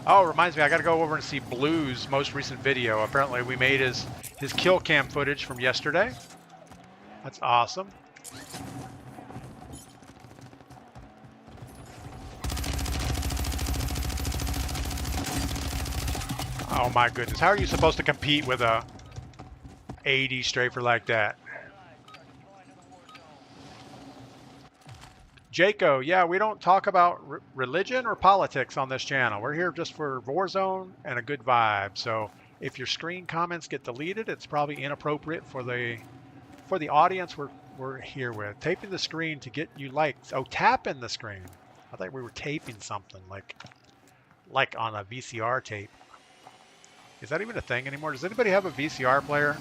Oh, reminds me, I got to go over and see Blue's most recent video. Apparently, we made his kill cam footage from yesterday. That's awesome. Oh my goodness. How are you supposed to compete with a AD strafer like that? Jaco, yeah, we don't talk about religion or politics on this channel. We're here just for Warzone and a good vibe. So if your screen comments get deleted, it's probably inappropriate for the audience we're here with. Taping the screen to get you likes. Oh, tapping the screen. I thought we were taping something like on a VCR tape. Is that even a thing anymore? Does anybody have a VCR player?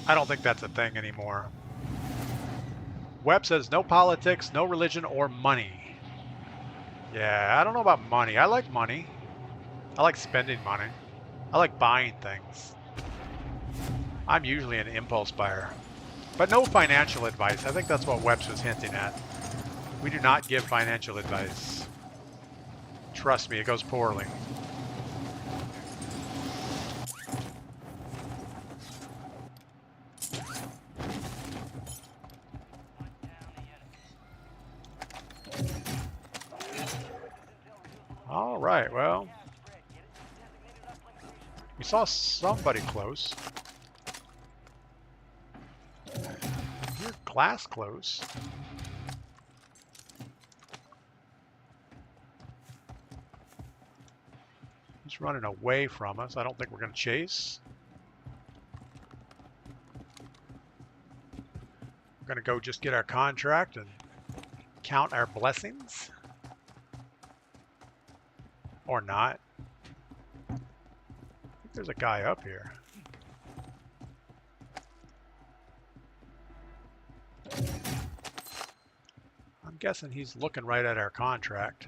I don't think that's a thing anymore. Webb says no politics, no religion, or money. Yeah, I don't know about money. I like money. I like spending money. I like buying things. I'm usually an impulse buyer. But no financial advice. I think that's what Webbs was hinting at. We do not give financial advice. Trust me, it goes poorly. All right, well, we saw somebody close. You're glass close. He's running away from us. I don't think we're going to chase. We're going to go just get our contract and count our blessings. Or not. I think there's a guy up here. I'm guessing he's looking right at our contract.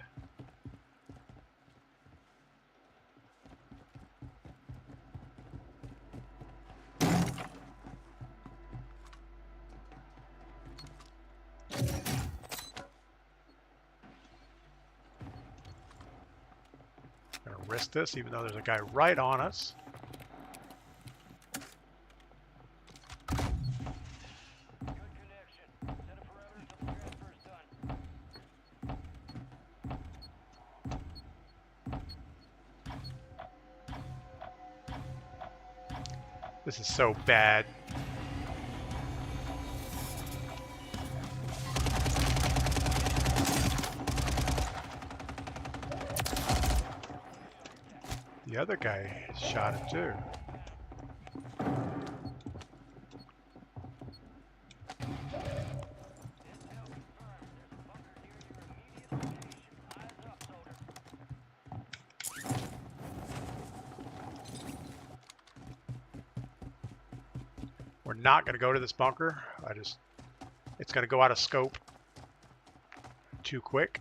Gonna risk this even though there's a guy right on us. This is so bad. The other guy shot him too. We're not going to go to this bunker. It's going to go out of scope too quick.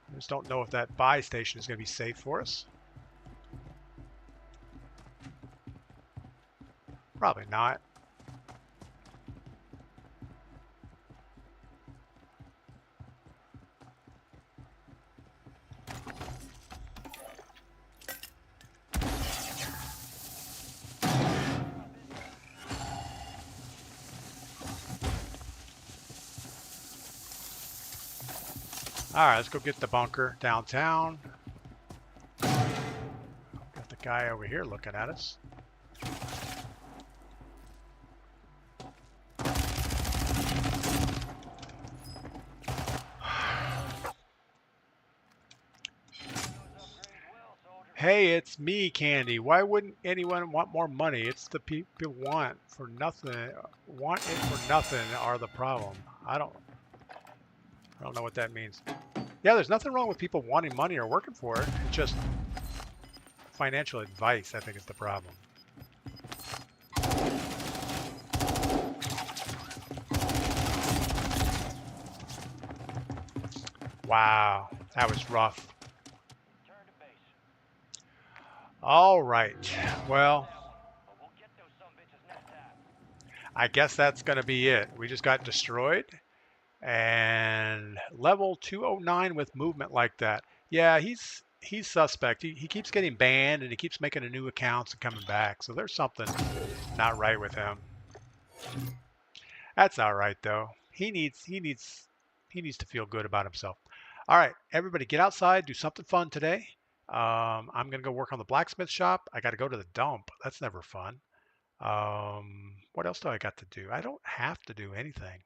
I just don't know if that buy station is going to be safe for us. Probably not. All right, let's go get the bunker downtown. Got the guy over here looking at us. Hey, it's me, Candy. Why wouldn't anyone want more money? It's the people want it for nothing are the problem. I don't know what that means. Yeah, there's nothing wrong with people wanting money or working for it. It's just financial advice, I think, is the problem. Wow, that was rough. All right, well, I guess that's going to be it. We just got destroyed. And level 209 with movement like that. Yeah, he's suspect. He keeps getting banned and he keeps making a new accounts and coming back. So there's something not right with him. That's all right though. He needs He needs to feel good about himself. All right, everybody, get outside, do something fun today. I'm gonna go work on the blacksmith shop. I got to go to the dump. That's never fun. What else do I got to do? I don't have to do anything.